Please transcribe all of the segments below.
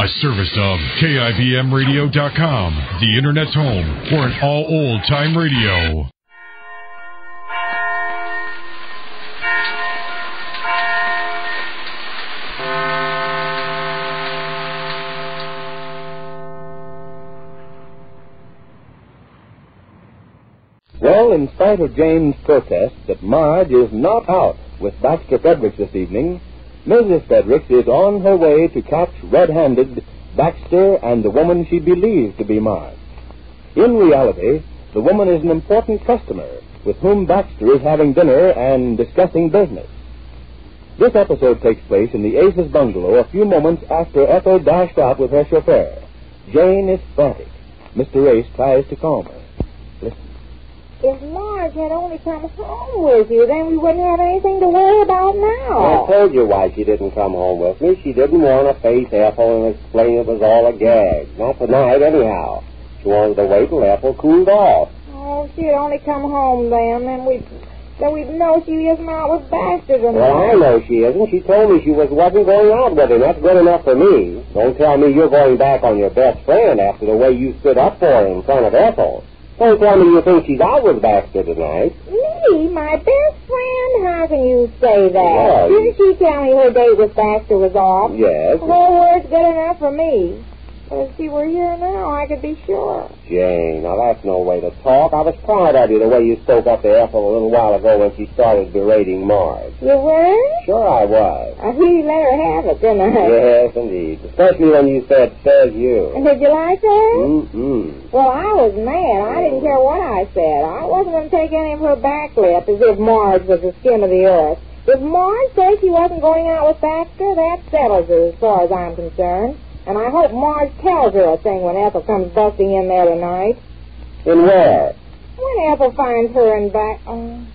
A service of KIBMradio.com, the Internet's home for an all old-time radio. Well, in spite of Jane's protest that Marge is not out with Baxter Fredericks this evening, Mrs. Fredericks is on her way to catch red-handed Baxter and the woman she believes to be Marge. In reality, the woman is an important customer with whom Baxter is having dinner and discussing business. This episode takes place in the Ace's bungalow a few moments after Ethel dashed out with her chauffeur. Jane is frantic. Mr. Ace tries to calm her. Listen. If Marge had only come home with you, then we wouldn't have anything to worry about now. I told you why she didn't come home with me. She didn't want to face Ethel and explain it was all a gag. Not tonight, anyhow. She wanted to wait till Ethel cooled off. Oh, if she'd only come home then we'd know she isn't out with Baxter tonight. Well, I know she isn't. She told me she wasn't going out with him. That's good enough for me. Don't tell me you're going back on your best friend after the way you stood up for her in front of Ethel. Don't tell me you think she's out with Baxter tonight. Me? My best friend? How can you say that? Well, didn't she tell me her date with Baxter was off? Yes. Her word's good enough for me. But if she were here now, I could be sure. Jane, now that's no way to talk. I was proud of you the way you spoke up to Ethel a little while ago when she started berating Marge. You were? Sure I was. I really let her have it, didn't I? Yes, indeed. Especially when you said, says you. And did you like that? Mm-hmm. Well, I was mad. I didn't care what I said. I wasn't going to take any of her backlip as if Marge was the skin of the earth. If Marge says she wasn't going out with Baxter, that settles it as far as I'm concerned. And I hope Marge tells her a thing when Ethel comes busting in there tonight. In where? When Ethel finds her in back... Oh,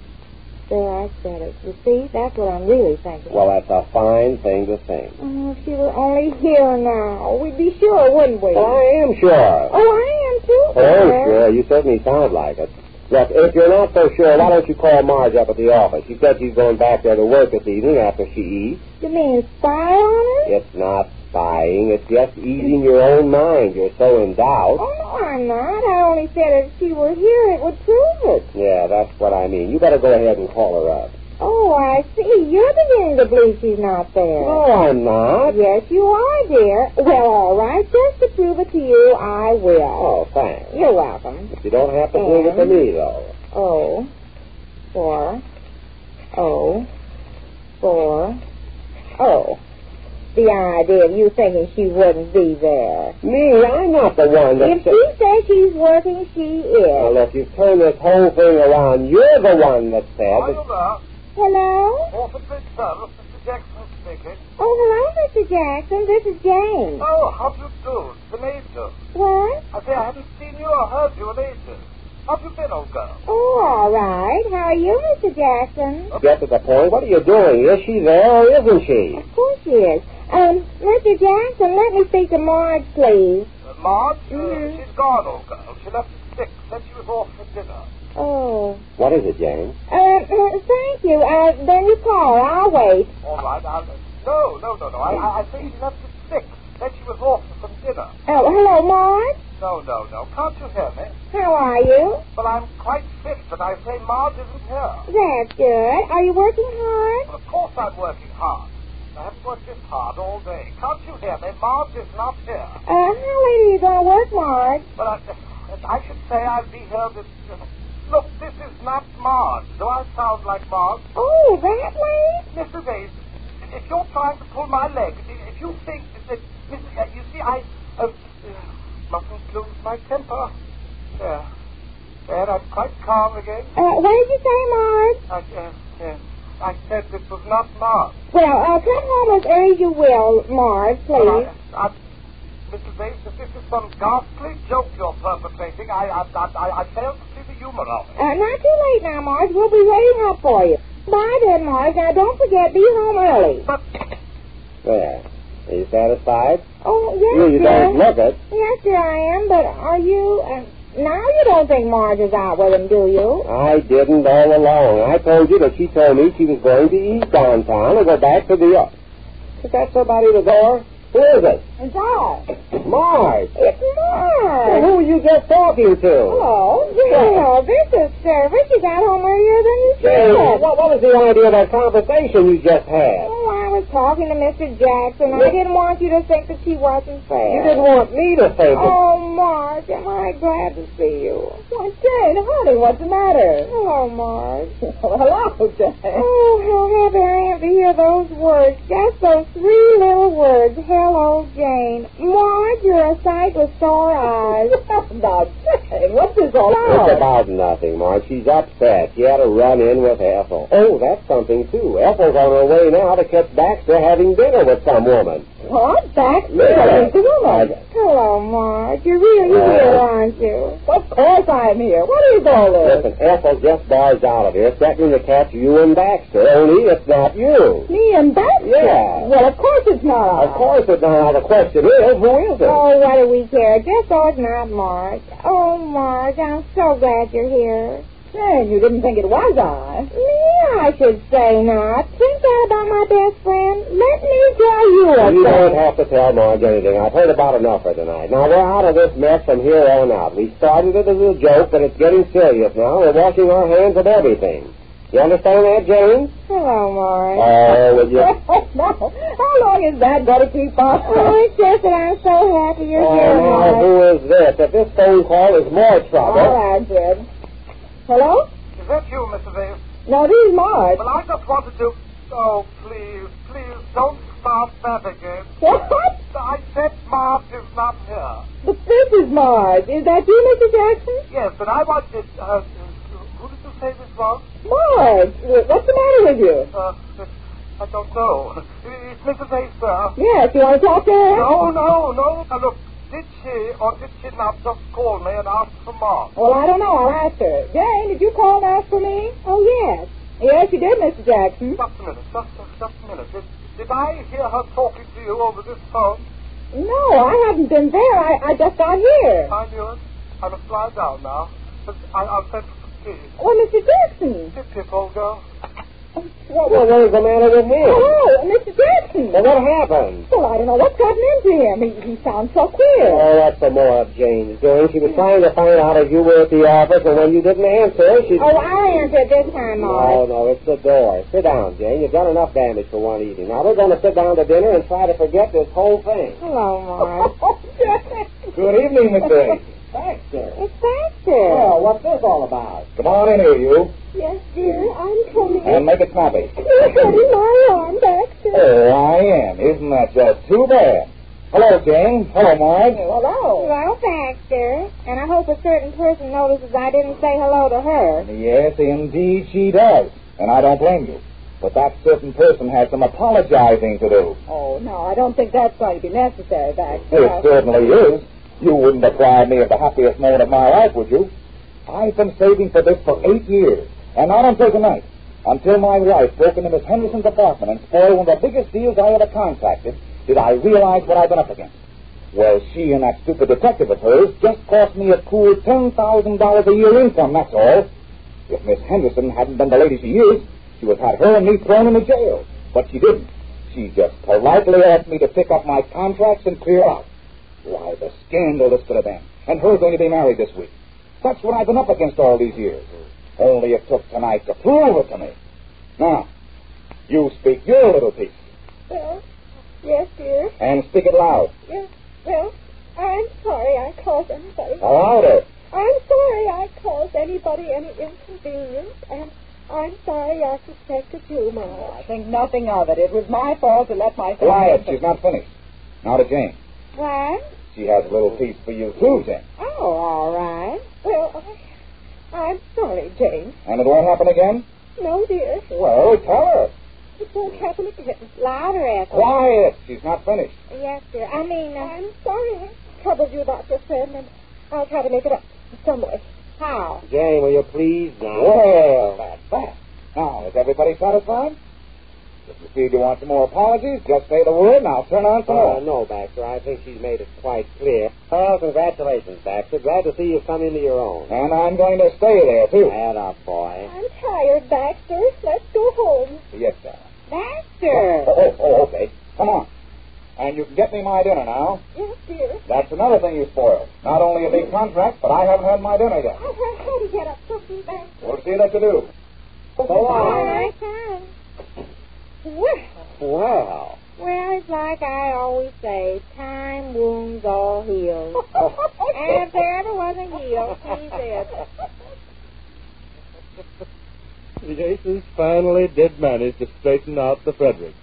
there, I said it. You see, that's what I'm really thinking. Well, that's a fine thing to think. Oh, if she were only here now, we'd be sure, wouldn't we? Well, I am sure. Oh, I am too, Oh, sir. sure. You certainly sound like it. Look, if you're not so sure, why don't you call Marge up at the office? She said she's going back there to work this evening after she eats. You mean spy on her? It's not spying. It's just easing your own mind. You're so in doubt. Oh, no, I'm not. I only said if she were here, it would prove it. Yeah, that's what I mean. You better go ahead and call her up. Oh, I see. You're beginning to believe she's not there. No, I'm not. Yes, you are, dear. Well, all right. Just to prove it to you, I will. Oh, thanks. You're welcome. You don't have to prove it to me, though. Oh, 4, oh, 4, oh. The idea of you thinking she wouldn't be there. Me? I'm not the one that... If she says she's working, she is. Well, if you turn this whole thing around, you're the one that said... Hello? Orphan Big Service, Mr. Jackson speaking. Oh, hello, Mr. Jackson. This is Jane. Oh, how do you do? It's an ages. What? I say I haven't seen you or heard you in ages. How've you been, old girl? Oh, all right. How are you, Mr. Jackson? Get to the point. What are you doing? Is she there or isn't she? Of course she is. Mr. Jackson, let me speak to Marge, please. Marge? Mm-hmm. She's gone, old girl. She left at 6. Said she was off for dinner. Oh. What is it, Jane? Thank you. Then you call. I'll wait. All right, No. I think she left at 6. Said she was off for some dinner. Oh, hello, Marge? No. Can't you hear me? How are you? Well, I'm quite fit, but I say Marge isn't here. That's good. Are you working hard? Well, of course I'm working hard. I haven't worked this hard all day. Can't you hear me? Marge is not here. How late are you going to work, Marge? Well, I should say I'll be here this... Look, this is not Marge. Do I sound like Marge? Oh, that late? Mrs. Ace, if you're trying to pull my leg, if you think that... you see, I mustn't lose my temper. There, I'm quite calm again. What did you say, Marge? I said this was not Marge. Well, come home as early as you will, Marge, please. Well, Mrs. Ace, if this is some ghastly joke you're perpetrating, I fail to see the humor of it. Not too late now, Marge. We'll be waiting up for you. Bye then, Marge. Now, don't forget, be home early. But... There. Are you satisfied? Oh, yes, You don't look it. Yes, sir, I am, but are you... now you don't think Marge is out with him, do you? I didn't all along. I told you that she told me she was going to eat downtown and go back to the... Is that somebody at the door? Who is it? It's I. Marge. It's Marge. Well, who were you just talking to? Oh, hello, this is Service. You got home earlier than you Hey, said. what was the idea of that conversation you just had? Oh, I was talking to Mr. Jackson. I didn't want you to think that she wasn't fair. You didn't want me to say that. Oh, Marge, am I glad to see you. Why, Jane, honey, what's the matter? Hello, Marge. Well, hello, Jane. Oh, how happy I am to hear those words. Just those 3 little words. Hello, Jane. Marge, you're a sight with sore eyes. Now, Jane, what's this all It's about? about nothing, Marge. She's upset. She had a run-in with Ethel. Oh, that's something, too. Ethel's on her way now to catch Baxter having dinner with some woman. What? Baxter? Yeah. Who's the woman? Hello, Marge. You're really here, aren't you? Of course I'm here. What is all this? Listen, Ethel just barged out of here, threatening to catch you and Baxter, only it's not you. Me and Baxter? Yeah. Well, of course it's not. Of course it's not. Now, the question is, who is it? Oh, what do we care? Just so it's not Marge. Oh, Marge, I'm so glad you're here. Jane, you didn't think it was I. Me, I should say not. Think that about my best friend. Let me tell you a You thing. don't have to tell Marge anything. I've heard about enough for tonight. Now, we're out of this mess from here on out. We started it as a joke, but it's getting serious now. We're washing our hands of everything. You understand that, Jane? Hello, Marge. Oh, will you? No. How long is that going to keep on? Oh, it's just that I'm so happy you're Oh, here, now, Marge. who is this? If this phone call is more trouble... All right, Jed. Hello? Is that you, Mr. Vale? No, this is Marge. Well, I just wanted to... Oh, please, don't start that again. What? I said Marge is not here. But this is Marge. Is that you, Mr. Jackson? Yes, but I wanted... who did you say this was? Marge, what's the matter with you? I don't know. It's Mrs. A, sir. Yes, you want to talk to her? No. Now, look, did she or did she not just call me and ask for Marge? Well, I don't know. I'll ask her. Jane, did you call and ask for me? Oh, yes. Yes, you did, Mr. Jackson. Just a minute. Just a minute. Did I hear her talking to you over this phone? No, I haven't been there. I just got here. I knew it. I must lie down now. But I'll send for some tea. Oh, Mr. Jackson. Tip, old girl. Well, what is the matter with him? Hello, Mr. Jackson. Well, what happened? Well, I don't know what's gotten into him. He sounds so queer. Oh, that's some more of Jane's doing. She was trying to find out if you were at the office, and when you didn't answer, she... Oh, I'll answer it this time, Marge. No, it's the door. Sit down, Jane. You've done enough damage for one evening. Now, we're going to sit down to dinner and try to forget this whole thing. Hello, Marge. Good evening, Mr. Baxter. It's Baxter. Well, what's this all about? Come on in here, you. Yes, dear, I'm coming. And make it snappy. You're holding my arm, Baxter. Oh, I am. Isn't that just too bad? Hello, Jane. Hello, Marge. Hello. Hello, Baxter. And I hope a certain person notices I didn't say hello to her. Yes, indeed she does. And I don't blame you. But that certain person has some apologizing to do. Oh, no, I don't think that's going to be necessary, Baxter. It certainly is. You wouldn't deprive me of the happiest moment of my life, would you? I've been saving for this for 8 years. And not until tonight. Until my wife broke into Miss Henderson's apartment and spoiled one of the biggest deals I ever contracted, did I realize what I've been up against. Well, she and that stupid detective of hers just cost me a cool $10,000 a year income, that's all. If Miss Henderson hadn't been the lady she is, she would have had her and me thrown in the jail. But she didn't. She just politely asked me to pick up my contracts and clear out. Why, the scandal this could have been. And her going to be married this week. That's what I've been up against all these years. Only it took tonight to prove it to me. Now, you speak your little piece. Well, yes, dear. And speak it loud. Yes, well, I'm sorry I caused anybody. Louder. I'm sorry I caused anybody any inconvenience, and I'm sorry I suspected you, Marge. I think nothing of it. It was my fault to let myself... Quiet. She's not finished. Now to Jane. What? She has a little piece for you, too, Jane. Oh, all right. Well, I'm sorry, Jane. And it won't happen again? No, dear. Well, tell her. It won't happen again. Louder, Ethel. Quiet. She's not finished. Yes, dear. I'm sorry I troubled you about your friend, and I'll try to make it up some way. How? Jane, will you please now? Well, that's that. Now, is everybody satisfied? If you feel you want some more apologies, just say the word and I'll turn on some more. No, Baxter. I think she's made it quite clear. Well, congratulations, Baxter. Glad to see you've come into your own. And I'm going to stay there, too. Add up, boy. I'm tired, Baxter. Let's go home. Yes, sir. Baxter! Oh, okay. Come on. And you can get me my dinner now. Yes, dear. That's another thing you spoiled. Not only a big contract, but I haven't had my dinner yet. I've had to get up cooking back. We'll see that you do. So long. I can. Wow. Well, it's like I always say, time wounds all heals. And if there ever was a heel, he's it. The Aces finally did manage to straighten out the Fredericks.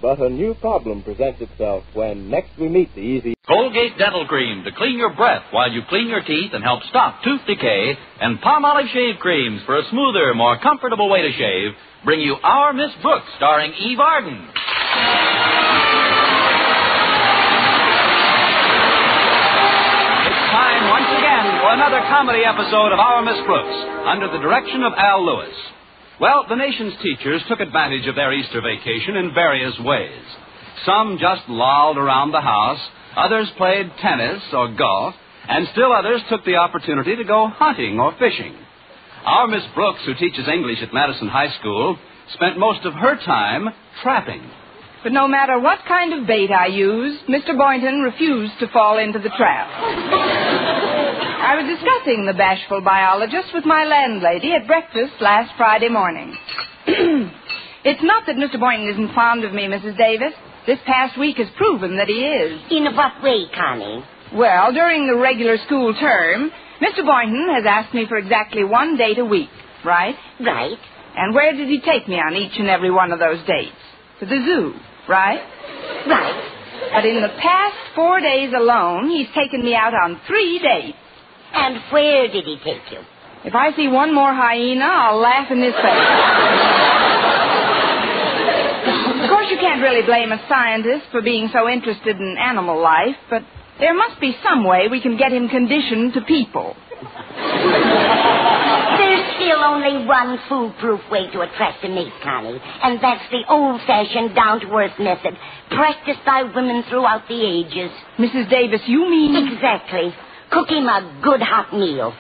But a new problem presents itself when next we meet the easy... Colgate Dental Cream to clean your breath while you clean your teeth and help stop tooth decay, and Palmolive Shave Creams for a smoother, more comfortable way to shave, bring you Our Miss Brooks, starring Eve Arden. It's time once again for another comedy episode of Our Miss Brooks, under the direction of Al Lewis. Well, the nation's teachers took advantage of their Easter vacation in various ways. Some just lolled around the house, others played tennis or golf, and still others took the opportunity to go hunting or fishing. Our Miss Brooks, who teaches English at Madison High School, spent most of her time trapping. But no matter what kind of bait I used, Mr. Boynton refused to fall into the trap. I was discussing the bashful biologist with my landlady at breakfast last Friday morning. It's not that Mr. Boynton isn't fond of me, Mrs. Davis. This past week has proven that he is. In what way, Connie? Well, during the regular school term, Mr. Boynton has asked me for exactly one date a week, right? Right. And where did he take me on each and every one of those dates? To the zoo, right? Right. But in the past 4 days alone, he's taken me out on 3 dates. And where did he take you? If I see one more hyena, I'll laugh in his face. Of course, you can't really blame a scientist for being so interested in animal life, but there must be some way we can get him conditioned to people. There's still only one foolproof way to attract a mate, Connie, and that's the old-fashioned, down-to-earth method, practiced by women throughout the ages. Mrs. Davis, you mean... Exactly. Cook him a good hot meal.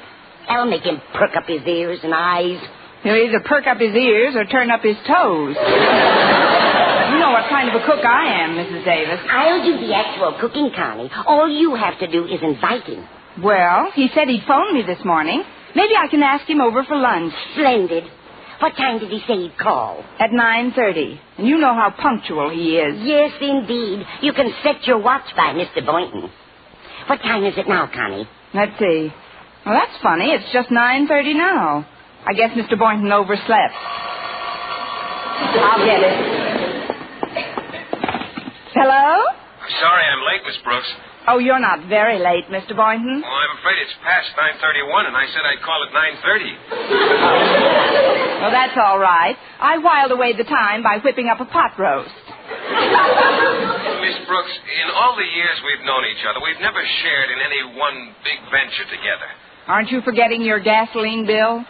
That'll make him perk up his ears and eyes. He'll either perk up his ears or turn up his toes. You know what kind of a cook I am, Mrs. Davis. I'll do the actual cooking, Connie. All you have to do is invite him. Well, he said he'd phone me this morning. Maybe I can ask him over for lunch. Splendid. What time did he say he'd call? At 9:30. And you know how punctual he is. Yes, indeed. You can set your watch by Mr. Boynton. What time is it now, Connie? Let's see. Well, that's funny. It's just 9:30 now. I guess Mr. Boynton overslept. I'll get it. Hello? Sorry I'm late, Miss Brooks. Oh, you're not very late, Mr. Boynton. Well, I'm afraid it's past 9:31, and I said I'd call at 9:30. Well, that's all right. I whiled away the time by whipping up a pot roast. Miss Brooks, in all the years we've known each other, we've never shared in any one big venture together. Aren't you forgetting your gasoline bill?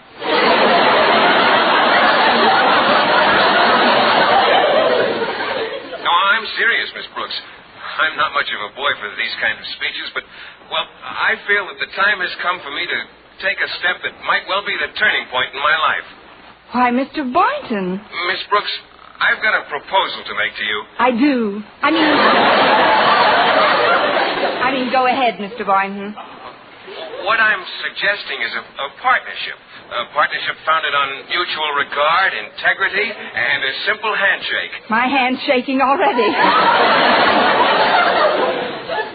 No, I'm serious, Miss Brooks. I'm not much of a boy for these kinds of speeches, but, well, I feel that the time has come for me to take a step that might well be the turning point in my life. Why, Mr. Boynton. Miss Brooks, I've got a proposal to make to you. I do. I mean, go ahead, Mr. Boynton. What I'm suggesting is a partnership. A partnership founded on mutual regard, integrity, and a simple handshake. My hand's shaking already.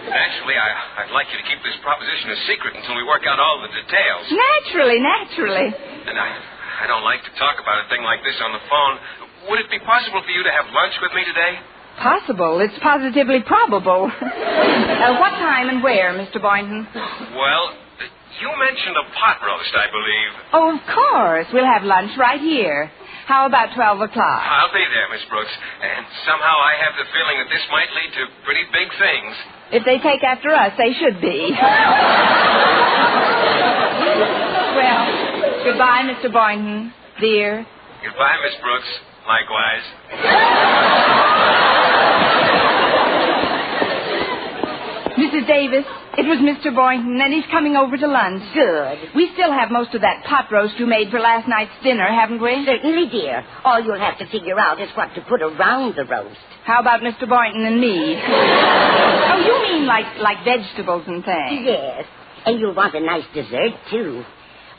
Actually, I'd like you to keep this proposition a secret until we work out all the details. Naturally. And I don't like to talk about a thing like this on the phone. Would it be possible for you to have lunch with me today? Possible. It's positively probable. What time and where, Mr. Boynton? Well, you mentioned a pot roast, I believe. Oh, of course. We'll have lunch right here. How about 12 o'clock? I'll be there, Miss Brooks. And somehow I have the feeling that this might lead to pretty big things. If they take after us, they should be. Well, goodbye, Mr. Boynton, dear. Goodbye, Miss Brooks. Likewise. Mrs. Mrs. Davis, it was Mr. Boynton, and he's coming over to lunch. Good. We still have most of that pot roast you made for last night's dinner, haven't we? Certainly, dear. All you'll have to figure out is what to put around the roast. How about Mr. Boynton and me? Oh, you mean like vegetables and things? Yes. And you'll want a nice dessert, too.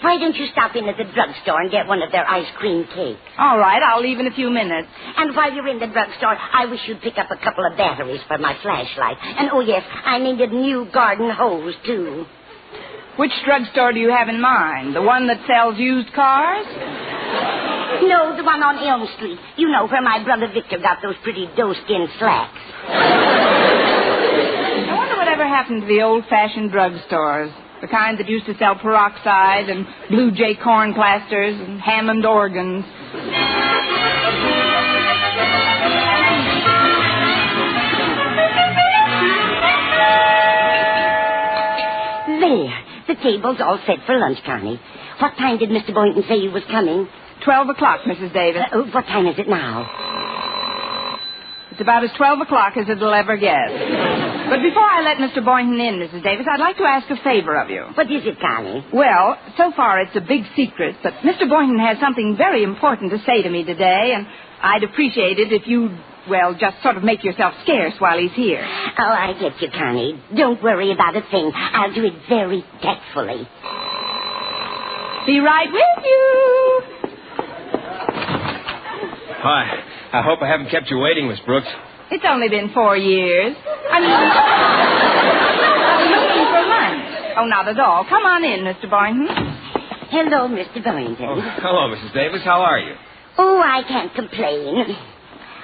Why don't you stop in at the drugstore and get one of their ice cream cakes? All right, I'll leave in a few minutes. And while you're in the drugstore, I wish you'd pick up a couple of batteries for my flashlight. And, oh, yes, I needed new garden hose, too. Which drugstore do you have in mind? The one that sells used cars? No, the one on Elm Street. You know, where my brother Victor got those pretty doe-skin slacks. I wonder whatever happened to the old-fashioned drugstores. The kind that used to sell peroxide and Blue Jay corn plasters and Hammond organs. There. The table's all set for lunch, Connie. What time did Mr. Boynton say he was coming? 12 o'clock, Mrs. Davis. What time is it now? It's about as 12 o'clock as it'll ever get. But before I let Mr. Boynton in, Mrs. Davis, I'd like to ask a favor of you. What is it, Connie? Well, so far it's a big secret, but Mr. Boynton has something very important to say to me today, and I'd appreciate it if you'd, well, just sort of make yourself scarce while he's here. Oh, I get you, Connie. Don't worry about a thing. I'll do it very tactfully. Be right with you. Hi. I hope I haven't kept you waiting, Miss Brooks. It's only been 4 years. I mean, looking for lunch. Oh, not at all. Come on in, Mr. Boynton. Hello, Mr. Boynton. Oh, hello, Mrs. Davis. How are you? Oh, I can't complain.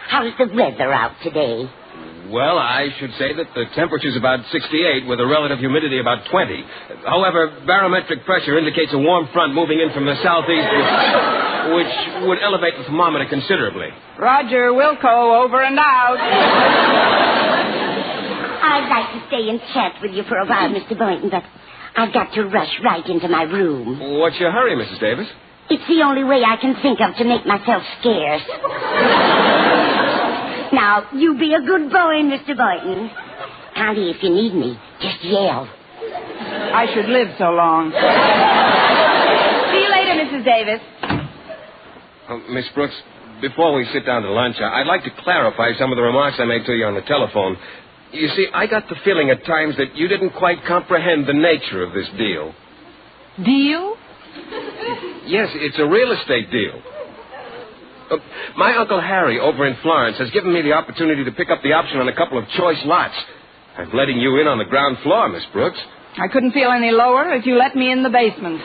How's the weather out today? Well, I should say that the temperature's about 68 with a relative humidity about 20. However, barometric pressure indicates a warm front moving in from the southeast, which would elevate the thermometer considerably. Roger Wilco, over and out. I'd like to stay and chat with you for a while, Mr. Boynton, but I've got to rush right into my room. What's your hurry, Mrs. Davis? It's the only way I can think of to make myself scarce. Now, you be a good boy, Mr. Boynton. Connie, if you need me, just yell. I should live so long. See you later, Mrs. Davis. Miss Brooks, before we sit down to lunch, I'd like to clarify some of the remarks I made to you on the telephone. You see, I got the feeling at times that you didn't quite comprehend the nature of this deal. Deal? Yes, it's a real estate deal. My Uncle Harry over in Florence has given me the opportunity to pick up the option on a couple of choice lots. I'm letting you in on the ground floor, Miss Brooks. I couldn't feel any lower if you let me in the basement.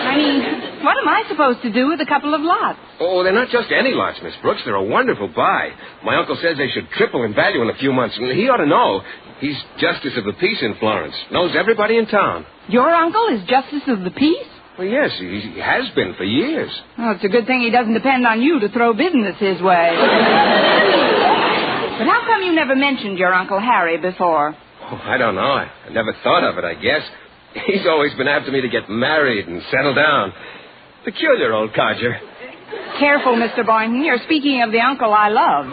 I mean, what am I supposed to do with a couple of lots? Oh, they're not just any lots, Miss Brooks. They're a wonderful buy. My uncle says they should triple in value in a few months, and he ought to know. He's Justice of the Peace in Florence. Knows everybody in town. Your uncle is Justice of the Peace? Well, yes, he has been for years. Oh, it's a good thing he doesn't depend on you to throw business his way. But how come you never mentioned your Uncle Harry before? Oh, I don't know. I never thought of it, I guess. He's always been after me to get married and settle down. Peculiar old codger. Careful, Mr. Boynton. You're speaking of the uncle I love.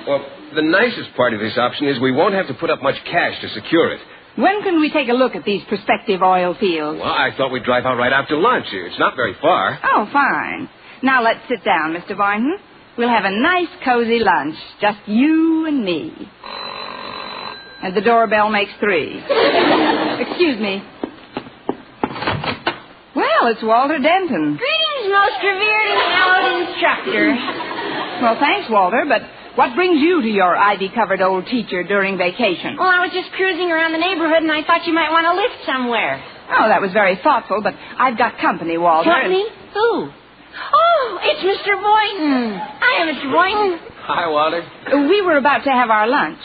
Well, the nicest part of this option is we won't have to put up much cash to secure it. When can we take a look at these prospective oil fields? Well, I thought we'd drive out right after lunch. It's not very far. Oh, fine. Now let's sit down, Mr. Boynton. We'll have a nice, cozy lunch. Just you and me. And the doorbell makes 3. Excuse me. Well, it's Walter Denton. Greetings, most revered and hallowed instructor. Well, thanks, Walter, but what brings you to your ivy-covered old teacher during vacation? Well, I was just cruising around the neighborhood, and I thought you might want to lift somewhere. Oh, that was very thoughtful, but I've got company, Walter. Company? Who? Oh, it's Mr. Boynton. Hiya, Mr. Boynton. Hi, Walter. We were about to have our lunch.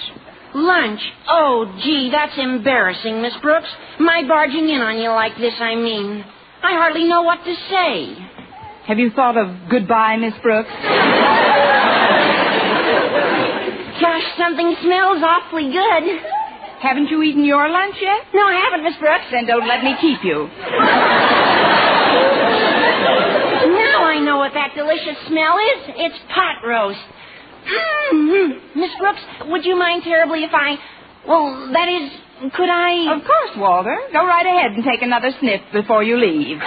Lunch? Oh, gee, that's embarrassing, Miss Brooks. My barging in on you like this, I mean. I hardly know what to say. Have you thought of goodbye, Miss Brooks? Gosh, something smells awfully good. Haven't you eaten your lunch yet? No, I haven't, Miss Brooks. Then don't let me keep you. Now I know what that delicious smell is. It's pot roast. Miss Brooks, would you mind terribly if I... Well, that is, could I... Of course, Walter. Go right ahead and take another sniff before you leave.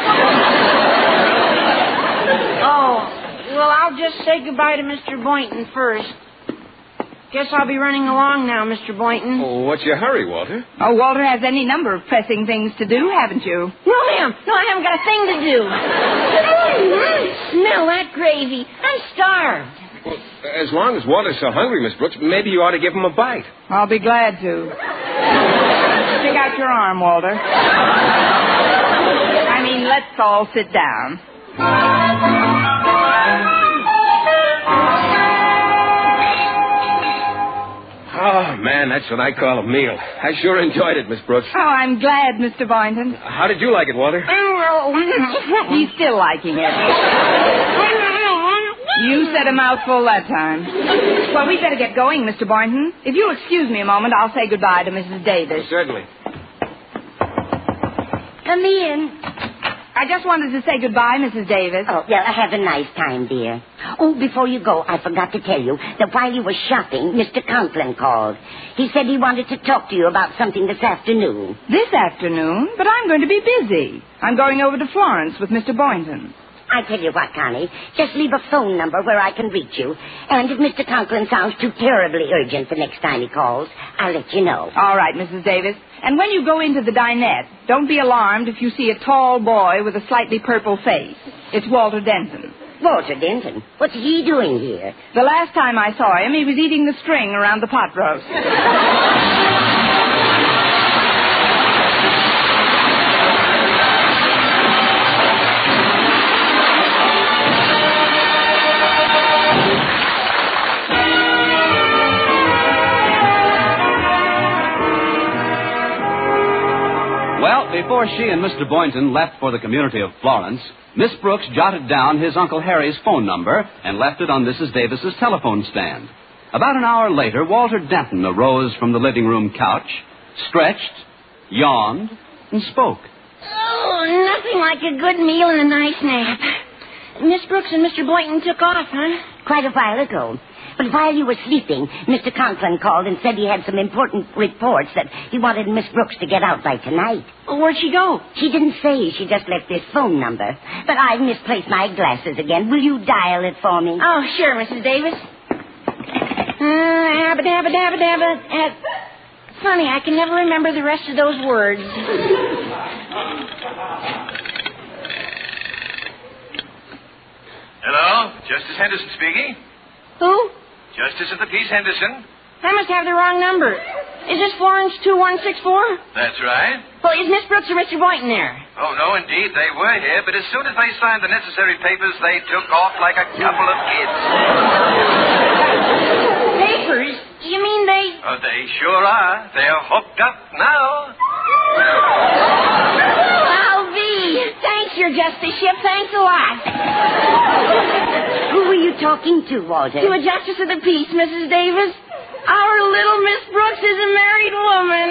Oh, well, I'll just say goodbye to Mr. Boynton first. Guess I'll be running along now, Mr. Boynton. Oh, what's your hurry, Walter? Oh, Walter has any number of pressing things to do, haven't you? No, ma'am. No, I haven't got a thing to do. Smell that gravy. I'm starved. Well, as long as Walter's so hungry, Miss Brooks, maybe you ought to give him a bite. I'll be glad to. Stick out your arm, Walter. I mean, let's all sit down. Oh, man, that's what I call a meal. I sure enjoyed it, Miss Brooks. Oh, I'm glad, Mr. Boynton. How did you like it, Walter? He's still liking it. You said a mouthful that time. Well, we'd better get going, Mr. Boynton. If you'll excuse me a moment, I'll say goodbye to Mrs. Davis. Certainly. Come in. I just wanted to say goodbye, Mrs. Davis. Oh, yeah, have a nice time, dear. Oh, before you go, I forgot to tell you that while you were shopping, Mr. Conklin called. He said he wanted to talk to you about something this afternoon. This afternoon? But I'm going to be busy. I'm going over to Florence with Mr. Boynton. I tell you what, Connie, just leave a phone number where I can reach you. And if Mr. Conklin sounds too terribly urgent the next time he calls, I'll let you know. All right, Mrs. Davis. And when you go into the dinette, don't be alarmed if you see a tall boy with a slightly purple face. It's Walter Denton. Walter Denton? What's he doing here? The last time I saw him, he was eating the string around the pot roast. Well, before she and Mr. Boynton left for the community of Florence, Miss Brooks jotted down his Uncle Harry's phone number and left it on Mrs. Davis's telephone stand. About an hour later, Walter Denton arose from the living room couch, stretched, yawned, and spoke. Oh, nothing like a good meal and a nice nap. Miss Brooks and Mr. Boynton took off, huh? Quite a while ago. But while you were sleeping, Mr. Conklin called and said he had some important reports that he wanted Miss Brooks to get out by tonight. Well, where'd she go? She didn't say. She just left this phone number. But I've misplaced my glasses again. Will you dial it for me? Oh, sure, Mrs. Davis. Abbott. Funny, I can never remember the rest of those words. Hello, Justice Henderson speaking. Who? Justice of the Peace Henderson. I must have the wrong number. Is this Florence 2164? That's right. Well, is Miss Brooks or Mr. Boynton there? Oh, no, indeed, they were here, but as soon as they signed the necessary papers, they took off like a couple of kids. Papers? You mean they... Oh, they sure are. They're hooked up now. I'll be. Thanks, Your Justiceship. Thanks a lot. Who were you talking to, Walter? To a Justice of the Peace, Mrs. Davis. Our little Miss Brooks is a married woman.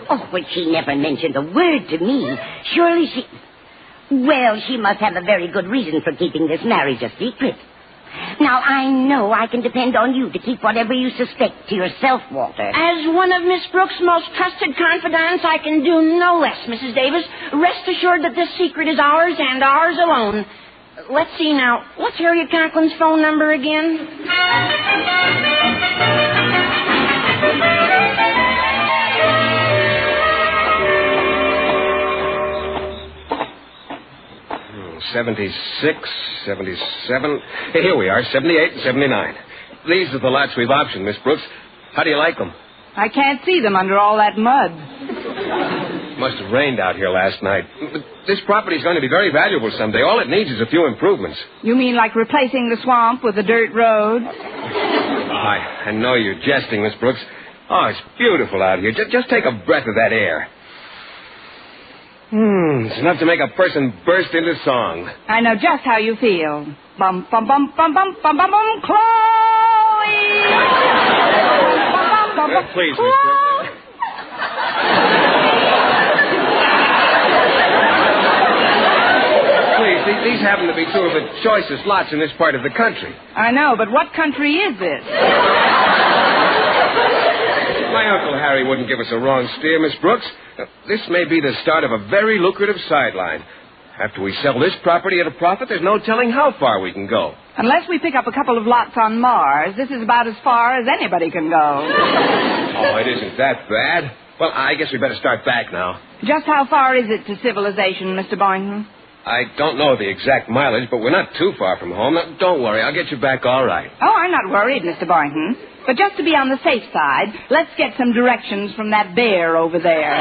Oh, but she never mentioned a word to me. Surely she... Well, she must have a very good reason for keeping this marriage a secret. Now, I know I can depend on you to keep whatever you suspect to yourself, Walter. As one of Miss Brooks' most trusted confidants, I can do no less, Mrs. Davis. Rest assured that this secret is ours and ours alone. Let's see now. What's Harriet Conklin's phone number again? Hmm, 76, 77. Here we are, 78 and 79. These are the lots we've optioned, Miss Brooks. How do you like them? I can't see them under all that mud. Must have rained out here last night. This property's going to be very valuable someday. All it needs is a few improvements. You mean like replacing the swamp with a dirt road? I know you're jesting, Miss Brooks. Oh, it's beautiful out here. Just take a breath of that air. It's enough to make a person burst into song. I know just how you feel. Bum, bum, bum, bum, bum, bum, bum, bum, Chloe! Please, Miss Brooks. Please, These happen to be two of the choicest lots in this part of the country. I know, but what country is this? My Uncle Harry wouldn't give us a wrong steer, Miss Brooks. This may be the start of a very lucrative sideline. After we sell this property at a profit, there's no telling how far we can go. Unless we pick up a couple of lots on Mars, this is about as far as anybody can go. Oh, it isn't that bad. Well, I guess we better start back now. Just how far is it to civilization, Mr. Boynton? I don't know the exact mileage, but we're not too far from home. Now, don't worry, I'll get you back all right. Oh, I'm not worried, Mr. Boynton. But just to be on the safe side, let's get some directions from that bear over there.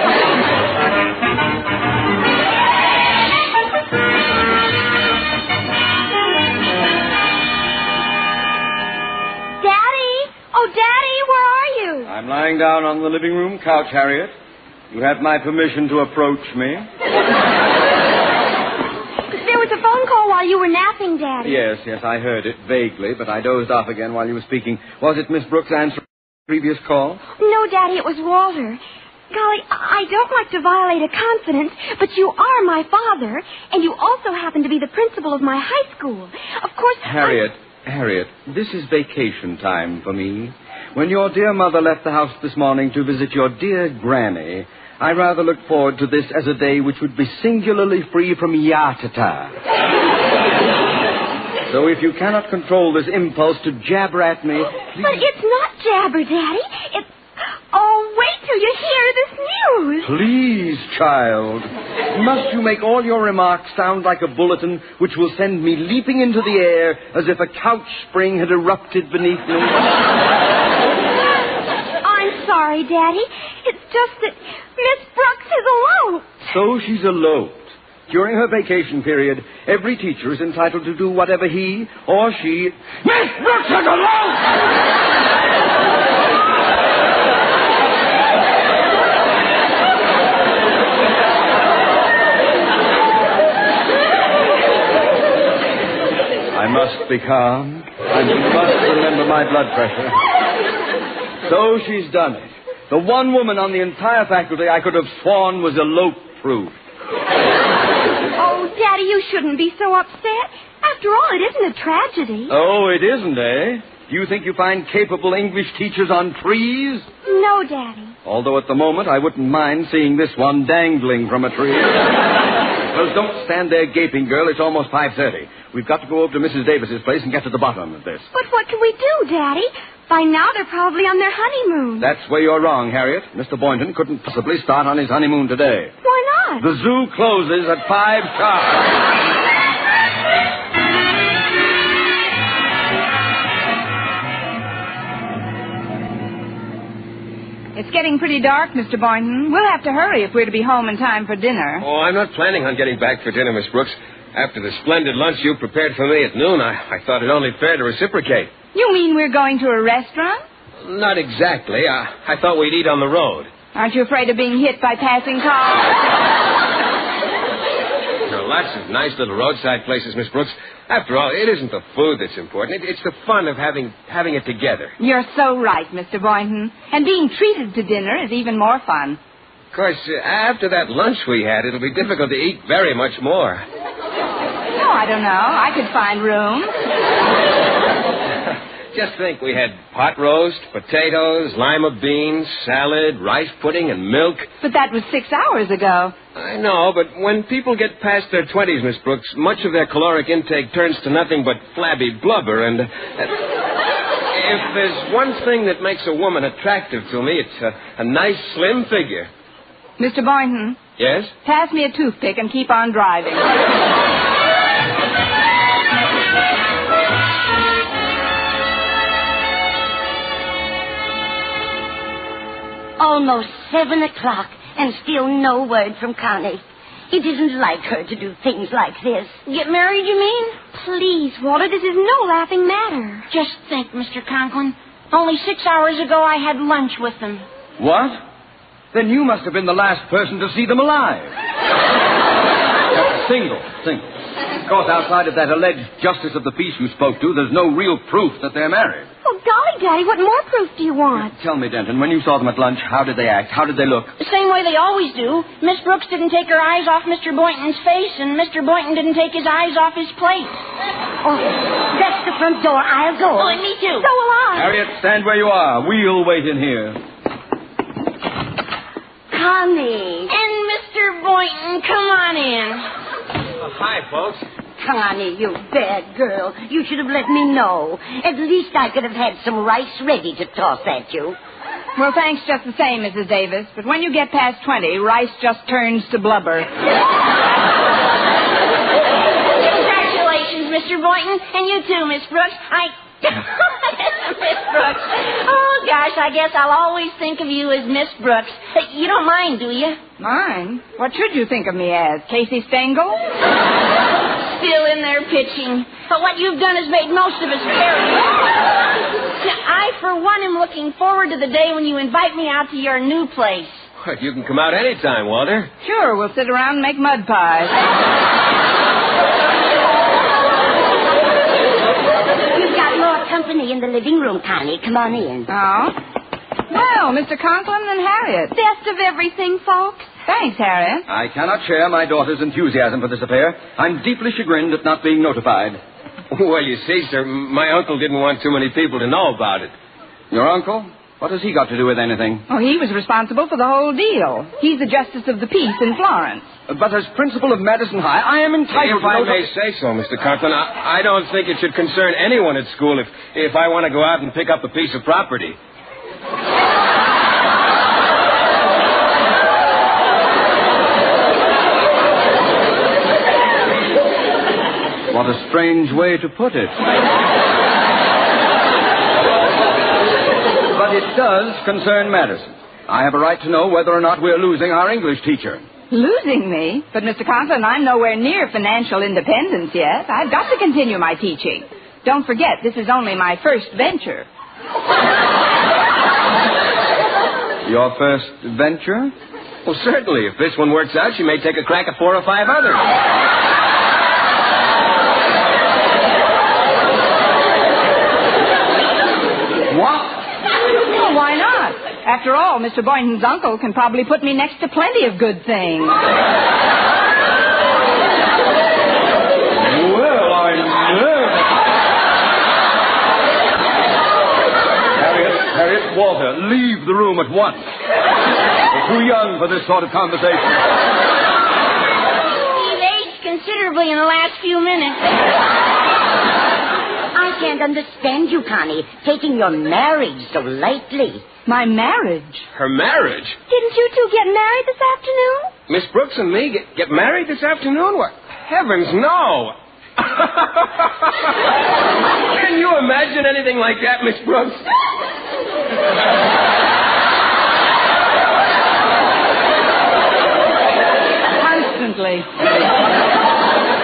Oh, Daddy, where are you? I'm lying down on the living room couch, Harriet. You have my permission to approach me. There was a phone call while you were napping, Daddy. Yes, I heard it vaguely, but I dozed off again while you were speaking. Was it Miss Brooks answering the previous call? No, Daddy, it was Walter. Golly, I don't like to violate a confidence, but you are my father, and you also happen to be the principal of my high school. Of course... Harriet, this is vacation time for me. When your dear mother left the house this morning to visit your dear granny, I rather looked forward to this as a day which would be singularly free from yatata. So if you cannot control this impulse to jabber at me, please... But it's not jabber, Daddy. It's... Oh, wait till you hear this news. Please, child. Must you make all your remarks sound like a bulletin which will send me leaping into the air as if a couch spring had erupted beneath me? I'm sorry, Daddy. It's just that Miss Brooks is eloped. So she's eloped. During her vacation period, every teacher is entitled to do whatever he or she... Miss Brooks is eloped! I must be calm. I must remember my blood pressure. So she's done it. The one woman on the entire faculty I could have sworn was elope-proof. Oh, Daddy, you shouldn't be so upset. After all, it isn't a tragedy. Oh, it isn't, eh? Do you think you find capable English teachers on trees? No, Daddy. Although at the moment I wouldn't mind seeing this one dangling from a tree. Well, don't stand there gaping, girl. It's almost 5:30. We've got to go over to Mrs. Davis's place and get to the bottom of this. But what can we do, Daddy? By now they're probably on their honeymoon. That's where you're wrong, Harriet. Mr. Boynton couldn't possibly start on his honeymoon today. Why not? The zoo closes at 5 sharp. It's getting pretty dark, Mr. Boynton. We'll have to hurry if we're to be home in time for dinner. Oh, I'm not planning on getting back for dinner, Miss Brooks. After the splendid lunch you prepared for me at noon, I thought it only fair to reciprocate. You mean we're going to a restaurant? Not exactly. I thought we'd eat on the road. Aren't you afraid of being hit by passing cars? There are lots of nice little roadside places, Miss Brooks. After all, it isn't the food that's important. It's the fun of having it together. You're so right, Mr. Boynton. And being treated to dinner is even more fun. Of course, after that lunch we had, it'll be difficult to eat very much more. Oh, I don't know. I could find room. Just think, we had pot roast, potatoes, lima beans, salad, rice pudding, and milk. But that was 6 hours ago. I know, but when people get past their 20s, Miss Brooks, much of their caloric intake turns to nothing but flabby blubber, and if there's one thing that makes a woman attractive to me, it's a nice, slim figure. Mr. Boynton? Yes? Pass me a toothpick and keep on driving. Almost 7 o'clock, and still no word from Connie. It isn't like her to do things like this. Get married, you mean? Please, Walter, this is no laughing matter. Just think, Mr. Conklin. Only 6 hours ago I had lunch with them. What? Then you must have been the last person to see them alive. Single. Of course, outside of that alleged justice of the peace you spoke to, there's no real proof that they're married. Oh, Oh, golly, Daddy, what more proof do you want? Tell me, Denton, when you saw them at lunch, how did they act? How did they look? The same way they always do. Miss Brooks didn't take her eyes off Mr. Boynton's face, and Mr. Boynton didn't take his eyes off his plate. Oh, that's the front door. I'll go. Oh, and me too. So will I. Harriet, stand where you are. We'll wait in here. Connie. And Mr. Boynton, come on in. Hi, folks. Connie, you bad girl. You should have let me know. At least I could have had some rice ready to toss at you. Well, thanks just the same, Mrs. Davis. But when you get past 20, rice just turns to blubber. Congratulations, Mr. Boynton. And you too, Miss Brooks. Miss Brooks. Oh, gosh, I guess I'll always think of you as Miss Brooks. You don't mind, do you? Mine? What should you think of me as? Casey Stengel? Still in there pitching. But what you've done has made most of us very. I, for one, am looking forward to the day when you invite me out to your new place. Well, you can come out any time, Walter. Sure, we'll sit around and make mud pies. You've got more company in the living room, Connie. Come on in. Oh? Well, Mr. Conklin and Harriet. Best of everything, folks. Thanks, Harriet. I cannot share my daughter's enthusiasm for this affair. I'm deeply chagrined at not being notified. Well, you see, sir, my uncle didn't want too many people to know about it. Your uncle? What has he got to do with anything? Oh, he was responsible for the whole deal. He's the justice of the peace in Florence. But as principal of Madison High, I am entitled If I may say so, Mr. Conklin, I don't think it should concern anyone at school if I want to go out and pick up a piece of property. What a strange way to put it. But it does concern Madison. I have a right to know whether or not we're losing our English teacher. Losing me? But, Mr. Conklin, I'm nowhere near financial independence yet. I've got to continue my teaching. Don't forget, this is only my first venture. Your first venture? Well, certainly. If this one works out, she may take a crack at 4 or 5 others. What? Well, why not? After all, Mr. Boynton's uncle can probably put me next to plenty of good things. Well, I'm nervous. Harriet, Walter, leave the room at once. You're too young for this sort of conversation. You've aged considerably in the last few minutes. I can't understand you, Connie, taking your marriage so lightly. My marriage? Her marriage? Didn't you two get married this afternoon? Miss Brooks and me get married this afternoon? What? Heavens, no. Can you imagine anything like that, Miss Brooks? Constantly.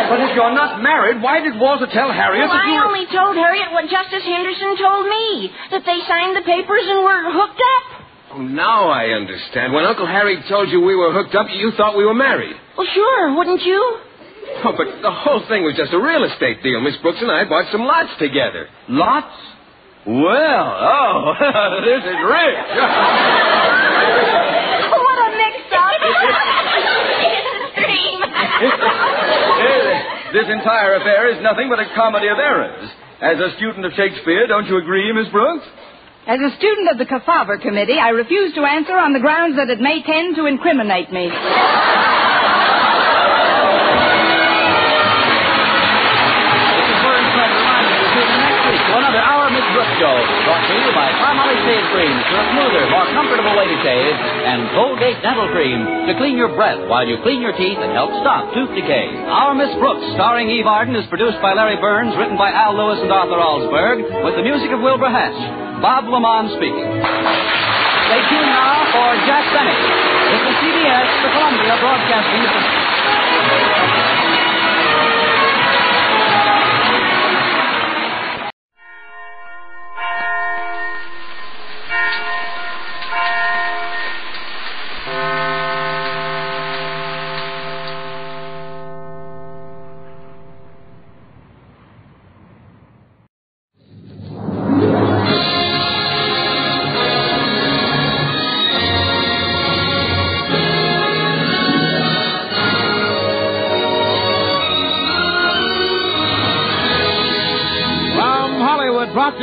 But if you're not married, why did Walter tell Harriet that you I were... only told Harriet what Justice Henderson told me, that they signed the papers and were hooked up. Oh, now I understand. When Uncle Harry told you we were hooked up, you thought we were married. Well, sure, wouldn't you? Oh, but the whole thing was just a real estate deal. Miss Brooks and I bought some lots together. Lots? Well, this is rich. What a mix-up. This entire affair is nothing but a comedy of errors. As a student of Shakespeare, don't you agree, Miss Brooks? As a student of the Kefauver Committee, I refuse to answer on the grounds that it may tend to incriminate me. Another Our Miss Brooks show, brought to you by Palmolive Shave Cream for a smoother, more comfortable way to shave, and Colgate Dental Cream to clean your breath while you clean your teeth and help stop tooth decay. Our Miss Brooks, starring Eve Arden, is produced by Larry Burns, written by Al Lewis and Arthur Alsberg, with the music of Wilbur Hatch. Bob Lamont speaking. Stay tuned now for Jack Benny. This is CBS, the Columbia Broadcasting System.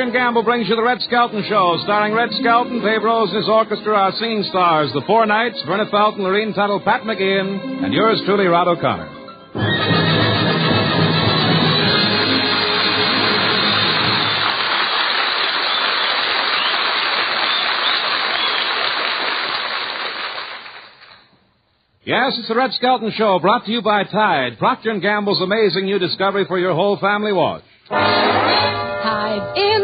Procter & Gamble brings you the Red Skelton Show, starring Red Skelton, Dave Rose and his orchestra, our singing stars, the Four Knights, Verna Felton, Lorene Tuttle, Pat McGeehan, and yours truly, Rod O'Connor. Yes, it's the Red Skelton Show, brought to you by Tide, Procter & Gamble's amazing new discovery for your whole family wash. Tide in,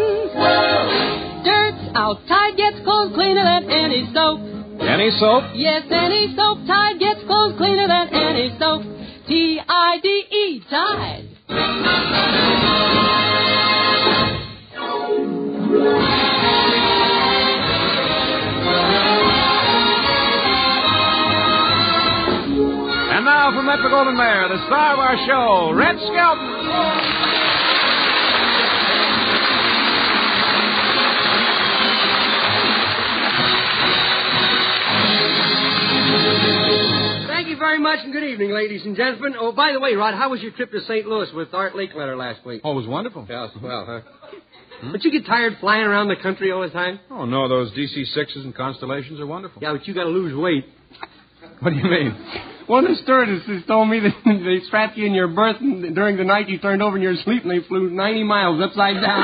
dirt's out. Tide gets clothes cleaner than any soap. Any soap? Yes, any soap. Tide gets clothes cleaner than any soap. T-I-D-E, Tide. And now from Metro-Goldwyn-Mayer, the star of our show, Red Skelton. Thank you very much, and good evening, ladies and gentlemen. Oh, by the way, Rod, how was your trip to St. Louis with Art Lakeletter last week? Oh, it was wonderful. Yeah, well, huh? But you get tired flying around the country all the time? Oh, no, those DC-6s and Constellations are wonderful. Yeah, but you got to lose weight. What do you mean? One of the stewardesses told me that they strapped you in your berth, and during the night you turned over in your sleep, and they flew 90 miles upside down.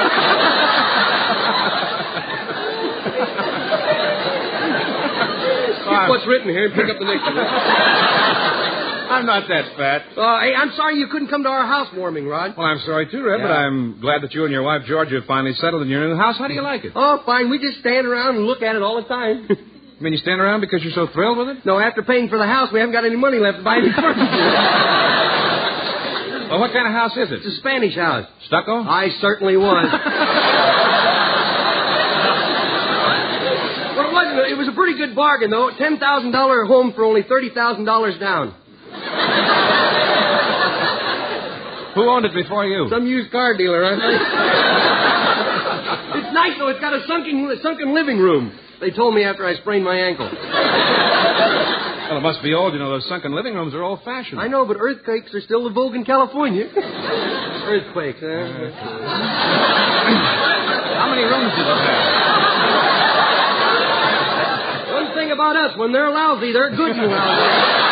Skip what's written here and pick up the next one. I'm not that fat. Hey, I'm sorry you couldn't come to our housewarming, Rod. Well, I'm sorry, too, Red, but I'm glad that you and your wife, Georgia, have finally settled in your new house. How do you like it? Oh, fine. We just stand around and look at it all the time. You mean you stand around because you're so thrilled with it? No, after paying for the house, we haven't got any money left to buy any furniture. Well, what kind of house is it? It's a Spanish house. Stucco? I certainly was. Well, it wasn't. It was a pretty good bargain, though. $10,000 home for only $30,000 down. Who owned it before you? Some used car dealer, I think. It's nice, though. It's got a sunken living room. They told me after I sprained my ankle. Well, it must be old. You know, those sunken living rooms are old-fashioned. I know, but earthquakes are still the vogue in California. Earthquakes, huh? How many rooms does it have? One thing about us, when they're lousy, they're good and lousy.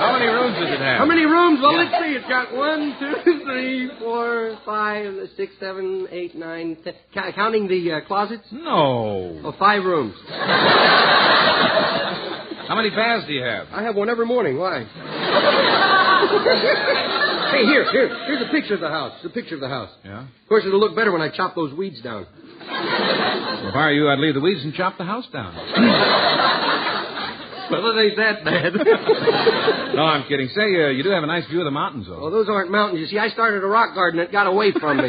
How many rooms does it have? How many rooms? Well, let's see. It's got 1, 2, 3, 4, 5, 6, 7, 8, 9, 10. Counting the closets? No. Oh, 5 rooms. How many baths do you have? I have one every morning. Why? Hey, here's a picture of the house. It's a picture of the house. Yeah? Of course, it'll look better when I chop those weeds down. Well, if I were you, I'd leave the weeds and chop the house down. Well, it ain't that bad. No, I'm kidding. Say, you do have a nice view of the mountains, though. Oh, those aren't mountains. You see, I started a rock garden that got away from me.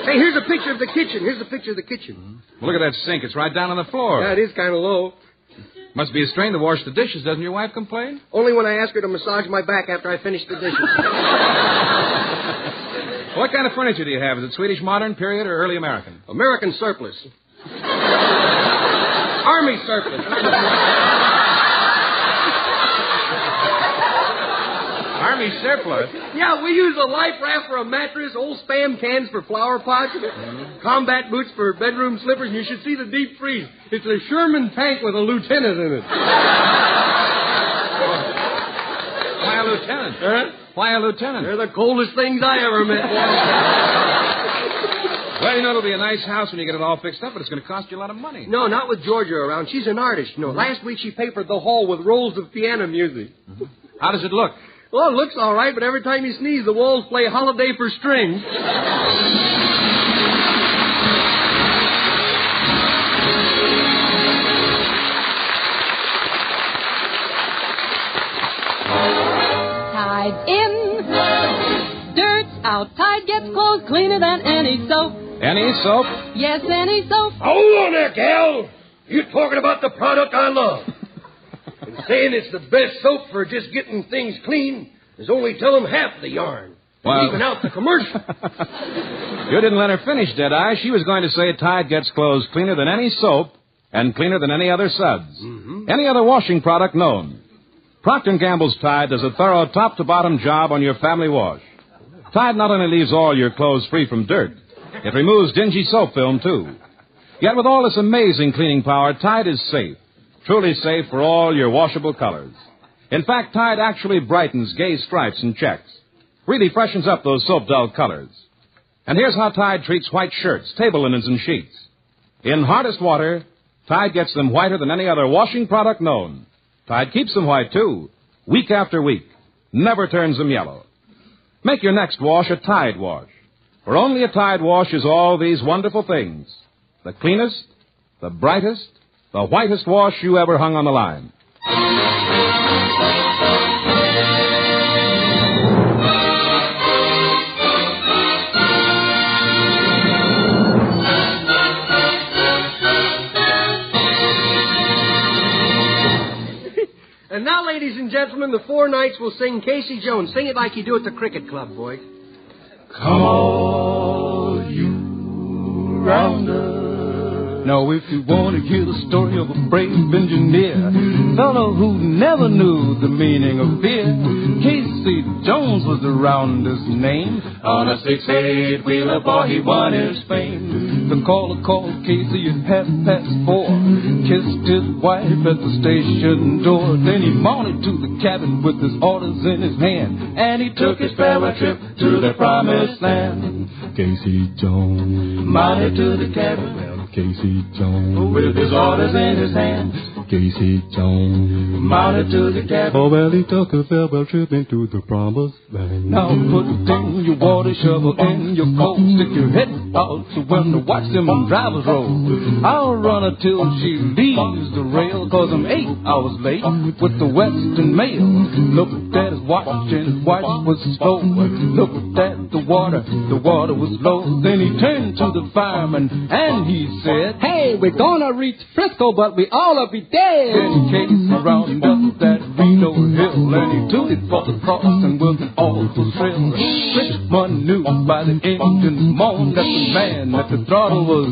Hey, here's a picture of the kitchen. Here's a picture of the kitchen. Mm-hmm. Well, look at that sink. It's right down on the floor. Yeah, it is kind of low. Must be a strain to wash the dishes. Doesn't your wife complain? Only when I ask her to massage my back after I finish the dishes. What kind of furniture do you have? Is it Swedish modern, period, or early American? American surplus. Army surplus. Army surplus? Yeah, we use a life raft for a mattress, old Spam cans for flower pots, combat boots for bedroom slippers, and you should see the deep freeze. It's a Sherman tank with a lieutenant in it. Why a lieutenant? Huh? Why a lieutenant? They're the coldest things I ever met. Well, you know, it'll be a nice house when you get it all fixed up, but it's going to cost you a lot of money. No, not with Georgia around. She's an artist. You know, last week she papered the hall with rolls of piano music. Mm-hmm. How does it look? Well, it looks all right, but every time you sneeze, the walls play Holiday for Strings. Tide's in, dirt's out. Tide gets clothes cleaner than any soap. Any soap? Yes, any soap. Hold on there, gal. You're talking about the product I love. And saying it's the best soap for just getting things clean is only telling half the yarn. Well, leaving out the commercial. You didn't let her finish, did I? She was going to say Tide gets clothes cleaner than any soap and cleaner than any other suds. Mm-hmm. Any other washing product known. Procter & Gamble's Tide does a thorough top-to-bottom job on your family wash. Tide not only leaves all your clothes free from dirt, it removes dingy soap film, too. Yet with all this amazing cleaning power, Tide is safe. Truly safe for all your washable colors. In fact, Tide actually brightens gay stripes and checks. Really freshens up those soap-dull colors. And here's how Tide treats white shirts, table linens, and sheets. In hardest water, Tide gets them whiter than any other washing product known. Tide keeps them white, too, week after week. Never turns them yellow. Make your next wash a Tide wash. For only a Tide wash is all these wonderful things. The cleanest, the brightest, the whitest wash you ever hung on the line. And now, ladies and gentlemen, the four knights will sing Casey Jones. Sing it like you do at the cricket club, boys. Come on, you rounder. Now, if you want to hear the story of a brave engineer, fellow who never knew the meaning of fear, Casey Jones was the rounder's name. On a 6-8-wheeler, boy, he won his fame. The caller called Casey at 4:30, kissed his wife at the station door. Then he mounted to the cabin with his orders in his hand, and he took his farewell trip to the promised land. Casey Jones mounted to the cabin. Well, Casey Jones with his orders in his hand. Casey Jones mounted to the cabin. Oh, well, he took a farewell trip into the promised land. Now put in your water shovel in your coat. Stick your head out so when to watch them drivers roll. I'll run her till she leaves the rail, 'cause I'm 8 hours late with the Western Mail. Looked at his watch and his watch was slow. Looked at the water was low. Then he turned to the fireman and he said, "Hey, we're gonna reach Frisco, but we all'll be dead." Then Casey rounded up that Reno hill, and he tooted for the cross and with an awful thrill. Richmond knew by the engine's moan that the man at the throttle was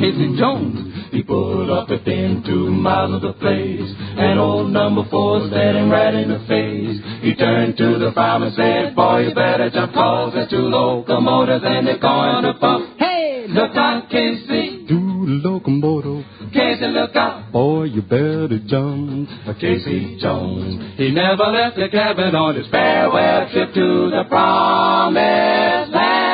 Casey Jones. He pulled up within 2 miles of the place, and old number 4 stared him right in the face. He turned to the fireman and said, "Boy, you better jump, 'cause there's 2 locomotives and they're going to pump. Hey, look out, Casey. Do the locomotive. Casey, look out. Boy, you better jump." Casey Jones, he never left the cabin on his farewell trip to the promised land.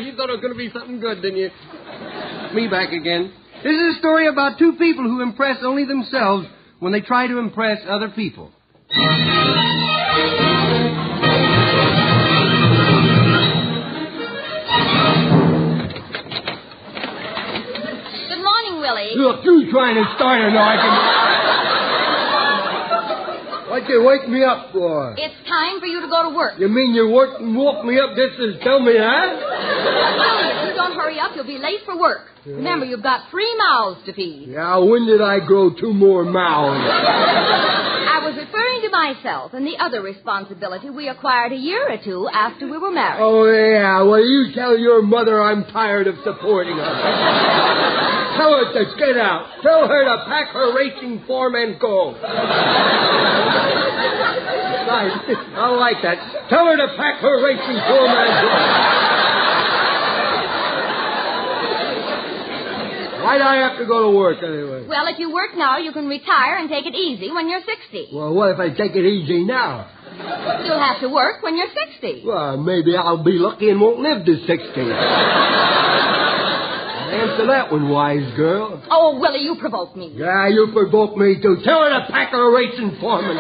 You thought it was going to be something good, didn't you? Me back again. This is a story about 2 people who impress only themselves when they try to impress other people. Good morning, Willie. Look, you trying to start her now, I can... Why'd you wake me up for? It's time for you to go to work. You mean you woke me up just to tell me that? Willie, if you don't hurry up, you'll be late for work. Remember, you've got 3 mouths to feed. Yeah, when did I grow 2 more mouths? I was referring to myself and the other responsibility we acquired a year or 2 after we were married. Oh, yeah. Well, you tell your mother I'm tired of supporting her. Tell her to get out. Tell her to pack her racing form and go. Nice. I like that. Tell her to pack her racing form and go. Why'd I have to go to work anyway? Well, if you work now, you can retire and take it easy when you're 60. Well, what if I take it easy now? You'll have to work when you're 60. Well, maybe I'll be lucky and won't live to 60. Answer that one, wise girl. Oh, Willie, you provoke me. Yeah, you provoke me, too. Tell her to pack her racing foreman.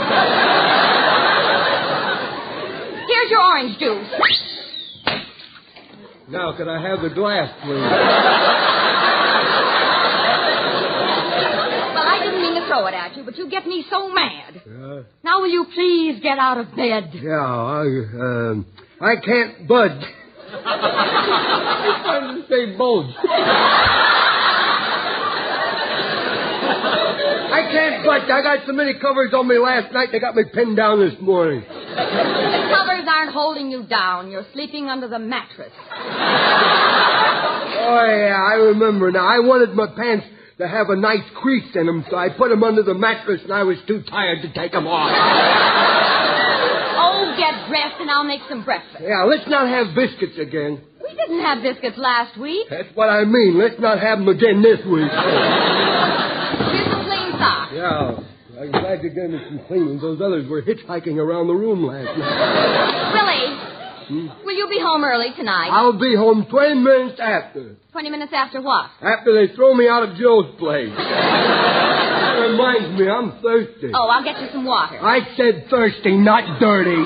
Here's your orange juice. Now, could I have the glass, please? Well, I didn't mean to throw it at you, but you get me so mad. Now, will you please get out of bed? Yeah, I can't budge. I'm trying to say both. I can't But I got so many covers on me last night, they got me pinned down this morning. The covers aren't holding you down. You're sleeping under the mattress. Oh, yeah, I remember now. I wanted my pants to have a nice crease in them, so I put them under the mattress, and I was too tired to take them off. Oh, get dressed, and I'll make some breakfast. Yeah, let's not have biscuits again. We didn't have biscuits last week. That's what I mean. Let's not have them again this week. Here's some clean socks. Yeah, I'm glad you gave me some cleaning. Those others were hitchhiking around the room last night. Willie, will you be home early tonight? I'll be home 20 minutes after. 20 minutes after what? After they throw me out of Joe's place. That reminds me, I'm thirsty. Oh, I'll get you some water. I said thirsty, not dirty.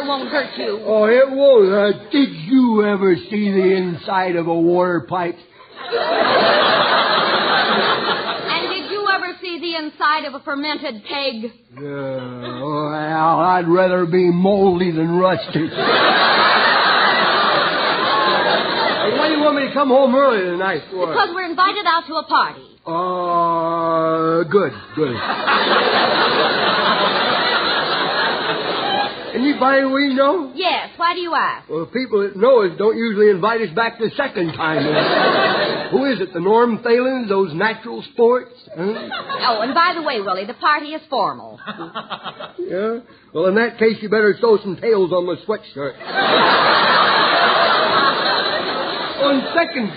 Won't hurt you. Oh, it won't. Did you ever see the inside of a water pipe? And did you ever see the inside of a fermented keg? Well, I'd rather be moldy than rusty. Why do you want me to come home early tonight for? Because we're invited out to a party. Good. Anybody we know? Yes. Why do you ask? Well, the people that know us don't usually invite us back the second time. Who is it? The Norm Thalens? Those natural sports? Huh? Oh, and by the way, Willie, the party is formal. Yeah? Well, in that case, you better sew some tails on my sweatshirt. On second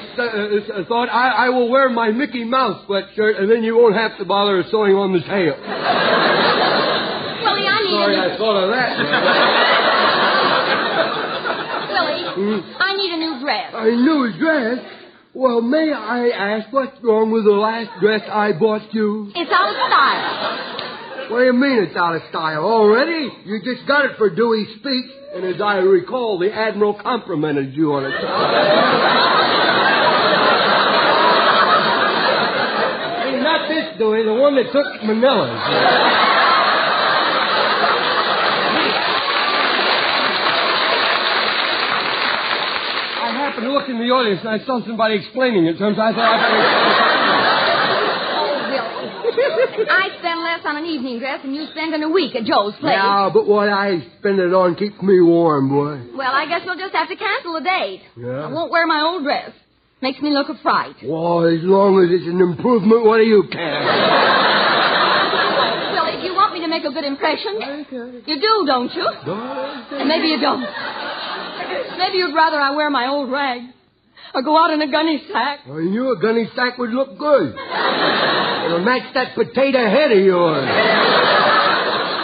thought, I will wear my Mickey Mouse sweatshirt, and then you won't have to bother sewing on the tail. Willie, Sorry, I thought of that. Willie, I need a new dress. A new dress? Well, may I ask what's wrong with the last dress I bought you? It's out of style. What do you mean it's out of style? Already? You just got it for Dewey's speech, and as I recall, the Admiral complimented you on it. Hey, not this Dewey, the one that took Manila's. I looked in the audience and I saw somebody explaining it, so I thought I'd... Oh, Willie. I spend less on an evening dress than you spend in a week at Joe's place. Yeah, but what I spend it on keeps me warm, boy. Well, I guess we'll just have to cancel the date. Yeah? I won't wear my old dress. Makes me look a fright. Well, as long as it's an improvement, what do you care? Willie, do you want me to make a good impression? You do, don't you? And maybe you don't. Maybe you'd rather I wear my old rag or go out in a gunny sack. I knew a gunny sack would look good. It'll match that potato head of yours.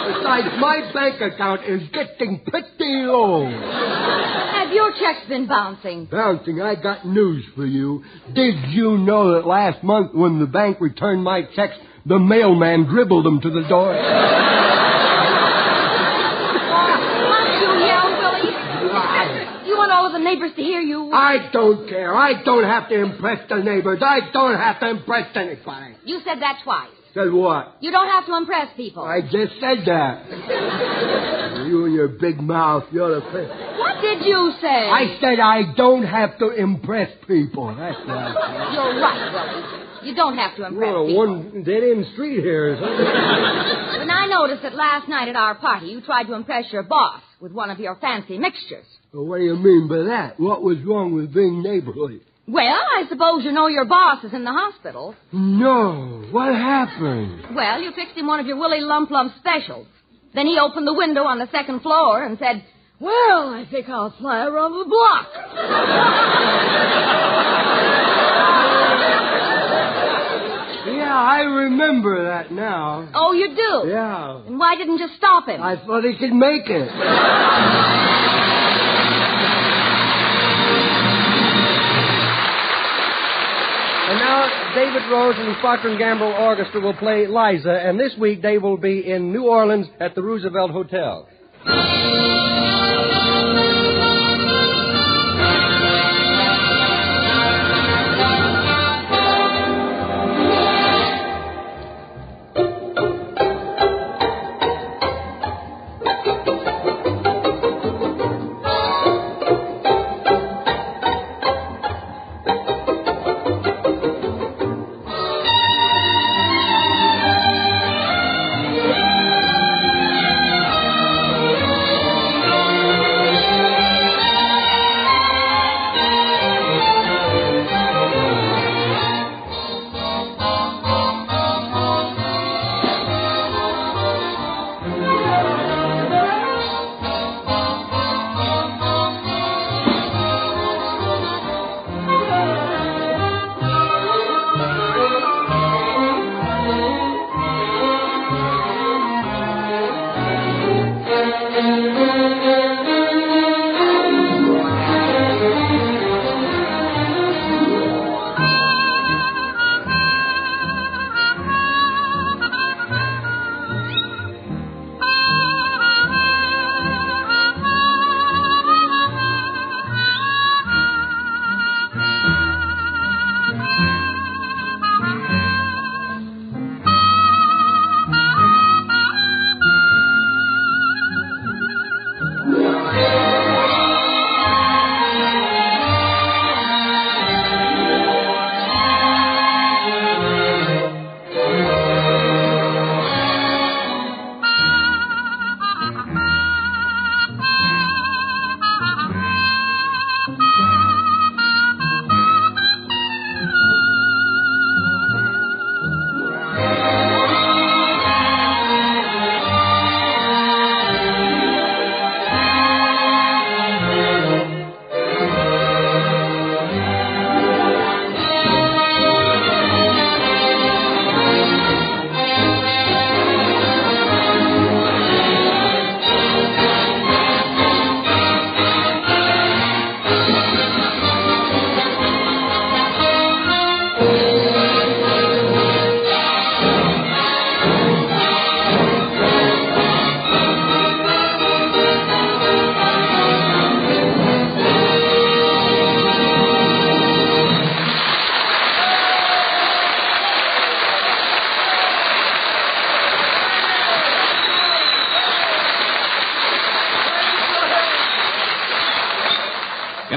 Besides, my bank account is getting pretty low. Have your checks been bouncing? Bouncing? I got news for you. Did you know that last month when the bank returned my checks, the mailman dribbled them to the door? All of the neighbors to hear you. I don't care. I don't have to impress the neighbors. I don't have to impress anybody. You said that twice. Said what? You don't have to impress people. I just said that. You and your big mouth, you're the... What did you say? I said I don't have to impress people. That's what I said. You're right, Willie. You don't have to impress people. One dead-end street here, isn't it? When I noticed that last night at our party you tried to impress your boss with one of your fancy mixtures. Well, what do you mean by that? What was wrong with being neighborly? Well, I suppose you know your boss is in the hospital. No. What happened? Well, you fixed him one of your Willie Lump Lump specials. Then he opened the window on the second floor and said, "Well, I think I'll fly around the block." Yeah, I remember that now. Oh, you do? Yeah. And why didn't you stop him? I thought he could make it. And now, David Rose and the Procter & Gamble Orchestra will play Liza, and this week they will be in New Orleans at the Roosevelt Hotel.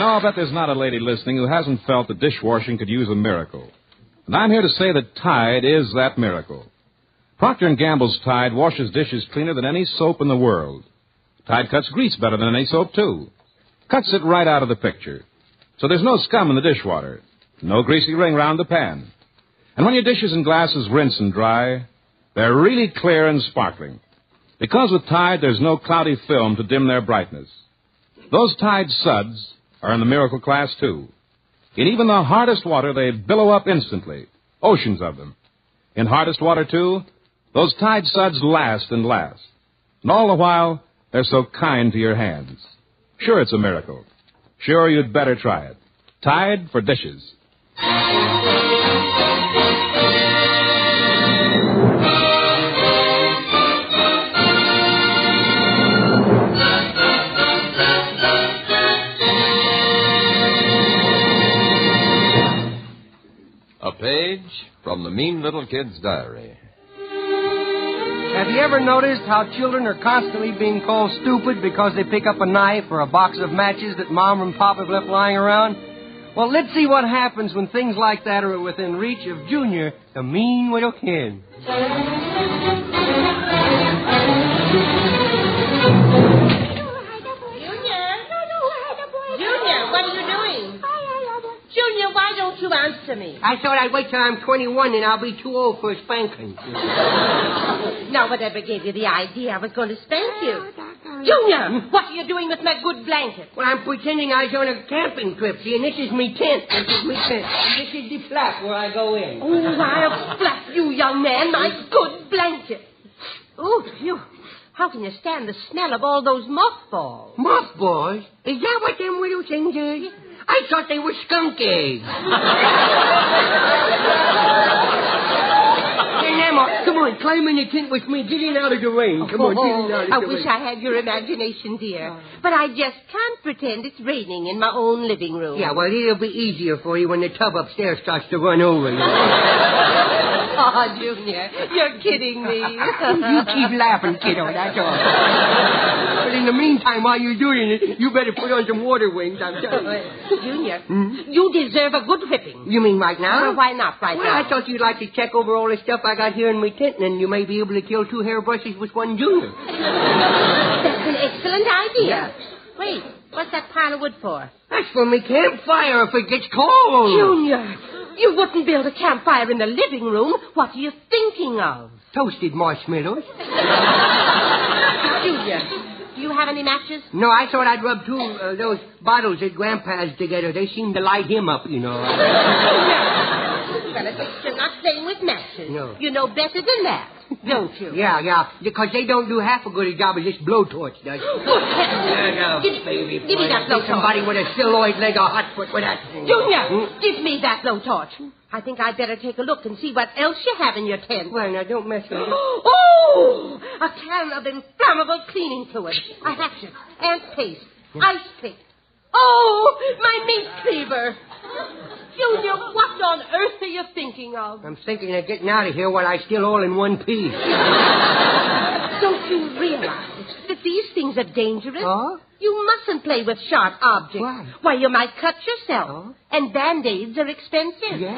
know, I'll bet there's not a lady listening who hasn't felt that dishwashing could use a miracle. And I'm here to say that Tide is that miracle. Procter & Gamble's Tide washes dishes cleaner than any soap in the world. Tide cuts grease better than any soap, too. Cuts it right out of the picture. So there's no scum in the dishwater. No greasy ring round the pan. And when your dishes and glasses rinse and dry, they're really clear and sparkling. Because with Tide, there's no cloudy film to dim their brightness. Those Tide suds are in the miracle class, too. In even the hardest water, they billow up instantly. Oceans of them. In hardest water, too, those Tide suds last and last. And all the while, they're so kind to your hands. Sure, it's a miracle. Sure, you'd better try it. Tide for dishes. A page from the Mean Little Kid's diary. Have you ever noticed how children are constantly being called stupid because they pick up a knife or a box of matches that Mom and Pop have left lying around? Well, let's see what happens when things like that are within reach of Junior, the mean little kid. Junior, what are you doing? Junior, why don't you answer me? I thought I'd wait till I'm 21 and I'll be too old for a spanking. Now, whatever gave you the idea I was going to spank you? Junior, what are you doing with my good blanket? Well, I'm pretending I was on a camping trip. See, and this is me tent. This is me tent. And this is the flap where I go in. Oh, I'll slap you, young man. My good blanket. Oh, phew. How can you stand the smell of all those mothballs? Mothballs? Is that what them little things is? I thought they were skunk eggs. Hey, Emma, come on, climb in the tent with me. Get in out of the rain. Come on, get in out of the rain. I wish I had your imagination, dear. But I just can't pretend it's raining in my own living room. Yeah, well, it'll be easier for you when the tub upstairs starts to run over you. Oh, Junior, you're kidding me. You keep laughing, kiddo, that's all. But in the meantime, while you're doing it, you better put on some water wings, I'm telling you. Junior, you deserve a good whipping. You mean right now? Well, why not right now? I thought you'd like to check over all the stuff I got here in my tent, and then you may be able to kill 2 hairbrushes with one Junior. That's an excellent idea. Yeah. Wait, what's that pile of wood for? That's for me campfire if it gets cold. Junior, you wouldn't build a campfire in the living room. What are you thinking of? Toasted marshmallows. Junior, do you have any matches? No, I thought I'd rub 2 those bottles that Grandpa's together. They seem to light him up, you know. Well, at least you're not playing with matches. No. You know better than that, don't you? Yeah, because they don't do half a good a job as this blowtorch does. Give me that blowtorch. Somebody with a silhouette leg or hot foot with that thing. Junior, give me that blowtorch. I think I'd better take a look and see what else you have in your tent. Well, now, don't mess with it. Oh! A can of inflammable cleaning fluid. A hatchet. Ant paste. Ice pick. Oh! My meat cleaver. Junior, what on earth are you thinking of? I'm thinking of getting out of here while I still all in one piece. Don't you realize that these things are dangerous? Oh? You mustn't play with sharp objects. Why? Why, you might cut yourself. Oh? And Band-Aids are expensive. Yeah.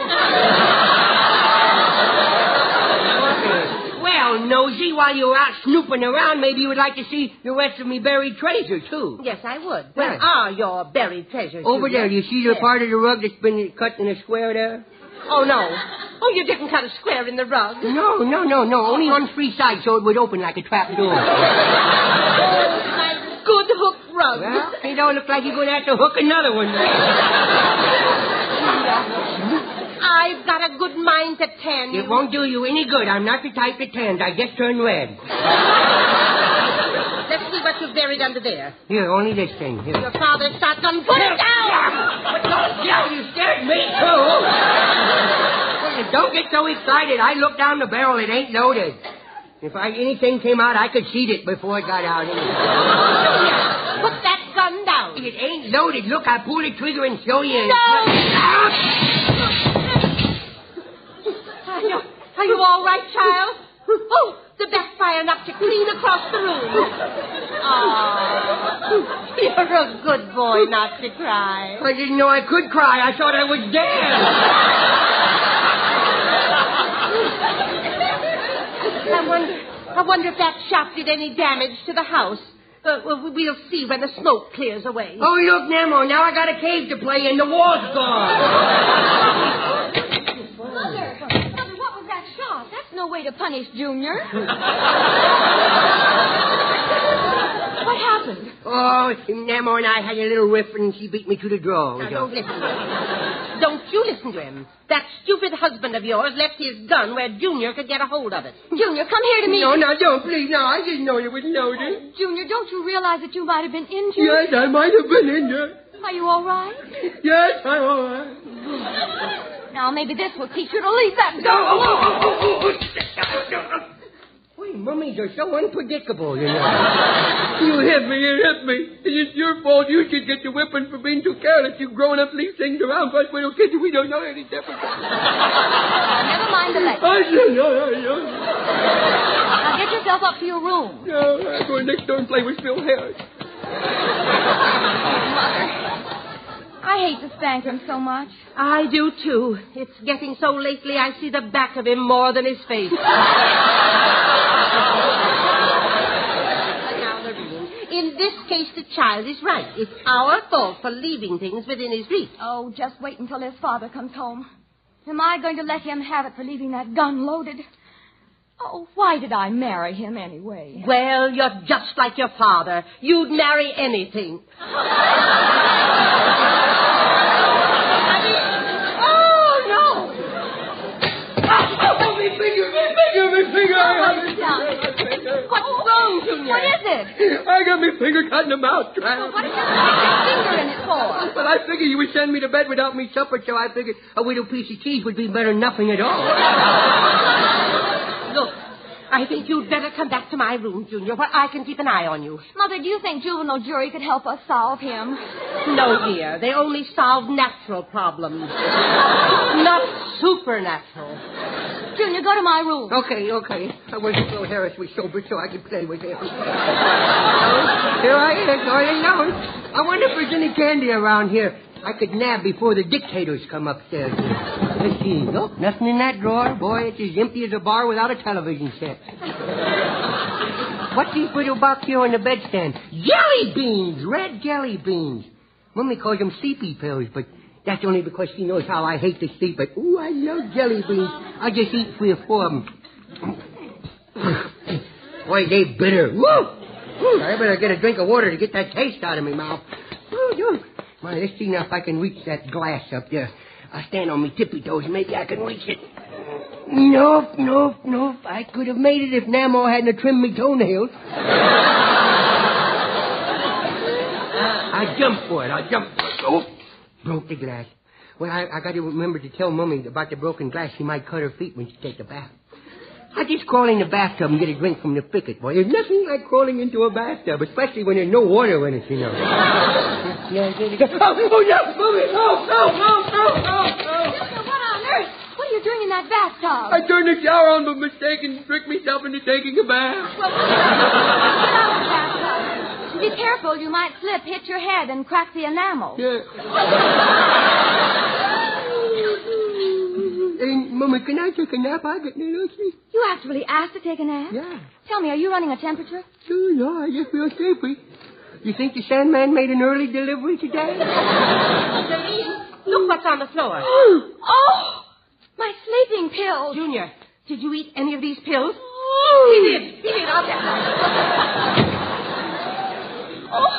Well, Nosy, while you're out snooping around, maybe you would like to see the rest of me buried treasure, too. Yes, I would. Where are your buried treasures? Over there. Do you see the part of the rug that's been cut in a square there? Oh, no. Oh, you didn't cut a square in the rug. No. Only on 3 sides so it would open like a trap door. My good hook rug. Well, it don't look like you're going to have to hook another one. I've got a good mind to tan you. It won't do you any good. I'm not the type that tans. I just turn red. Let's see what you've buried under there. Here, only this thing. Here. Your father's shotgun. Put it down! You scared me, too. Don't get so excited. I looked down the barrel. It ain't loaded. If anything came out, I could shoot it before it got out. Put that gun down. It ain't loaded. Look, I pulled the trigger and show you. No! Are you all right, child? Oh, the backfire knocked you clean across the room. Oh, You're a good boy not to cry. I didn't know I could cry. I thought I was dead. I wonder if that shot did any damage to the house. We'll see when the smoke clears away. Oh, look, Nemo, now I got a cave to play in. The wall's gone. Mother, what was that shot? That's no way to punish Junior. What happened? Oh, Nemo and I had a little riff, and she beat me to the draw. Now, don't listen to him. Don't you listen to him. That stupid husband of yours left his gun where Junior could get a hold of it. Junior, come here to me. No, don't, please. No, I didn't know you was loaded. Junior, don't you realize that you might have been injured? Yes, I might have been injured. Are you all right? Yes, I'm all right. Now, maybe this will teach you to leave that gun. Wait, mummies are so unpredictable, you know. You hit me. It's your fault. You should get the whipping for being too careless. You grown up leave things around for us little kids. We don't know any difference. Never mind the lecture. I know. Now, get yourself up to your room. No, I'm going next door and play with Phil Harris. Mother, I hate to spank him so much. I do, too. It's getting so lately I see the back of him more than his face. Now, Lorraine, in this case, the child is right. It's our fault for leaving things within his reach. Oh, just wait until his father comes home. Am I going to let him have it for leaving that gun loaded? Oh, why did I marry him anyway? Well, you're just like your father. You'd marry anything. My finger. What's wrong, Junior? What is it? I got my finger caught in a mouth trap. Well, what did you put your finger in it for? Well, I figured you would send me to bed without me supper, so I figured a little piece of cheese would be better than nothing at all. Look, I think you'd better come back to my room, Junior, where I can keep an eye on you. Mother, do you think juvenile jury could help us solve him? No, dear. They only solve natural problems, not supernatural. Junior, go to my room. Okay. I wish Phil Harris was sober so I could play with him. Here I am, all alone. I wonder if there's any candy around here I could nab before the dictators come upstairs. Let's see. Nope, nothing in that drawer. Boy, it's as empty as a bar without a television set. What's this little box here on the bedstand? Jelly beans! Red jelly beans. Mummy calls them sleepy pills, but that's only because she knows how I hate to sleep. But, ooh, I love jelly beans. I'll just eat 3 or 4 of them. Boy, they bitter. Woo! I better get a drink of water to get that taste out of my mouth. Well, let's see now if I can reach that glass up there. I'll stand on my tippy toes and maybe I can reach it. Nope. I could have made it if Namo hadn't trimmed me toenails. I jumped for it. Oh, broke the glass. Well, I got to remember to tell Mummy about the broken glass. She might cut her feet when she takes a bath. I just crawl in the bathtub and get a drink from the spigot, boy. There's nothing like crawling into a bathtub, especially when there's no water in it, you know. Oh, no, Mummy! What on earth? What are you doing in that bathtub? I turned the shower on by mistake and tricked myself into taking a bath. Well, get out of the bathtub. Be careful, you might slip, hit your head, and crack the enamel. Yeah. Hey, Mummy, can I take a nap? I get no sleep. You actually asked to take a nap? Yeah. Tell me, are you running a temperature? Sure, no, I just feel sleepy. You think the Sandman made an early delivery today? Look what's on the floor. Oh! My sleeping pills. Junior, did you eat any of these pills? He did. I'll get them. Oh,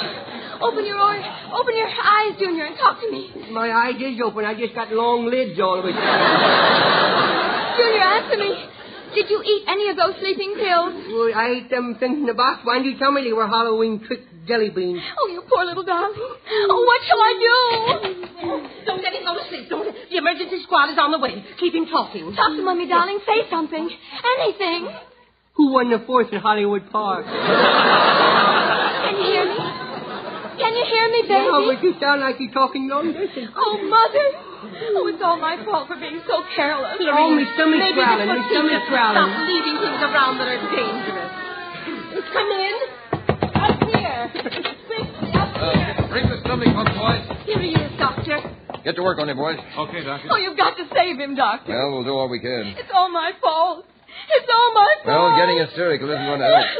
open your eyes, Junior, and talk to me. My eyes is open. I just got long lids all of a sudden. Junior, answer me. Did you eat any of those sleeping pills? Well, I ate them things in the box. Why didn't you tell me they were Halloween trick jelly beans? Oh, you poor little darling. Oh, what shall I do? Don't let him go to sleep. Don't. The emergency squad is on the way. Keep him talking. Talk to Mummy, darling. Say something. Anything. Who won the 4th at Hollywood Park? Can you hear me? Can you hear me, baby? No, but you sound like you're talking long distance. Oh, Mother. Oh, it's all my fault for being so careless. Oh, my stomach's growling. My stomach's growling. Stop leaving things around that are dangerous. Come in. Up here. Quick, Bring the stomach up, boys. Here he is, Doctor. Get to work on him, boys. Okay, Doctor. Oh, you've got to save him, Doctor. Well, we'll do all we can. It's all my fault. It's all my fault. Well, getting hysterical isn't going to help.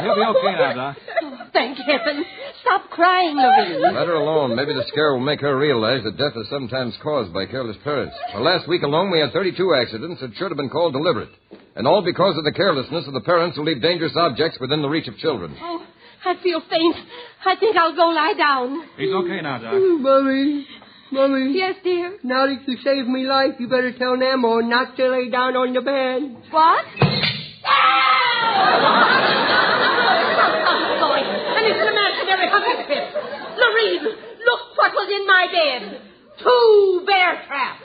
He'll be okay now, Doc. Oh, thank heaven. Stop crying, Louise. Let her alone. Maybe the scare will make her realize that death is sometimes caused by careless parents. Well, last week alone, we had 32 accidents that should have been called deliberate. And all because of the carelessness of the parents who leave dangerous objects within the reach of children. Oh, I feel faint. I think I'll go lie down. He's okay now, Doc. Mommy. Yes, dear? Now that you saved me life, you better tell Nemo not to lay down on the bed. What? And it's an imaginary hunting pit. Lorene, look what was in my bed. 2 bear traps.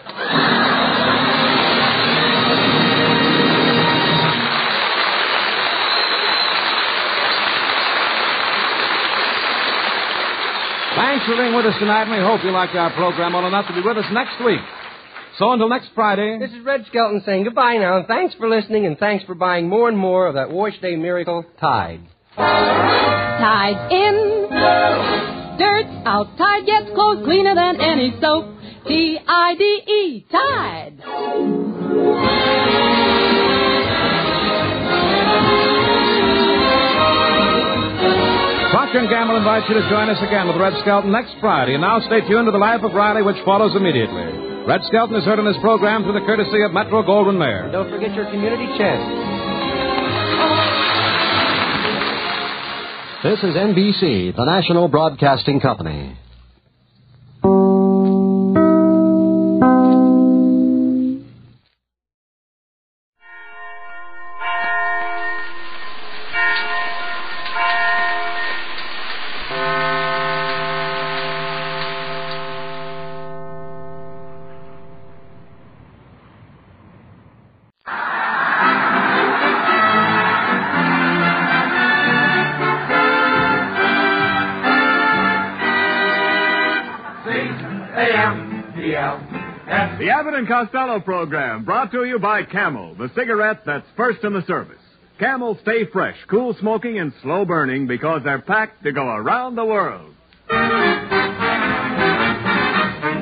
Thanks for being with us tonight, and we hope you liked our program well enough to be with us next week. So until next Friday... This is Red Skelton saying goodbye now. Thanks for listening, and thanks for buying more and more of that Wash Day miracle, Tide. Tide in, dirt out. Tide gets clothes cleaner than any soap. Tide, Tide. Procter & Gamble invites you to join us again with Red Skelton next Friday. And now stay tuned to The Life of Riley, which follows immediately. Red Skelton is heard on this program through the courtesy of Metro Goldwyn Mayer. Don't forget your community chest. This is NBC, the national broadcasting company. The Abbott and Costello program, brought to you by Camel, the cigarette that's first in the service. Camel stay fresh, cool smoking, and slow burning because they're packed to go around the world.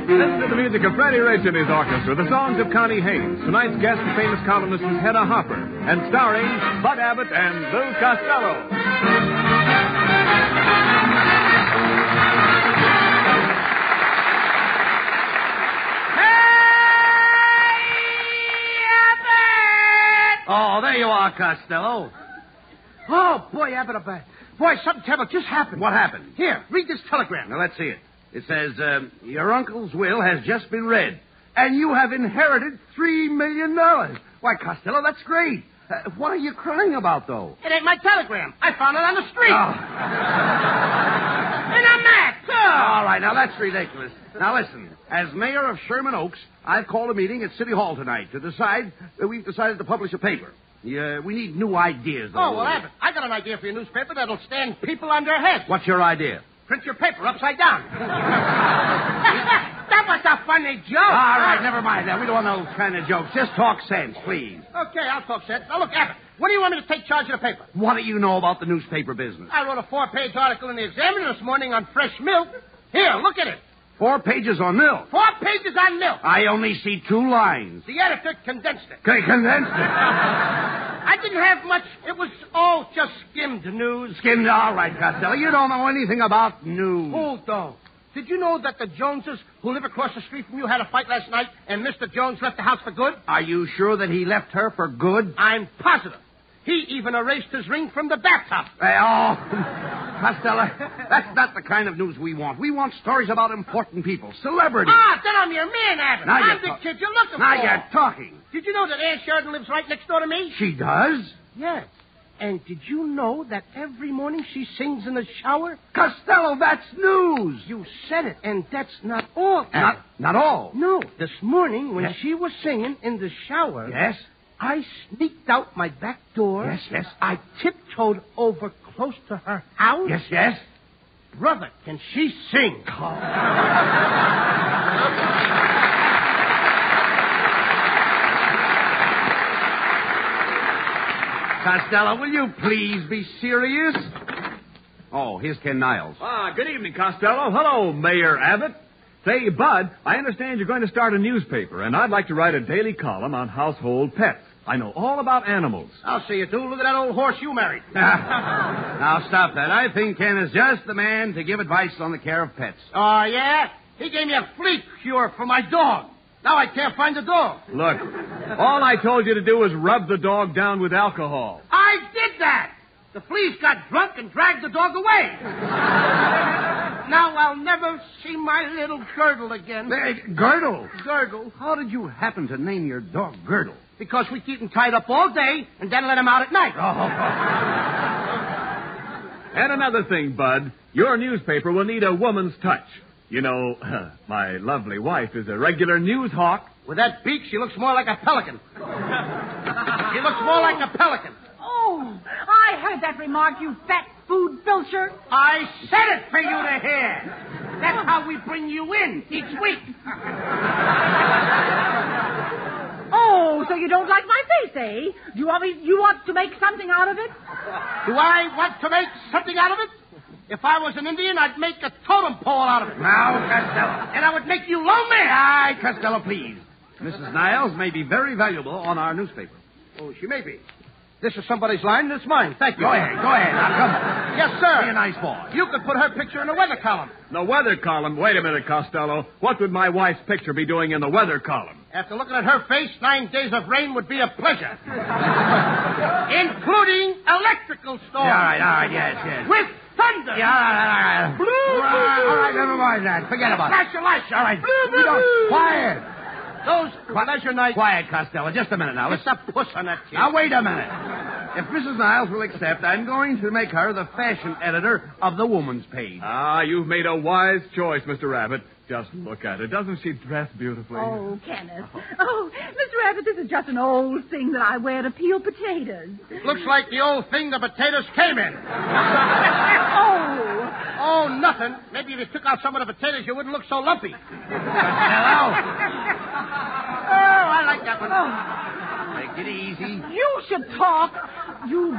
Listen to the music of Freddie Rich and his orchestra, the songs of Connie Haynes. Tonight's guest, the famous columnist, is Hedda Hopper, and starring Bud Abbott and Lou Costello. Oh, there you are, Costello. Oh, boy, Abbott, boy, something terrible just happened. What happened? Here, read this telegram. Now, let's see it. It says, your uncle's will has just been read, and you have inherited $3 million. Why, Costello, that's great. What are you crying about, though? It ain't my telegram. I found it on the street. Oh. And I'm mad, too. All right, now that's ridiculous. Now listen, as mayor of Sherman Oaks, I've called a meeting at City Hall tonight to decide that we've decided to publish a paper. We need new ideas, though. Oh, well, Abbott, I got an idea for your newspaper that'll stand people on their heads. What's your idea? Print your paper upside down. That was a funny joke. All right, never mind that. We don't want those kind of jokes. Just talk sense, please. Okay, I'll talk sense. Now, look, Abbott, what do you want me to take charge of the paper? What do you know about the newspaper business? I wrote a 4-page article in the Examiner this morning on fresh milk. Here, look at it. 4 pages on milk. 4 pages on milk. I only see 2 lines. The editor condensed it. Condensed it? I didn't have much. It was all just skimmed news. Skimmed? All right, Costello. You don't know anything about news. Who don't? Did you know that the Joneses, who live across the street from you, had a fight last night, and Mr. Jones left the house for good? Are you sure that he left her for good? I'm positive. He even erased his ring from the bathtub. Costello, that's not the kind of news we want. We want stories about important people, celebrities. Ah, then I'm your man, Abbott. I'm the kid you're looking now for. Now you're talking. Did you know that Ann Sheridan lives right next door to me? She does? Yes. And did you know that every morning she sings in the shower? Costello, that's news. You said it, and that's not all. Not all? No. This morning, when she was singing in the shower... Yes? I sneaked out my back door. Yes. I tiptoed over close to her house. Yes. Brother, can she sing? Costello, will you please be serious? Oh, here's Ken Niles. Good evening, Costello. Hello, Mayor Abbott. Say, Bud, I understand you're going to start a newspaper, and I'd like to write a daily column on household pets. I know all about animals. I'll see you do. Look at that old horse you married. Now, stop that. I think Ken is just the man to give advice on the care of pets. Oh, yeah? He gave me a flea cure for my dog. Now I can't find the dog. Look, all I told you to do was rub the dog down with alcohol. I did that. The fleas got drunk and dragged the dog away. Now I'll never see my little Girdle again. Girdle? Girdle. How did you happen to name your dog Girdle? Because we keep him tied up all day and then let him out at night. And another thing, Bud, your newspaper will need a woman's touch. You know, my lovely wife is a regular news hawk. With that beak, she looks more like a pelican. She looks more like a pelican. Oh, I heard that remark, you fat food filcher. I said it for you to hear. That's how we bring you in each week. Oh, so you don't like my face, eh? You want to make something out of it? Do I want to make something out of it? If I was an Indian, I'd make a totem pole out of it. Now, Costello. And I would make you lonely. Aye, Costello, please. Mrs. Niles may be very valuable on our newspaper. Oh, she may be. This is somebody's line, and it's mine. Thank you. Go ahead. Now, come on. Yes, sir. Be a nice boy. You could put her picture in the weather column. The weather column? Wait a minute, Costello. What would my wife's picture be doing in the weather column? After looking at her face, 9 days of rain would be a pleasure. Including electrical storms. Yeah, all right, yes. With thunder. Yeah, all right. All right, never mind that. Forget about it. Flash your lights. All right. Quiet. Those pleasure nights. Quiet, Costello. Just a minute now. It's a puss on that kid. Now, wait a minute. If Mrs. Niles will accept, I'm going to make her the fashion editor of the woman's page. You've made a wise choice, Mr. Rabbit. Just look at her. Doesn't she dress beautifully? Oh, Kenneth. Oh, Mr. Abbott, this is just an old thing that I wear to peel potatoes. Looks like the old thing the potatoes came in. Oh, nothing. Maybe if you took out some of the potatoes, you wouldn't look so lumpy. Hello. Oh, I like that one. Take it easy. You should talk. You.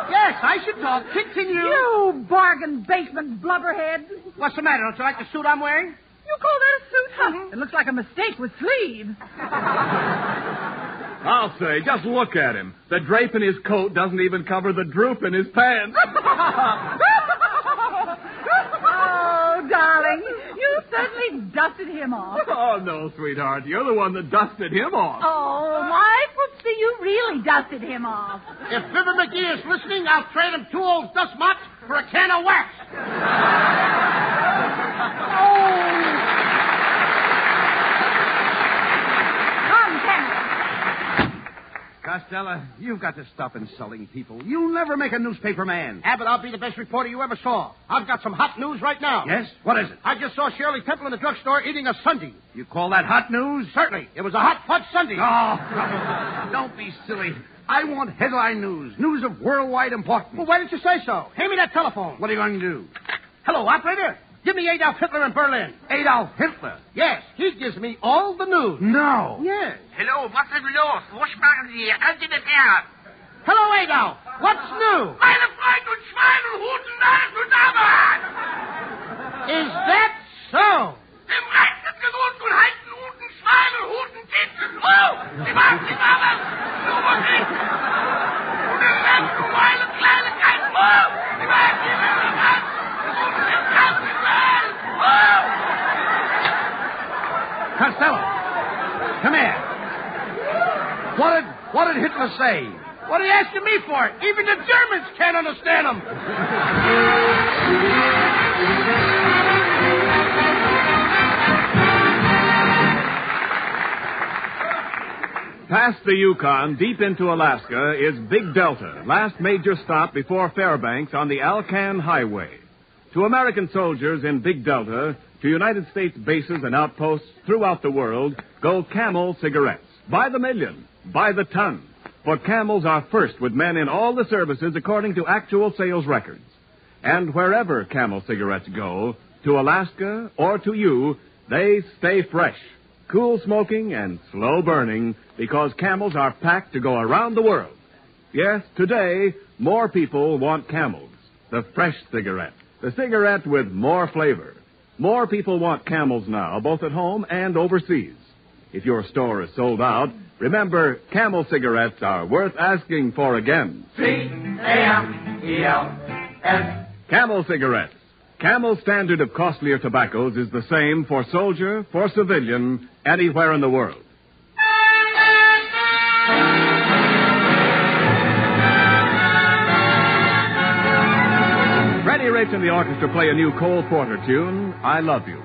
Yes, I should talk. Continue. You bargain basement blubberhead. What's the matter? Don't you like the suit I'm wearing? You call that a suit, huh? It looks like a mistake with sleeves. I'll say, just look at him. The drape in his coat doesn't even cover the droop in his pants. Oh, darling, you certainly dusted him off. Oh, no, sweetheart. You're the one that dusted him off. Oh, my footsie, you really dusted him off. If Fibber McGee is listening, I'll trade him 2 old dust mops for a can of wax. Come, Kenneth. Costello, you've got to stop insulting people. You'll never make a newspaper man. Abbott, I'll be the best reporter you ever saw. I've got some hot news right now. Yes? What is it? I just saw Shirley Temple in the drugstore eating a sundae. You call that hot news? Certainly. It was a hot fudge sundae. Oh, don't be silly. I want headline news. News of worldwide importance. Well, why didn't you say so? Hand me that telephone. What are you going to do? Hello, operator. Give me Adolf Hitler in Berlin. Adolf Hitler? Yes, he gives me all the news. No. Yes. Hallo, was ist los? Wo sprachen Sie? Alte der Herr. Hello, Adolf. What's new? Meine Freunde und Schweine und Huten, alles und Arbeit. Is that so? Im Recht ist gewohnt und halten Huten, Schweine und Huten, Titten. Oh, die machen die Arbeit. So was ich. Und im Recht und Weile Kleinigkeit. Oh, die machen die Arbeit. Costello, come here. What did Hitler say? What are you asking me for? Even the Germans can't understand him. Past the Yukon, deep into Alaska, is Big Delta, last major stop before Fairbanks on the Alcan Highway. To American soldiers in Big Delta, to United States bases and outposts throughout the world, go Camel cigarettes. By the million, by the ton. For Camels are first with men in all the services according to actual sales records. And wherever Camel cigarettes go, to Alaska or to you, they stay fresh, cool smoking and slow burning because Camels are packed to go around the world. Yes, today, more people want Camels, the fresh cigarette, the cigarette with more flavor. More people want Camels now, both at home and overseas. If your store is sold out, remember, Camel cigarettes are worth asking for again. C-A-M-E-L-S. Camel cigarettes. Camel's standard of costlier tobaccos is the same for soldier, for civilian, anywhere in the world. Freddie Rich and the orchestra play a new Cole Porter tune, I Love You.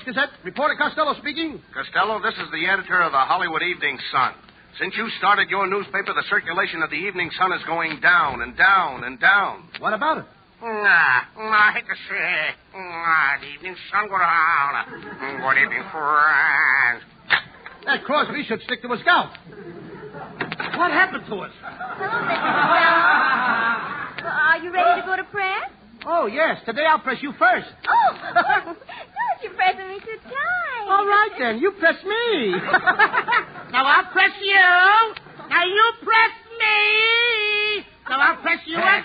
Gazette. Reporter Costello speaking. Costello, this is the editor of the Hollywood Evening Sun. Since you started your newspaper, the circulation of the Evening Sun is going down and down and down. What about it? I hate to say, the Evening Sun go down. Good evening, friends. That Crosby should stick to a scout. What happened to us? Are you ready to go to press? Oh, yes. Today I'll press you first. Oh, don't you pressing me too tight. All right, then. You press me. Now I'll press you. Now you press me. Now I'll press you again.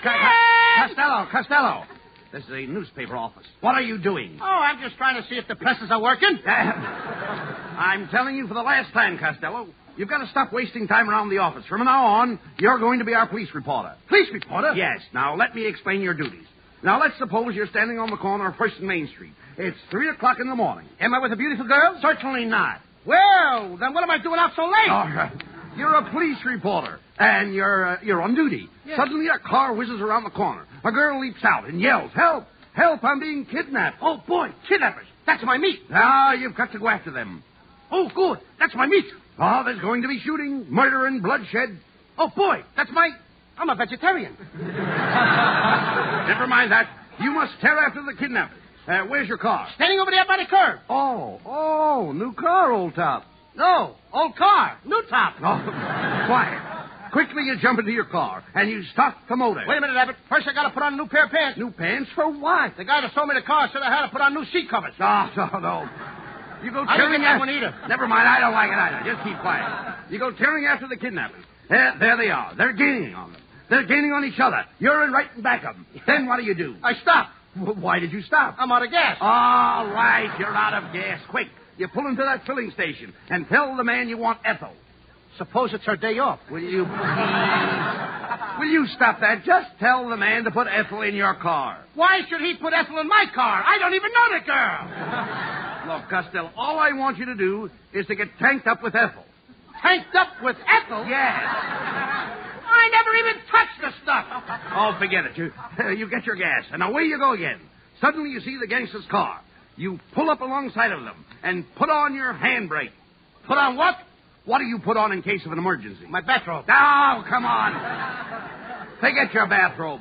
Costello. This is a newspaper office. What are you doing? Oh, I'm just trying to see if the presses are working. I'm telling you for the last time, Costello, you've got to stop wasting time around the office. From now on, you're going to be our police reporter. Police reporter? Yes. Now, let me explain your duties. Now, let's suppose you're standing on the corner of 1st and Main Street. It's 3 o'clock in the morning. Am I with a beautiful girl? Certainly not. Well, then what am I doing out so late? All right. You're a police reporter, and you're on duty. Yes. Suddenly, a car whizzes around the corner. A girl leaps out and yells, "Help! Help! I'm being kidnapped!" Oh, boy, kidnappers. That's my meat. Now, you've got to go after them. Oh, good. That's my meat. Oh, there's going to be shooting, murder, and bloodshed. Oh, boy, I'm a vegetarian. Never mind that. You must tear after the kidnappers. Where's your car? Standing over there by the curb. Oh, new car, old top. No, old car, new top. Oh, quiet. Quickly you jump into your car, and you start the motor. Wait a minute, Abbott. First I got to put on a new pair of pants. New pants for what? The guy that sold me the car said I had to put on new seat covers. Oh, no. You go I tearing didn't get that one either. Never mind, I don't like it either. Just keep quiet. You go tearing after the kidnappers. There they are. They're gaining on them. They're gaining on each other. You're in right in back of them. Then what do? I stop. Why did you stop? I'm out of gas. All right, you're out of gas. Quick. You pull into that filling station and tell the man you want Ethel. Suppose it's her day off. Will you stop that? Just tell the man to put Ethel in your car. Why should he put Ethel in my car? I don't even know the girl. Look, Costello, all I want you to do is to get tanked up with Ethel. Tanked up with Ethel? Yes. I never even touched the stuff. Oh, forget it. You get your gas, and away you go again. Suddenly you see the gangster's car. You pull up alongside of them and put on your handbrake. Put on what? What do you put on in case of an emergency? My bathrobe. Oh, come on. Forget your bathrobe.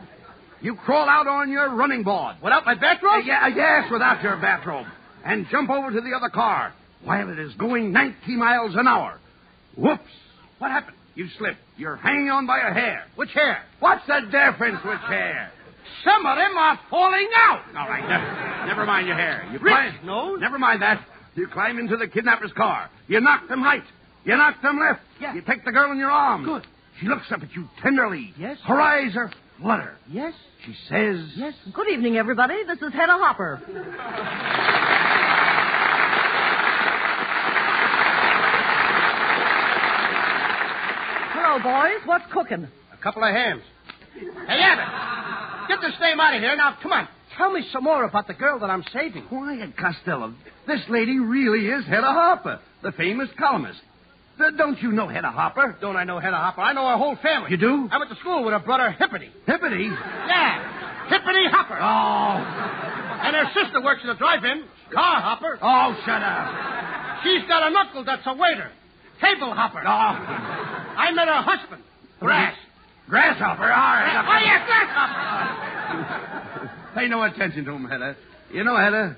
You crawl out on your running board. Without my bathrobe? Yes, without your bathrobe. And jump over to the other car. while it is going 90 miles an hour. Whoops! What happened? You slipped. You're hanging on by a hair. Which hair? What's the difference which hair? Some of them are falling out. All right, never mind your hair. You Rich nose. Never mind that. You climb into the kidnapper's car. You knock them right. You knock them left. Yeah. You take the girl in your arms. Good. She looks up at you tenderly. Yes. Her eyes are flutter. Yes. She says... Yes. Good evening, everybody. This is Hedda Hopper. Hello, boys. What's cooking? A couple of hams. Hey, Abbott, get this dame out of here. Now, come on. Tell me some more about the girl that I'm saving. Quiet, Costello. This lady really is Hedda Hopper, the famous columnist. Don't you know Hedda Hopper? Don't I know Hedda Hopper? I know her whole family. You do? I went to school with her brother, Hippity. Hippity? Yeah. Hippity Hopper. Oh. And her sister works in the drive-in, Car Hopper. Oh, shut up. She's got an uncle that's a waiter, Table Hopper. Oh. I met her husband, Grass. Grasshopper? All right. Oh, yeah, Grasshopper. Pay no attention to him, Hedda. You know, Hedda,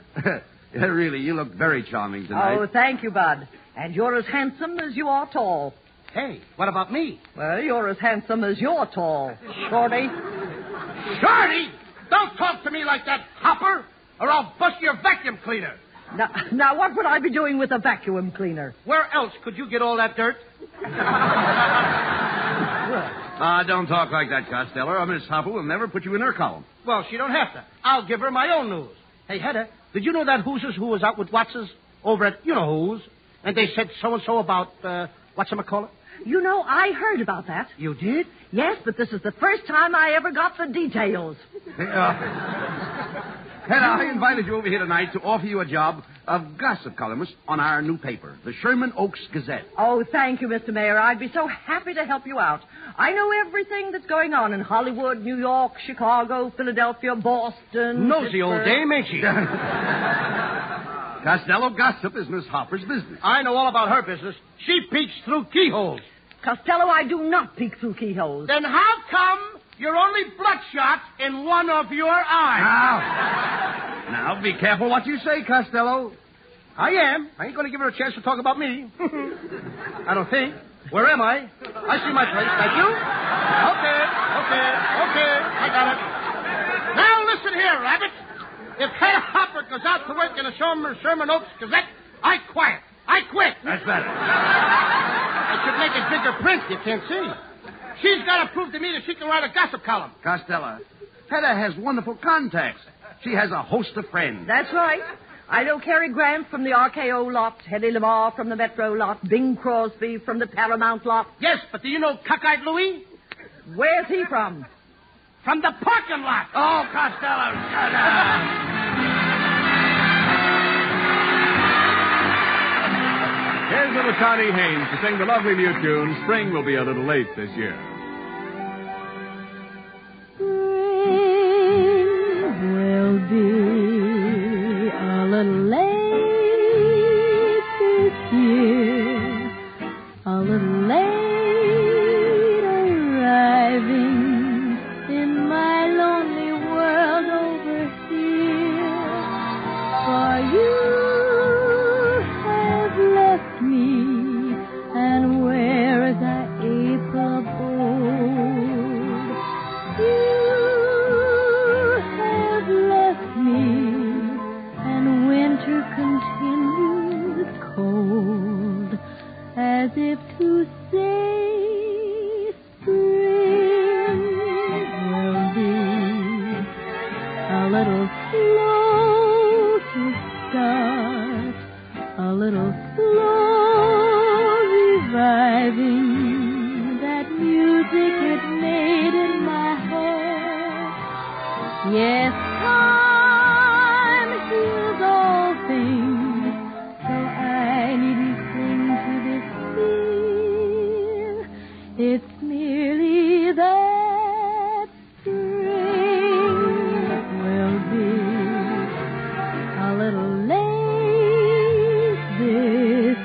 really, you look very charming tonight. Oh, thank you, Bud. And you're as handsome as you are tall. Hey, what about me? Well, you're as handsome as you're tall, Shorty. Shorty? Don't talk to me like that, Hopper, or I'll bust your vacuum cleaner. Now, what would I be doing with a vacuum cleaner? Where else could you get all that dirt? Don't talk like that, Costello, or Miss Hopper will never put you in her column. Well, she don't have to. I'll give her my own news. Hey, Hedda, did you know that Hoosers who was out with Watsons over at you-know-who's? And they said so-and-so about, whatchamacallit? You know, I heard about that. You did? Yes, but this is the first time I ever got the details. Hedda, I invited you over here tonight to offer you a job of gossip columnist on our new paper, the Sherman Oaks Gazette. Oh, thank you, Mr. Mayor. I'd be so happy to help you out. I know everything that's going on in Hollywood, New York, Chicago, Philadelphia, Boston. Nosy old dame, ain't she? Costello, gossip is Miss Hopper's business. I know all about her business. She peeks through keyholes. Costello, I do not peek through keyholes. Then how come you're only bloodshot in one of your eyes? Now, be careful what you say, Costello. I am. I ain't going to give her a chance to talk about me. I don't think. Where am I? I see my place. Thank you. Okay. I got it. Now, listen here, Rabbit. If Hedda Hopper goes out to work in a Sherman Oaks Gazette, I quiet. I quit. That's better. I should make it bigger print. You can't see. She's got to prove to me that she can write a gossip column. Costello, Hedda has wonderful contacts. She has a host of friends. That's right. I know Cary Grant from the RKO lot, Hedy Lamarr from the Metro lot, Bing Crosby from the Paramount lot. Yes, but do you know Cockeyed Louie? Where's he from? From the parking lot. Oh, Costello, shut up. Here's little Connie Haynes to sing the lovely new tune, Spring Will Be a Little Late This Year. Spring will be a little late this year, a little late arriving in my lonely world over here. For you have left me, and where is that April bold? You have left me, and winter continues cold, as if to say spring will be a little slow to start, a little slow reviving that music it made in my heart. Yes, time heals all things, so I needn't cling to this fear. It's merely that spring will be a little late this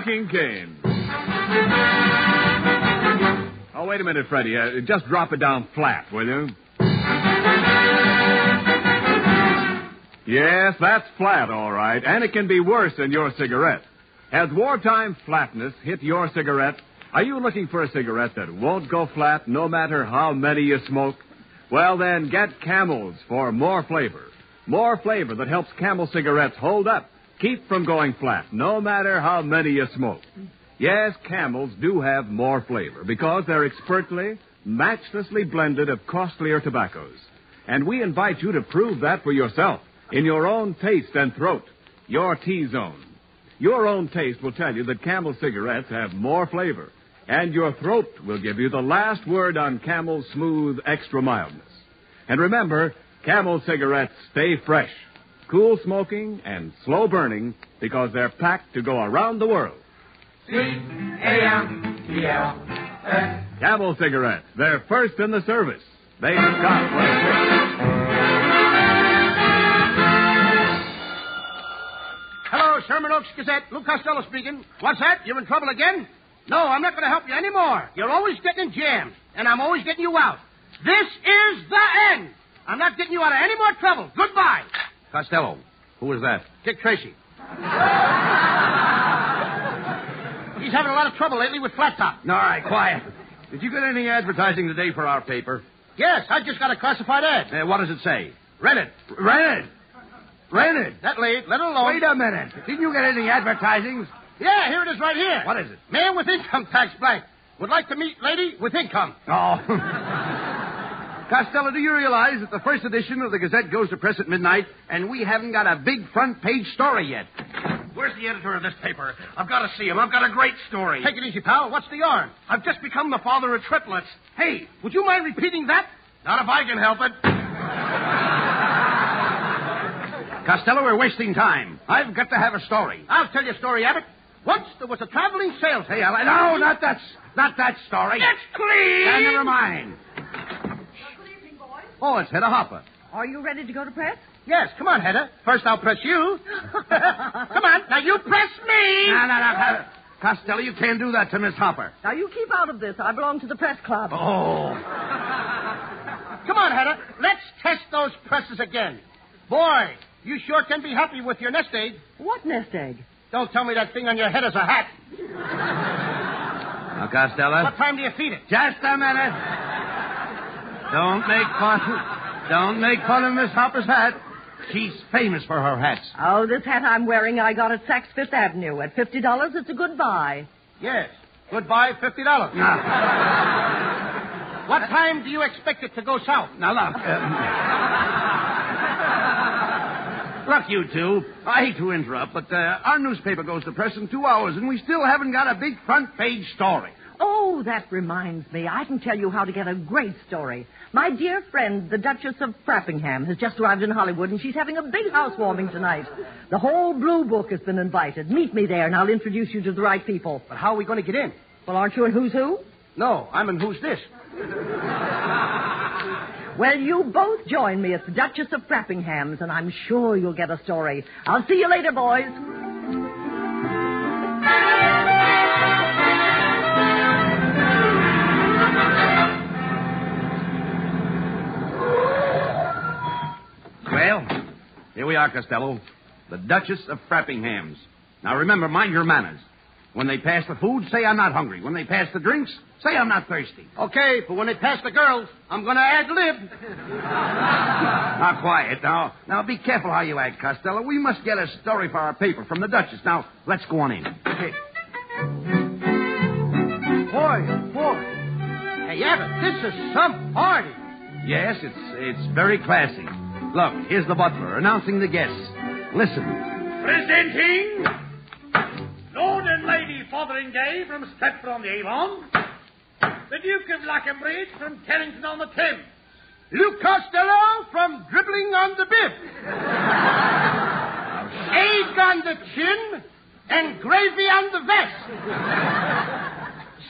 Walking cane. Oh, wait a minute, Freddie. Just drop it down flat, will you? Yes, that's flat, all right. And it can be worse than your cigarette. Has wartime flatness hit your cigarette? Are you looking for a cigarette that won't go flat no matter how many you smoke? Well, then get Camels for more flavor. More flavor that helps Camel cigarettes hold up, keep from going flat, no matter how many you smoke. Yes, Camels do have more flavor because they're expertly, matchlessly blended of costlier tobaccos. And we invite you to prove that for yourself in your own taste and throat, your T-zone. Your own taste will tell you that Camel cigarettes have more flavor, and your throat will give you the last word on Camel's smooth extra mildness. And remember, Camel cigarettes stay fresh, cool smoking, and slow burning because they're packed to go around the world. C-A-M-E-L-S. Camel cigarettes, they're first in the service. They've got what it takes. Hello, Sherman Oaks Gazette. Lou Costello speaking. What's that? You're in trouble again? No, I'm not going to help you anymore. You're always getting in jams, and I'm always getting you out. This is the end. I'm not getting you out of any more trouble. Goodbye. Costello, who was that? Dick Tracy. He's having a lot of trouble lately with Flat Top. All right, quiet. Did you get any advertising today for our paper? Yes, I just got a classified ad. What does it say? Read it. Rent it. That late. Let it alone. Wait a minute. Didn't you get any advertising? Yeah, here it is right here. What is it? Man with income tax blank. Would like to meet lady with income. Oh. Costello, do you realize that the first edition of the Gazette goes to press at midnight, and we haven't got a big front-page story yet? Where's the editor of this paper? I've got to see him. I've got a great story. Take it easy, pal. What's the yarn? I've just become the father of triplets. Hey, would you mind repeating that? Not if I can help it. Costello, we're wasting time. I've got to have a story. I'll tell you a story, Abbott. Once there was a traveling salesman. Hey, no, not that story. It's clean. Never mind. Oh, it's Hedda Hopper. Are you ready to go to press? Yes, come on, Hedda. First I'll press you. Come on, now you press me. No. Costello, you can't do that to Miss Hopper. Now you keep out of this. I belong to the press club. Oh. Come on, Hedda. Let's test those presses again. Boy, you sure can be happy with your nest egg. What nest egg? Don't tell me that thing on your head is a hat. Now, Costello. What time do you feed it? Just a minute. Don't make fun of Miss Hopper's hat. She's famous for her hats. Oh, this hat I'm wearing I got at Saks Fifth Avenue. At $50, it's a good buy. Yes. Goodbye, $50. What time do you expect it to go south? Now, look. Look, you two. I hate to interrupt, but our newspaper goes to press in 2 hours, and we still haven't got a big front-page story. Oh, that reminds me. I can tell you how to get a great story. My dear friend, the Duchess of Frappingham, has just arrived in Hollywood, and she's having a big housewarming tonight. The whole Blue Book has been invited. Meet me there, and I'll introduce you to the right people. But how are we going to get in? Well, aren't you in Who's Who? No, I'm in Who's This? Well, you both join me at the Duchess of Frappingham's, and I'm sure you'll get a story. I'll see you later, boys. Well, here we are, Costello. The Duchess of Frappingham's. Now, remember, mind your manners. When they pass the food, say I'm not hungry. When they pass the drinks, say I'm not thirsty. Okay, but when they pass the girls, I'm going to ad-lib. Now, quiet. Now, be careful how you act, Costello. We must get a story for our paper from the Duchess. Now, let's go on in. Okay. Boy. Hey, Abbott, this is some party. Yes, it's very classy. Look, here's the butler announcing the guests. Listen. Presenting Lord and Lady Fotheringay from Stratford-on-the-Avon, the Duke of Lockenbridge from Terrington-on-the-Thames, Luke Costello from Dribbling on the Bib, egg on the chin, and gravy on the vest.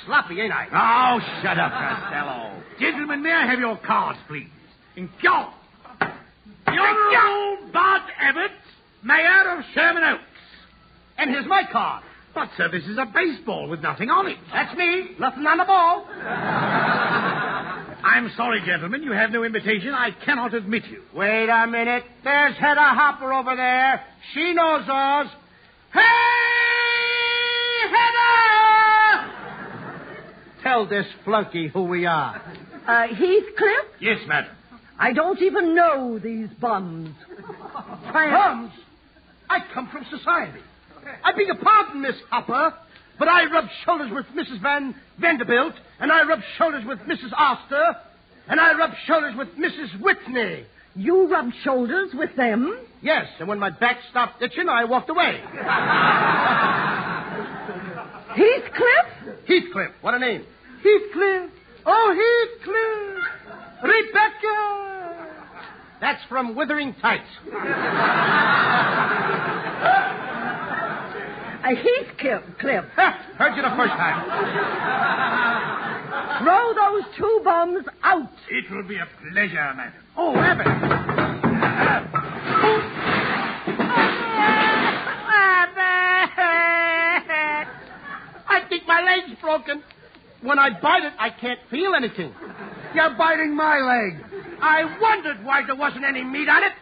Sloppy, ain't I? Oh, shut up, Costello. Gentlemen, may I have your cards, please? In John. The Honorable Bud Abbott, Mayor of Sherman Oaks. And here's my card. But, sir, this is a baseball with nothing on it. That's me. Nothing on the ball. I'm sorry, gentlemen. You have no invitation. I cannot admit you. Wait a minute. There's Hedda Hopper over there. She knows us. Hey, Hedda! Tell this flunky who we are. Heathcliff? Yes, madam. I don't even know these bums. Bums? I come from society. I beg your pardon, Miss Hopper, but I rub shoulders with Mrs. Vanderbilt, and I rub shoulders with Mrs. Oster, and I rub shoulders with Mrs. Whitney. You rubbed shoulders with them? Yes, and when my back stopped itching, I walked away. Heathcliff? Heathcliff, what a name. Heathcliff. Oh, Heathcliff. Rebecca. That's from Withering Tights. Heathcliff. Heard you the first time. Throw those two bums out. It will be a pleasure, madam. Oh, Abbott. Abbott. I think my leg's broken. When I bite it, I can't feel anything. You're biting my leg. I wondered why there wasn't any meat on it.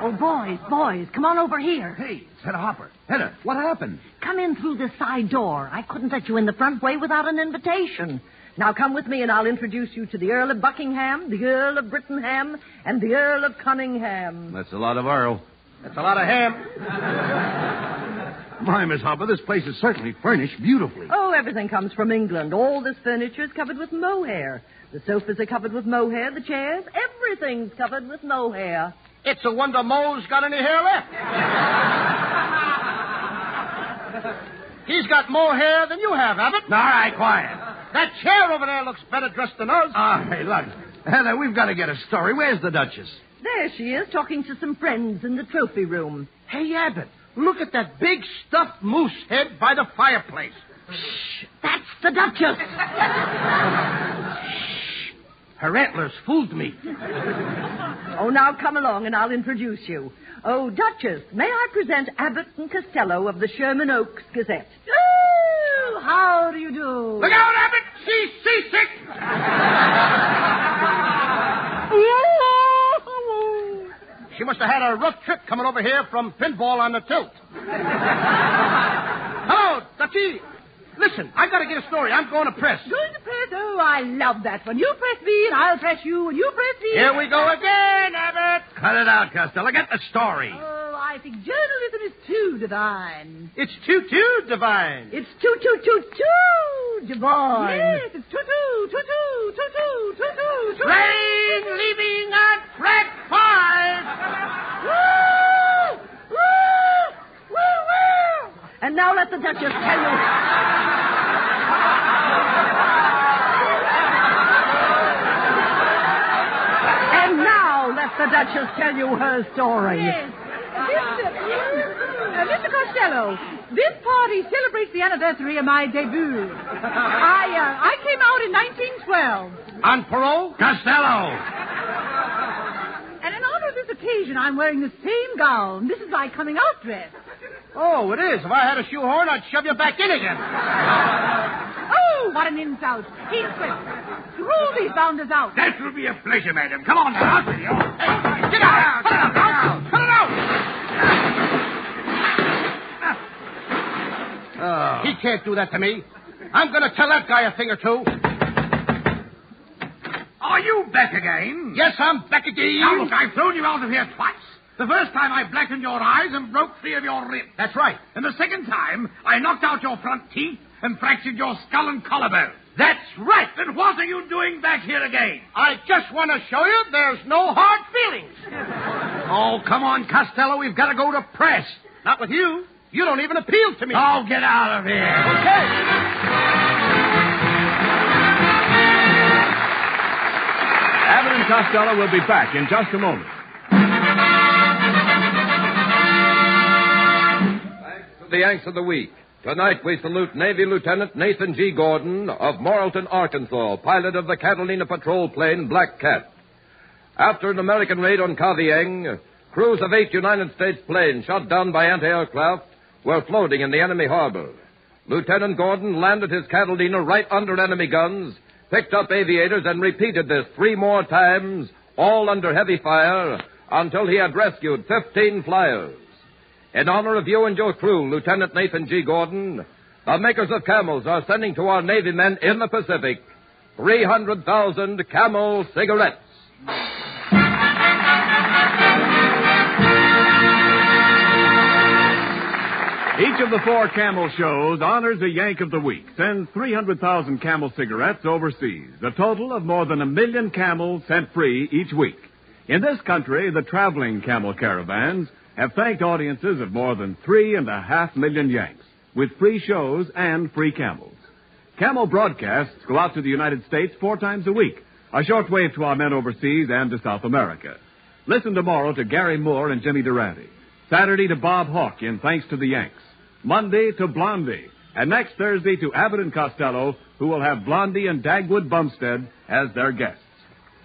Oh, boys, come on over here. Hey, it's Hedda Hopper. Hedda, what happened? Come in through the side door. I couldn't let you in the front way without an invitation. Now come with me and I'll introduce you to the Earl of Buckingham, the Earl of Brittenham, and the Earl of Cunningham. That's a lot of Earl. That's a lot of ham. My, Miss Hopper, this place is certainly furnished beautifully. Oh, everything comes from England. All this furniture is covered with mohair. The sofas are covered with mohair, the chairs, everything's covered with mohair. It's a wonder Moe's got any hair left. He's got more hair than you have, Abbott. All right, quiet. That chair over there looks better dressed than us. Hey, look. Heather, we've got to get a story. Where's the Duchess? There she is, talking to some friends in the trophy room. Hey, Abbott, look at that big stuffed moose head by the fireplace. Shh, that's the Duchess. Her antlers fooled me. Oh, now come along and I'll introduce you. Oh, Duchess, may I present Abbott and Costello of the Sherman Oaks Gazette? Oh, how do you do? Look out, Abbott! She's seasick! She must have had a rough trip coming over here from pinball on the tilt. Hello, Duchy. Listen, I got to get a story. I'm going to press. Going to press? Oh, I love that one. You press me, and I'll press you, and you press me. Here we go again, Abbott. Cut it out, Costello. Get the story. Oh, I think journalism is too divine. It's too divine. It's too divine. Yes, it's too. Train leaving on track 5. Woo! Woo! Woo! Woo! And now let the Duchess tell you. And now let the Duchess tell you her story. Yes. Mr. Costello, this party celebrates the anniversary of my debut. I came out in 1912. On parole? Costello! And in honor of this occasion, I'm wearing the same gown. This is my coming out dress. Oh, it is. If I had a shoehorn, I'd shove you back in again. Oh, what an insult. Heathcliff, rule these bounders out. That will be a pleasure, madam. Come on now, out with you. Hey, get out! Cut it out! Cut it out! Oh. He can't do that to me. I'm going to tell that guy a thing or two. Are you back again? Yes, I'm back again. Now, look, I've thrown you out of here twice. The first time I blackened your eyes and broke 3 of your ribs. That's right. And the second time, I knocked out your front teeth and fractured your skull and collarbone. That's right. Then what are you doing back here again? I just want to show you there's no hard feelings. Oh, come on, Costello. We've got to go to press. Not with you. You don't even appeal to me. Oh, get out of here. Okay. Abbott and Costello will be back in just a moment. The Yanks of the Week. Tonight we salute Navy Lieutenant Nathan G. Gordon of Morrilton, Arkansas, pilot of the Catalina patrol plane Black Cat. After an American raid on Kavieng, crews of 8 United States planes shot down by anti-aircraft were floating in the enemy harbor. Lieutenant Gordon landed his Catalina right under enemy guns, picked up aviators, and repeated this 3 more times, all under heavy fire, until he had rescued 15 flyers. In honor of you and your crew, Lieutenant Nathan G. Gordon, the makers of Camels are sending to our Navy men in the Pacific 300,000 Camel cigarettes. Each of the 4 Camel shows honors a Yank of the Week, sends 300,000 Camel cigarettes overseas, a total of more than 1 million Camels sent free each week. In this country, the traveling Camel caravans have thanked audiences of more than 3.5 million Yanks, with free shows and free Camels. Camel broadcasts go out to the United States 4 times a week, a shortwave to our men overseas and to South America. Listen tomorrow to Gary Moore and Jimmy Durante. Saturday to Bob Hawke in Thanks to the Yanks. Monday to Blondie. And next Thursday to Abbott and Costello, who will have Blondie and Dagwood Bumstead as their guests.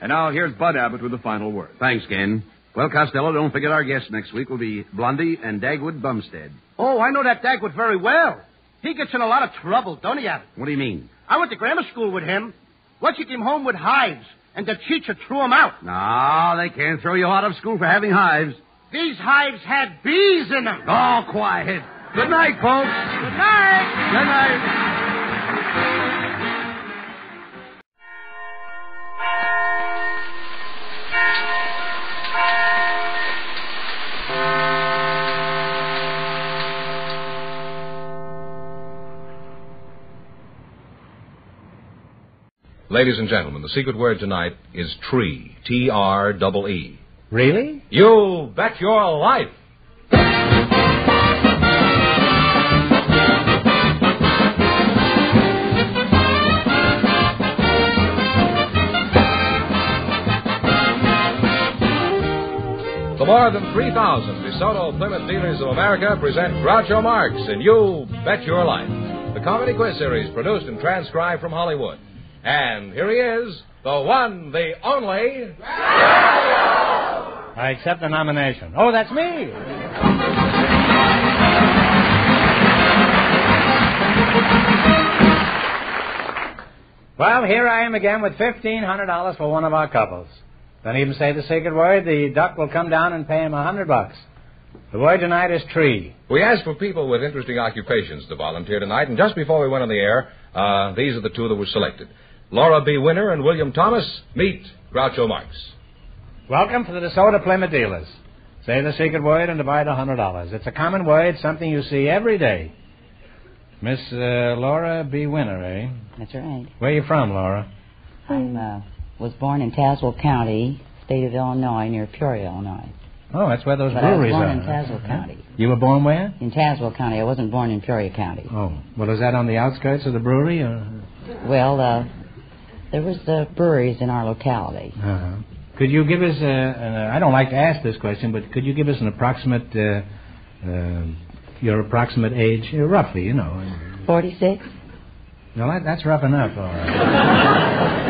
And now here's Bud Abbott with the final word. Thanks, Ken. Well, Costello, don't forget our guests next week will be Blondie and Dagwood Bumstead. Oh, I know that Dagwood very well. He gets in a lot of trouble, don't he, Abbott? What do you mean? I went to grammar school with him. Once he came home with hives, and the teacher threw him out. No, they can't throw you out of school for having hives. These hives had bees in them. Oh, quiet. Good night, folks. Good night. Good night. Ladies and gentlemen, the secret word tonight is tree. T-R-E-E. Really? You bet your life. The more than 3,000 DeSoto Plymouth dealers of America present Groucho Marx in You Bet Your Life, the comedy quiz series produced and transcribed from Hollywood. And here he is, the one, the only... I accept the nomination. Oh, that's me. Well, here I am again with $1,500 for one of our couples. Don't even say the secret word. The duck will come down and pay him $100. The word tonight is tree. We asked for people with interesting occupations to volunteer tonight, and just before we went on the air, these are the 2 that were selected. Laura B. Winner and William Thomas. Meet Groucho Marx. Welcome to the DeSoto Plymouth dealers. Say the secret word and divide $100. It's a common word, something you see every day. Miss Laura B. Winner, eh? That's right. Where are you from, Laura? I was born in Tazewell County, state of Illinois, near Peoria, Illinois. Oh, that's where those but breweries are. I are. was born in Tazewell County. You were born where? In Tazewell County. I wasn't born in Peoria County. Oh. Well, is that on the outskirts of the brewery? Or? Well, there was breweries in our locality. Uh-huh. Could you give us, I don't like to ask this question, but could you give us an approximate, your approximate age, roughly, you know? 46. Well, that's rough enough, all right.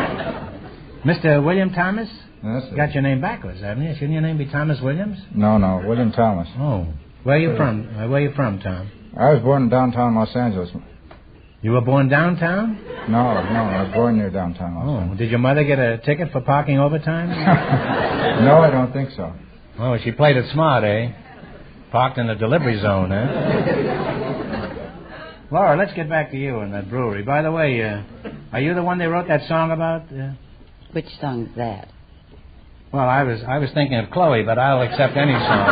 Mr. William Thomas? Yes, sir. Got your name backwards, haven't you? Shouldn't your name be Thomas Williams? No, William Thomas. Oh. Where are you from? Where are you from, Tom? I was born in downtown Los Angeles. You were born downtown? No, I was born near downtown Los Angeles. Did your mother get a ticket for parking overtime? No, I don't think so. Oh, she played it smart, eh? Parked in the delivery zone, eh? Laura, let's get back to you and that brewery. By the way, are you the one they wrote that song about? Which song is that? Well, I was thinking of Chloe, but I'll accept any song.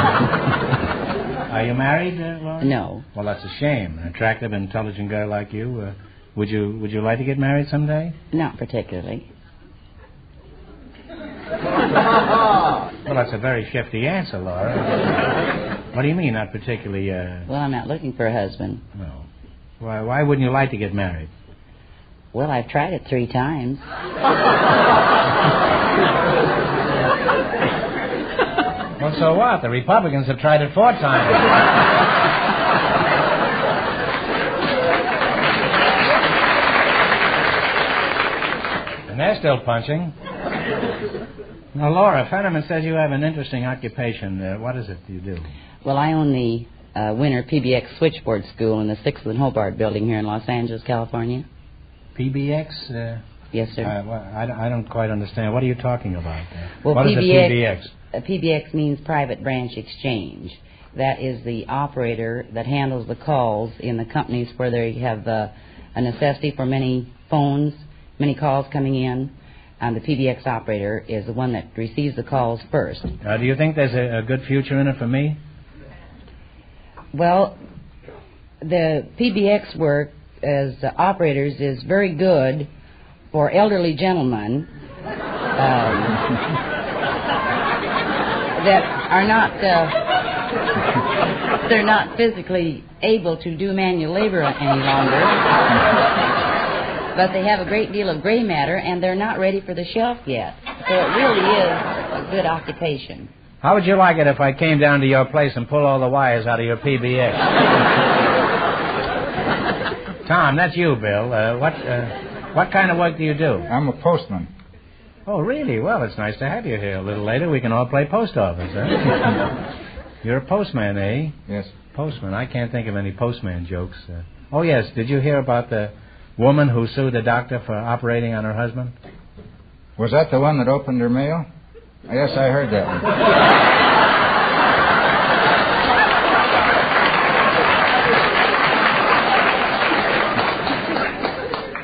Are you married, Laura? No. Well, that's a shame. An attractive, intelligent girl like you. Would you like to get married someday? Not particularly. Well, that's a very shifty answer, Laura. What do you mean, not particularly? Well, I'm not looking for a husband. No. Why wouldn't you like to get married? Well, I've tried it 3 times. Well, so what? The Republicans have tried it 4 times. And they're still punching. Now, Laura, Fetterman says you have an interesting occupation. What is it you do? Well, I own the winter PBX switchboard school in the 6th and Hobart building here in Los Angeles, California. PBX? Yes, sir. Well, I don't quite understand. What are you talking about? Well, what is a PBX? PBX means private branch exchange. That is the operator that handles the calls in the companies where they have a necessity for many phones, many calls coming in. And the PBX operator is the one that receives the calls first. Do you think there's a good future in it for me? Well, the PBX work as operators is very good for elderly gentlemen that are not they're not physically able to do manual labor any longer, but they have a great deal of gray matter and they're not ready for the shelf yet. So it really is a good occupation. How would you like it if I came down to your place and pulled all the wires out of your PBX? Tom, that's you, Bill. What kind of work do you do? I'm a postman. Oh, really? Well, it's nice to have you here. A little later, we can all play post office, huh? You're a postman, eh? Yes. Postman. I can't think of any postman jokes. Oh, yes. Did you hear about the woman who sued the doctor for operating on her husband? Was that the one that opened her mail? Yes, I heard that one.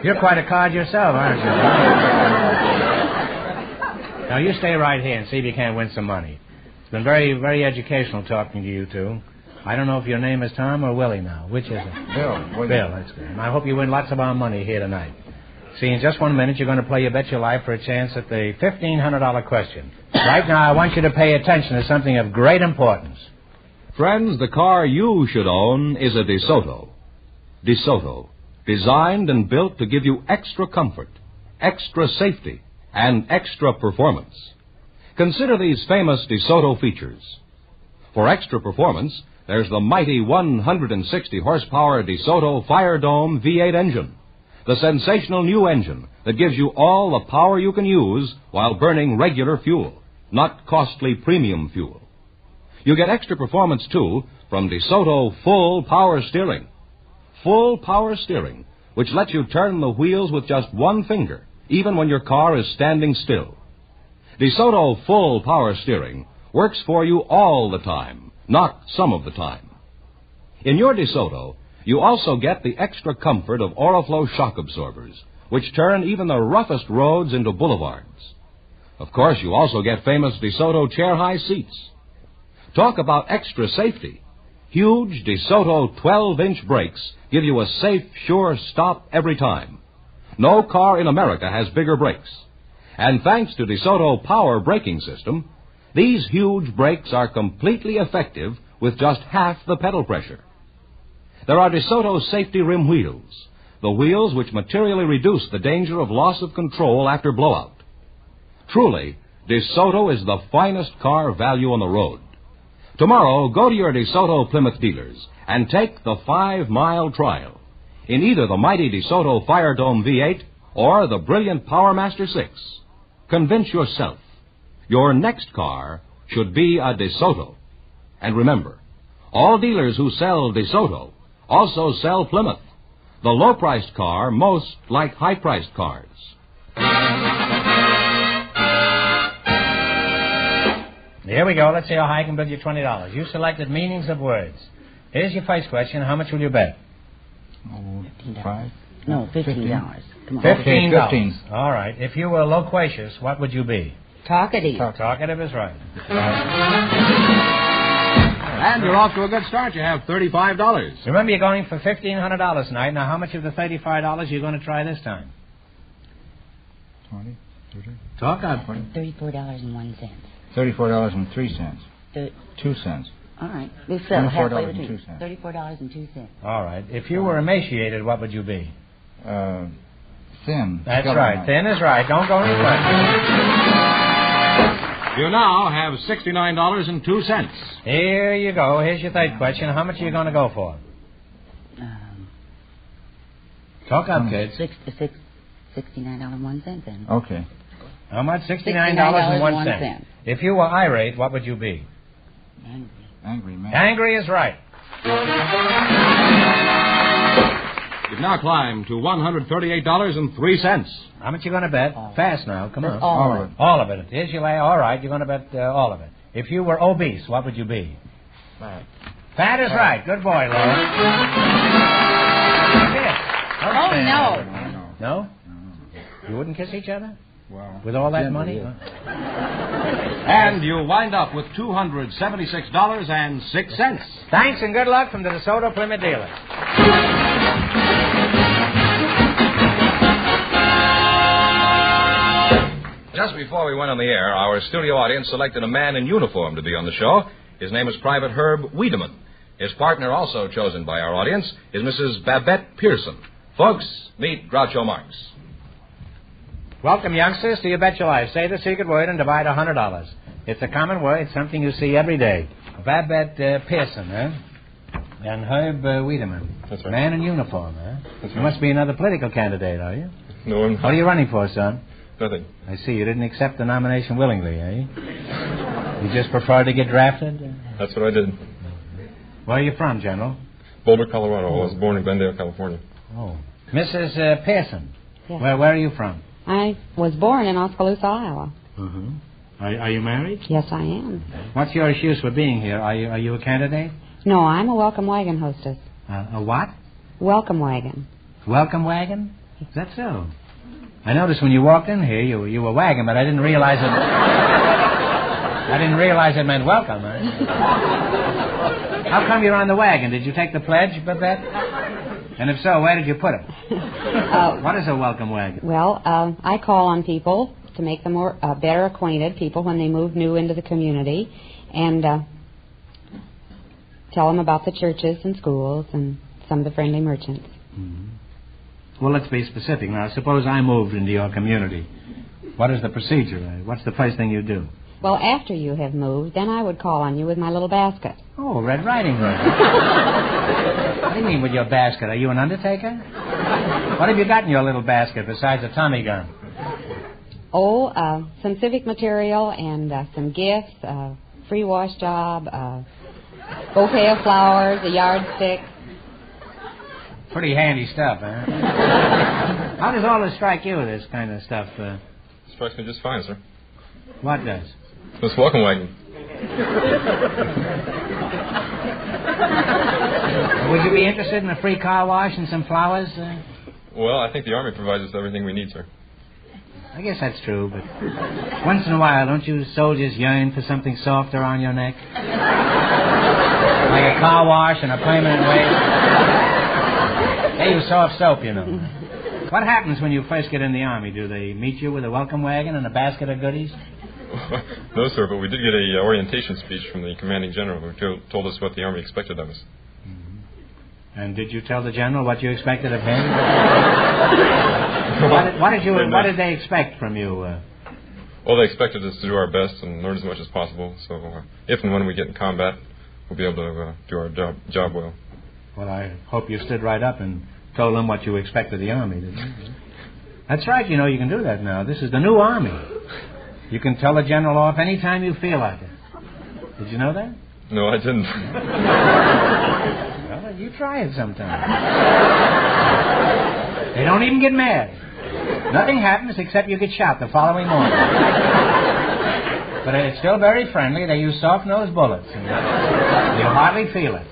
You're quite a card yourself, aren't you? Now, you stay right here and see if you can't win some money. It's been very, very educational talking to you two. I don't know if your name is Tom or Willie now. Which is it? Bill. Bill, that's good. And I hope you win lots of our money here tonight. See, in just 1 minute, you're going to play You Bet Your Life for a chance at the $1,500 question. Right now, I want you to pay attention to something of great importance. Friends, the car you should own is a DeSoto. DeSoto, designed and built to give you extra comfort, extra safety, and extra performance. Consider these famous DeSoto features. For extra performance, there's the mighty 160-horsepower DeSoto Fire Dome V8 engine, the sensational new engine that gives you all the power you can use while burning regular fuel, not costly premium fuel. You get extra performance, too, from DeSoto Full Power Steering. Full Power Steering, which lets you turn the wheels with just one finger, even when your car is standing still. DeSoto Full Power Steering works for you all the time, not some of the time. In your DeSoto, you also get the extra comfort of Oriflow shock absorbers, which turn even the roughest roads into boulevards. Of course, you also get famous DeSoto chair-high seats. Talk about extra safety. Huge DeSoto 12-inch brakes give you a safe, sure stop every time. No car in America has bigger brakes. And thanks to DeSoto Power Braking System, these huge brakes are completely effective with just half the pedal pressure. There are DeSoto safety rim wheels, the wheels which materially reduce the danger of loss of control after blowout. Truly, DeSoto is the finest car value on the road. Tomorrow, go to your DeSoto Plymouth dealers and take the 5-mile trial in either the mighty DeSoto Fire Dome V8 or the brilliant Powermaster 6. Convince yourself your next car should be a DeSoto. And remember, all dealers who sell DeSoto also sell Plymouth, the low-priced car most like high-priced cars. Here we go. Let's see how high I can bid you $20. You selected meanings of words. Here's your first question. How much will you bet? $5? No, $15. Come on. $15. $15. All right. If you were loquacious, what would you be? Talkative. Talkative is right. And you're off to a good start. You have $35. Remember, you're going for $1,500 tonight. Now, how much of the $35 are you going to try this time? 20, 30. Talk up. $34.01. $34.03. 2 cents. All right. We'll settle halfway between. $24.02. $34.02. All right. If you were emaciated, what would you be? Thin. That's right. Thin is right. Don't go any further. You now have $69.02. Here you go. Here's your third question. How much are you going to go for? Talk up, kids. $69.01 then. Okay. How much? $69.01. If you were irate, what would you be? Angry, man. Angry is right. You've now climbed to $138.03. How much you going to bet? Fast now, come on. All of it. All of it. Here's your lay. All right, you're going to bet all of it. If you were obese, what would you be? Fat is right. Good boy, Laura. Kiss. Oh, no. No? You wouldn't kiss each other? Well, with all that money? And you wind up with $276.06. Thanks and good luck from the DeSoto Plymouth dealer. Just before we went on the air, our studio audience selected a man in uniform to be on the show. His name is Private Herb Wiedemann. His partner, also chosen by our audience, is Mrs. Babette Pearson. Folks, meet Groucho Marx. Welcome, youngsters, to You Bet Your Life. Say the secret word and divide $100. It's a common word. It's something you see every day. Babette Pearson, eh? And Herb Wiedemann. That's right. Man in uniform, eh? That's You right. must be another political candidate, are you? No, I'm... What are you running for, son? Nothing. I see. You didn't accept the nomination willingly, eh? You just preferred to get drafted? That's what I did. Where are you from, General? Boulder, Colorado. I was born in Glendale, California. Oh. Mrs. Pearson, Yes. where are you from? I was born in Oskaloosa, Iowa. Mm-hmm. Are you married? Yes, I am. What's your excuse for being here? Are you a candidate? No, I'm a welcome wagon hostess. A what? Welcome wagon. Welcome wagon? Is that so? I noticed when you walked in here, you were wagon, but I didn't realize it. I didn't realize it meant welcome. Eh? How come you're on the wagon? Did you take the pledge, Babette? And if so, where did you put it? What is a welcome wagon? Well, I call on people to make them more better acquainted, people when they move new into the community, and tell them about the churches and schools and some of the friendly merchants. Mm-hmm. Well, let's be specific now. Suppose I moved into your community. What is the procedure? What's the first thing you do? Well, after you have moved, then I would call on you with my little basket. Oh, Red Riding Hood. What do you mean with your basket? Are you an undertaker? What have you got in your little basket besides a Tommy gun? Oh, some civic material and some gifts, free wash job, bouquet of flowers, a yardstick. Pretty handy stuff, huh? How does all this strike you, this kind of stuff? Strikes me just fine, sir. What does? This welcome wagon. Would you be interested in a free car wash and some flowers? Well, I think the Army provides us everything we need, sir. I guess that's true, but once in a while, don't you soldiers yearn for something softer on your neck? Like a car wash and a permanent waist? They use soft soap, you know. What happens when you first get in the Army? Do they meet you with a welcome wagon and a basket of goodies? No, sir, but we did get a orientation speech from the commanding general who told us what the Army expected of us. Mm-hmm. And did you tell the general what you expected of him? What did they expect from you? Well, they expected us to do our best and learn as much as possible. So if and when we get in combat, we'll be able to do our job well. Well, I hope you stood right up and told them what you expected of the Army, didn't you? That's right, you know, you can do that now. This is the new Army. You can tell the general off any time you feel like it. Did you know that? No, I didn't. Well, you try it sometime. They don't even get mad. Nothing happens except you get shot the following morning. But it's still very friendly. They use soft-nosed bullets. And you hardly feel it.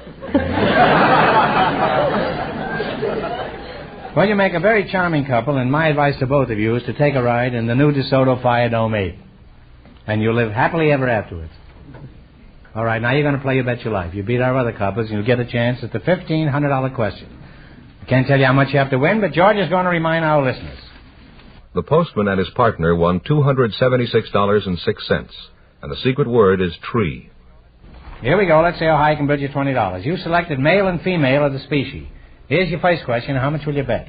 Well, you make a very charming couple, and my advice to both of you is to take a ride in the new DeSoto Fire Dome 8. And you'll live happily ever afterwards. All right, now you're going to play You Bet Your Life. You beat our other couples, and you'll get a chance at the $1,500 question. I can't tell you how much you have to win, but George is going to remind our listeners. The postman and his partner won $276.06, and the secret word is tree. Here we go. Let's see how high I can bid you $20. You selected male and female of the species. Here's your first question. How much will you bet?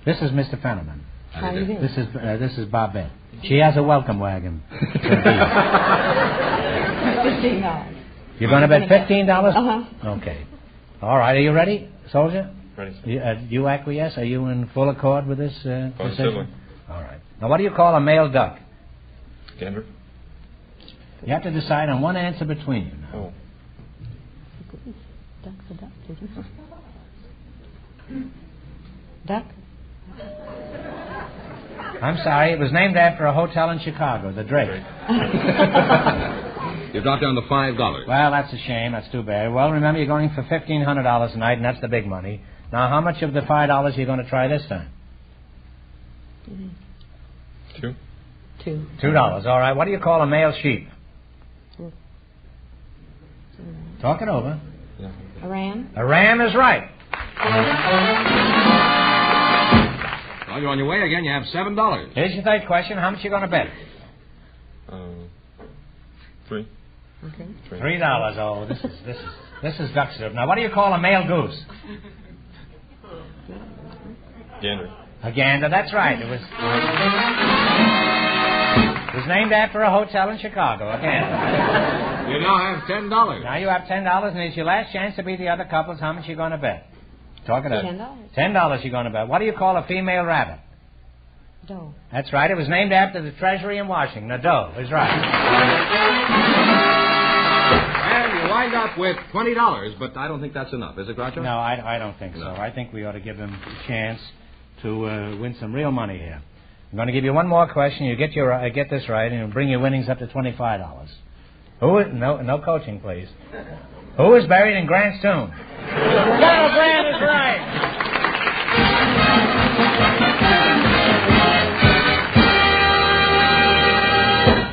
This is Mr. Fenneman. How do you do? This is Bobette. She has a welcome wagon. $15. You're going to bet $15? Uh-huh. Okay. All right. Are you ready, soldier? Ready. You acquiesce? Are you in full accord with this decision? Positively. All right. Now, what do you call a male duck? Gander. You have to decide on one answer between you now. Oh. Duck's a duck, did you? Duck? I'm sorry. It was named after a hotel in Chicago, the Drake. You dropped down to $5. Well, that's a shame. That's too bad. Well, remember, you're going for $1,500 a night, and that's the big money. Now, how much of the $5 are you going to try this time? $2. $2. All right. What do you call a male sheep? Talk it over. A ram? A ram is right. Well, you're on your way again. You have $7. Here's your third question. How much are you going to bet? $3. Okay. $3. Oh, this is duck soup. Now, what do you call a male goose? Gander. A gander. That's right. It was named after a hotel in Chicago. A gander. You now have $10. Now you have $10, and it's your last chance to beat the other couples. How much are you going to bet? Talk it out. $10. $10 you're going to bet. What do you call a female rabbit? Doe. That's right. It was named after the Treasury in Washington. The doe is right. And you wind up with $20, but I don't think that's enough, is it, Groucho? No, I don't think so. I think we ought to give him a chance to win some real money here. I'm going to give you one more question. You get this right, and it'll bring your winnings up to $25. No coaching, please. Who is buried in Grant's tomb? Colonel Grant is right.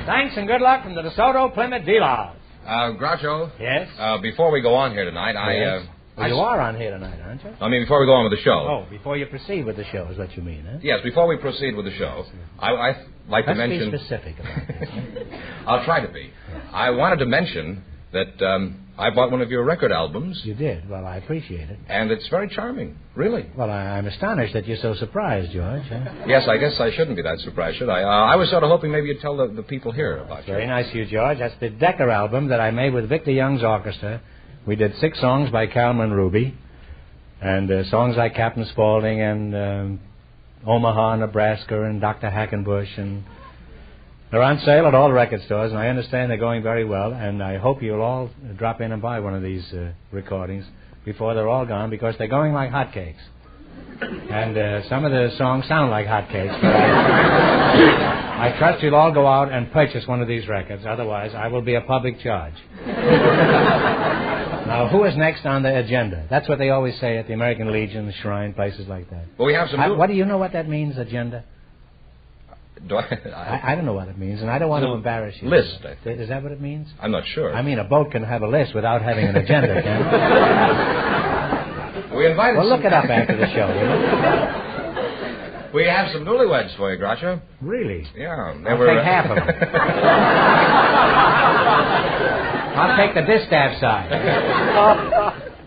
Thanks and good luck from the DeSoto Plymouth dealers. Groucho? Yes? Before we go on here tonight, Yes. Well, you are on here tonight, aren't you? I mean, before we go on with the show. Oh, before you proceed with the show is what you mean, huh? Yes, before we proceed with the show, I'd like to mention... Let's be specific about this. I'll try to be. I wanted to mention that I bought one of your record albums. You did? Well, I appreciate it. And it's very charming, really. Well, I'm astonished that you're so surprised, George. Huh? Yes, I guess I shouldn't be that surprised, should I? I was sort of hoping maybe you'd tell the people here about you. Very nice of you, George. That's the Decker album that I made with Victor Young's orchestra. We did 6 songs by Calman Ruby, and songs like Captain Spaulding and Omaha, Nebraska, and Dr. Hackenbush, and they're on sale at all the record stores, and I understand they're going very well, and I hope you'll all drop in and buy one of these recordings before they're all gone, because they're going like hotcakes. And some of the songs sound like hotcakes. But I trust you'll all go out and purchase one of these records, otherwise I will be a public charge. Now, who is next on the agenda? That's what they always say at the American Legion, the Shrine, places like that. Well, we have some... What do you know what that means, agenda? I don't know what it means, and I don't want to embarrass you. List, I think. Is that what it means? I'm not sure. I mean, a boat can have a list without having an agenda, can't it? We invited Well, look it up after the show, will you? We have some newlyweds for you, Groucho. Really? Yeah. I'll take half of them. I'll take the distaff side.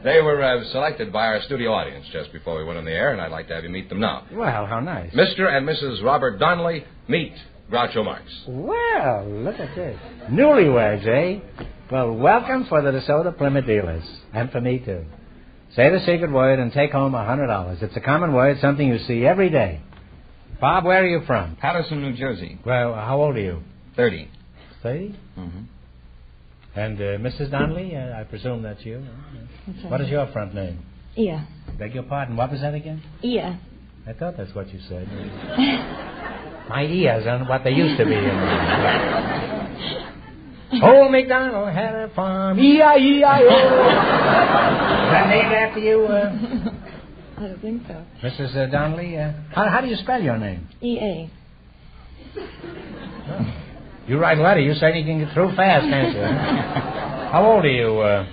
They were selected by our studio audience just before we went on the air, and I'd like to have you meet them now. Well, how nice. Mr. and Mrs. Robert Donnelly, meet Groucho Marx. Well, look at this. Newlyweds, eh? Well, welcome for the DeSoto Plymouth dealers, and for me, too. Say the secret word and take home $100. It's a common word, something you see every day. Bob, where are you from? Patterson, New Jersey. Well, how old are you? 30. 30? Mm-hmm. And Mrs. Donnelly, I presume that's you. What is your front name? Iya. Beg your pardon, what was that again? Iya. I thought that's what you said. My ears aren't what they used to be. Old MacDonald had a farm, E-I-E-I-O. Is that named after you? I don't think so. Mrs. Donnelly, how do you spell your name? E-A. Oh. You write a letter, you certainly can get through fast, can't you? How old are you?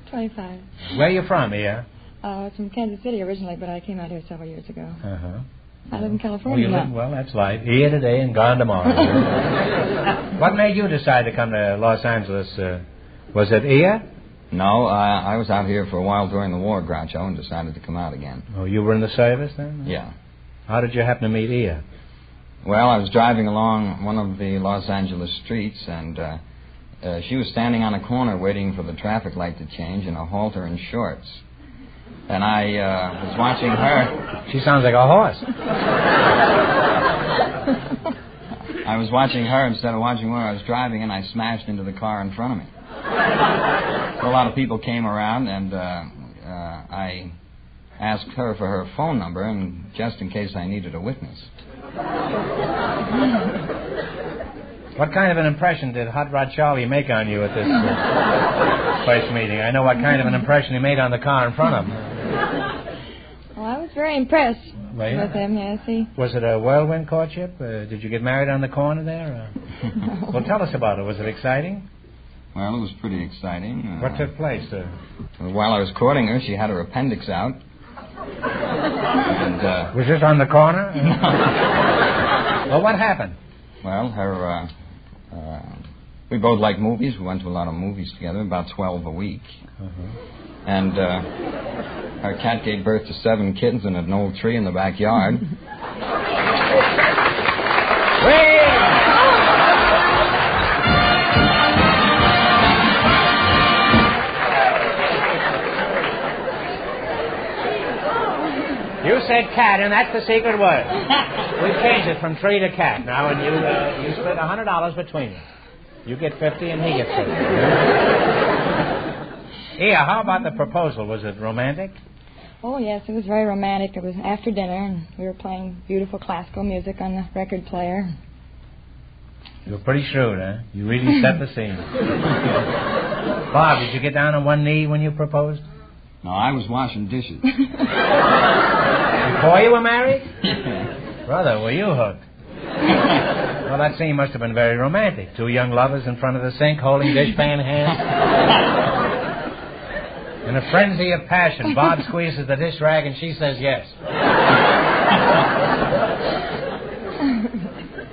25. Where are you from, here? It's from Kansas City originally, but I came out here several years ago. Uh-huh. I live in California now. Well, that's life. Here today and gone tomorrow. What made you decide to come to Los Angeles? Was it Ia? No, I was out here for a while during the war, Groucho, and decided to come out again. Oh, you were in the service then? Yeah. How did you happen to meet Ia? Well, I was driving along one of the Los Angeles streets, and she was standing on a corner waiting for the traffic light to change in a halter and shorts. And I was watching her. She sounds like a horse. I was watching her instead of watching where I was driving, and I smashed into the car in front of me. So a lot of people came around, and I asked her for her phone number, and just in case I needed a witness. What kind of an impression did Hot Rod Charlie make on you at this first meeting? I know what kind of an impression he made on the car in front of him. Well, I was very impressed Well, with him, yes. Was it a whirlwind courtship? Did you get married on the corner there? No. Well, tell us about it. Was it exciting? Well, it was pretty exciting. What took place? While I was courting her, she had her appendix out. And, was this on the corner? Well, what happened? Well, we both like movies. We went to a lot of movies together, about 12 a week. And our cat gave birth to 7 kittens in an old tree in the backyard. You said cat, and that's the secret word. We've changed it from tree to cat now, and you split $100 between you. You get 50, and he gets 50. Yeah, how about the proposal? Was it romantic? Oh, yes, it was very romantic. It was after dinner, and we were playing beautiful classical music on the record player. You were pretty shrewd, huh? You really set the scene. Bob, did you get down on one knee when you proposed? No, I was washing dishes. Before you were married? Brother, were you hooked? Well, that scene must have been very romantic. 2 young lovers in front of the sink holding dishpan hands. In a frenzy of passion, Bob squeezes the dish rag and she says yes.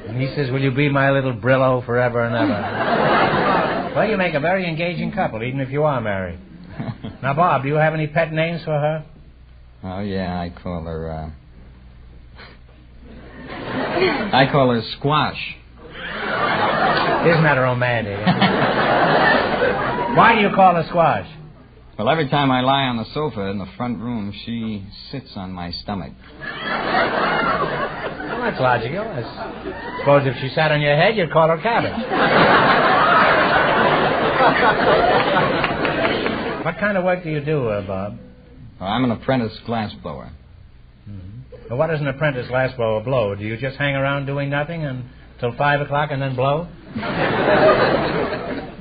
And he says, will you be my little Brillo forever and ever? Well, you make a very engaging couple, even if you are married. Now, Bob, do you have any pet names for her? Oh, yeah, I call her Squash. Isn't that romantic? Why do you call her Squash? Well, every time I lie on the sofa in the front room, she sits on my stomach. Well, that's logical. I suppose if she sat on your head, you'd call her Cabbage. What kind of work do you do, Bob? Well, I'm an apprentice glassblower. Well, what does an apprentice glassblower blow? Do you just hang around doing nothing until 5 o'clock and then blow?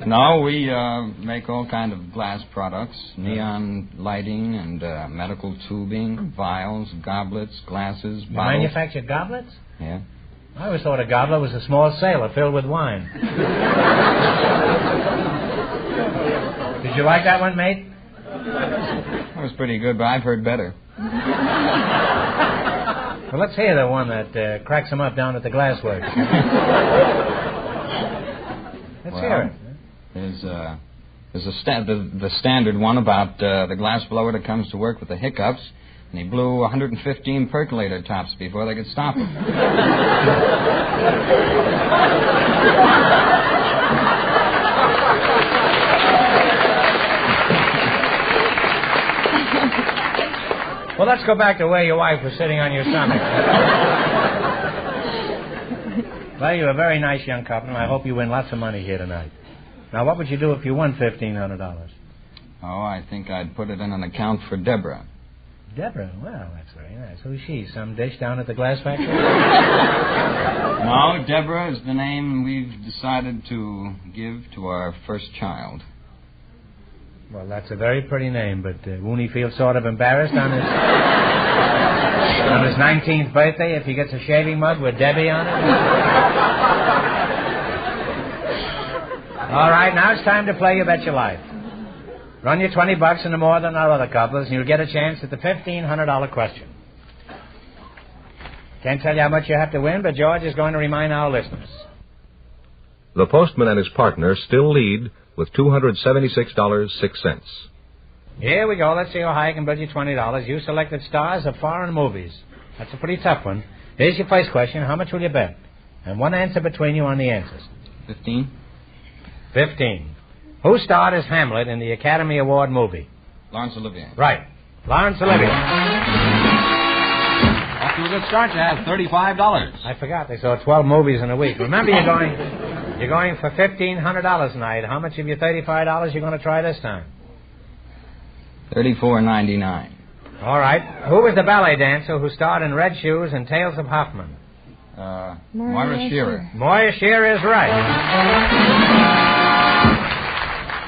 No, we make all kind of glass products, neon lighting and medical tubing, vials, goblets, glasses, You bottles. manufacture goblets? Yeah. I always thought a goblet was a small sailor filled with wine. Did you like that one, mate? That was pretty good, but I've heard better. Well, let's hear the one that cracks them up down at the glassworks. Let's hear it. There's the standard one about the glass blower that comes to work with the hiccups, and he blew 115 percolator tops before they could stop him. Well, let's go back to where your wife was sitting on your stomach. Well, you're a very nice young couple, and I hope you win lots of money here tonight. Now, what would you do if you won $1,500? Oh, I think I'd put it in an account for Deborah. Deborah? Well, that's very nice. Who's she? Some dish down at the glass factory? No, Deborah is the name we've decided to give to our first child. Well, that's a very pretty name, but won't he feel sort of embarrassed on his 19th birthday if he gets a shaving mug with Debbie on it? All right, now it's time to play You Bet Your Life. Run your $20 into more than our other couples, and you'll get a chance at the $1,500 question. Can't tell you how much you have to win, but George is going to remind our listeners. The postman and his partner still lead with $276.06. Here we go. Let's see how high I can bid you $20. You selected stars of foreign movies. That's a pretty tough one. Here's your first question. How much will you bet? And one answer between you on the answers. 15. 15. Who starred as Hamlet in the Academy Award movie? Laurence Olivier. Right. Laurence Olivier. Off to a good start. You have $35. I forgot. They saw 12 movies in a week. Remember, you're going for $1,500 tonight. How much of your $35 you're going to try this time? $34.99. All right. Who was the ballet dancer who starred in Red Shoes and Tales of Hoffman? Moira Shearer. Moira Shearer is right.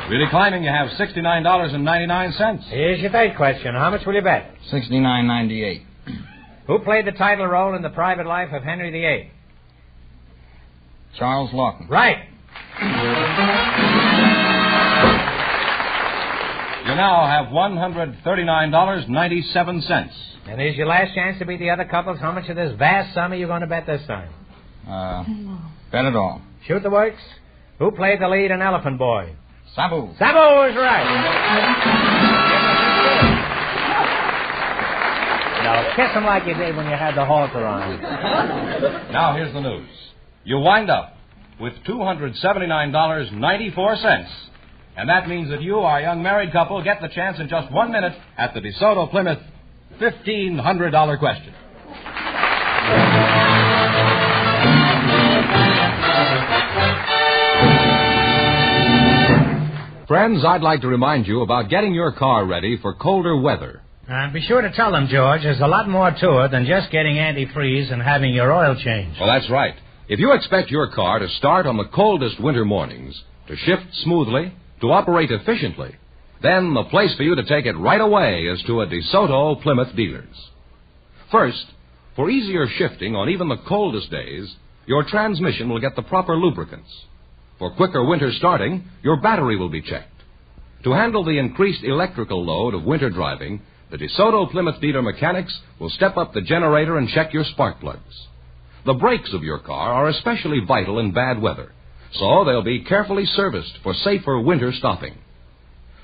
Really climbing, you have $69.99. Here's your third question. How much will you bet? $69.98. Who played the title role in The Private Life of Henry VIII? Charles Lawton. Right. You now have $139.97. And here's your last chance to beat the other couples. How much of this vast sum are you going to bet this time? Bet it all. Shoot the works. Who played the lead in Elephant Boy? Sabu. Sabu is right. Now, kiss him like you did when you had the halter on. Now, here's the news. You wind up with $279.94. And that means that you, our young married couple, get the chance in just 1 minute at the DeSoto Plymouth $1,500 question. Friends, I'd like to remind you about getting your car ready for colder weather. Be sure to tell them, George, there's a lot more to it than just getting antifreeze and having your oil changed. Well, that's right. If you expect your car to start on the coldest winter mornings, to shift smoothly, to operate efficiently, then the place for you to take it right away is to a DeSoto Plymouth dealers. First, for easier shifting on even the coldest days, your transmission will get the proper lubricants. For quicker winter starting, your battery will be checked. To handle the increased electrical load of winter driving, the DeSoto Plymouth dealer mechanics will step up the generator and check your spark plugs. The brakes of your car are especially vital in bad weather, so they'll be carefully serviced for safer winter stopping.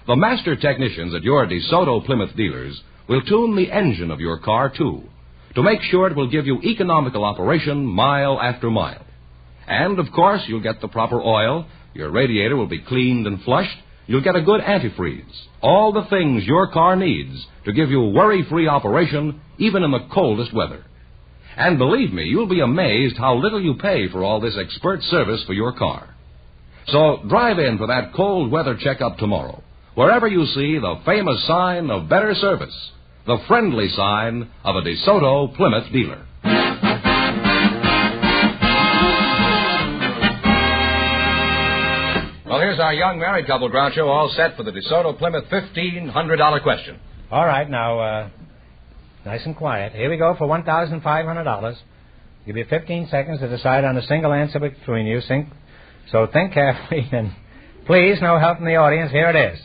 The master technicians at your DeSoto Plymouth dealers will tune the engine of your car, too, to make sure it will give you economical operation mile after mile. And, of course, you'll get the proper oil, your radiator will be cleaned and flushed, you'll get a good antifreeze, all the things your car needs to give you worry-free operation even in the coldest weather. And believe me, you'll be amazed how little you pay for all this expert service for your car. So drive in for that cold weather checkup tomorrow, wherever you see the famous sign of better service, the friendly sign of a DeSoto Plymouth dealer. Well, here's our young married couple, Groucho, all set for the DeSoto Plymouth $1,500 question. All right, now, nice and quiet. Here we go for $1,500. Give you 15 seconds to decide on a single answer between you. So think carefully, and please, no help from the audience. Here it is.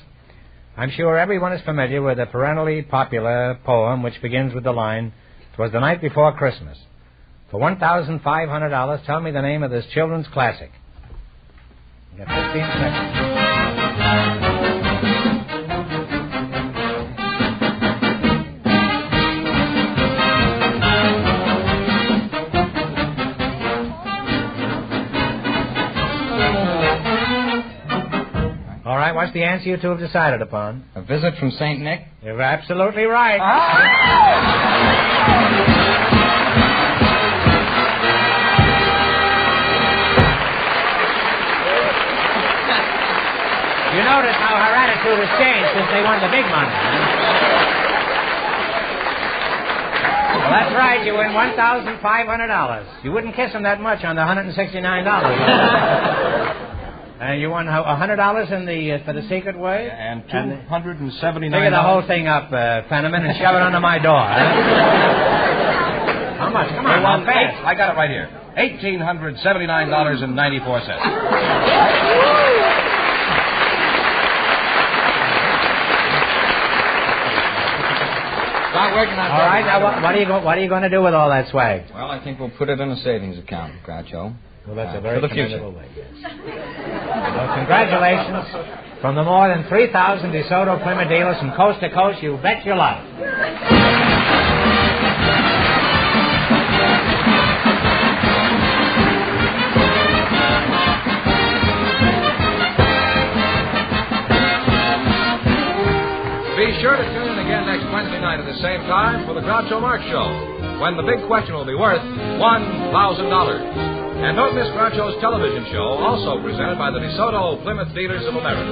I'm sure everyone is familiar with the perennially popular poem which begins with the line, "'Twas the night before Christmas." For $1,500, tell me the name of this children's classic. You got 15 seconds. All right, what's the answer you two have decided upon? A Visit from St. Nick? You're absolutely right. You notice how her attitude has changed since they won the big money. Well, that's right. You win $1,500. You wouldn't kiss him that much on the $169. You won $100 in for the secret word? And $279. Figure the whole thing up, Fenneman, and shove it under my door. How much? Come on, how fast? I got it right here. $1,879.94. Start working on all right, now what are you going to do with all that swag? Well, I think we'll put it in a savings account, Groucho. Well, that's a very for the future. way, yes. Well, congratulations. From the more than 3,000 DeSoto Plymouth dealers from coast to coast, you bet your life. Be sure to tune in again next Wednesday night at the same time for the Groucho Marx Show, when the big question will be worth $1,000. And don't miss Groucho's television show, also presented by the DeSoto Plymouth Dealers of America.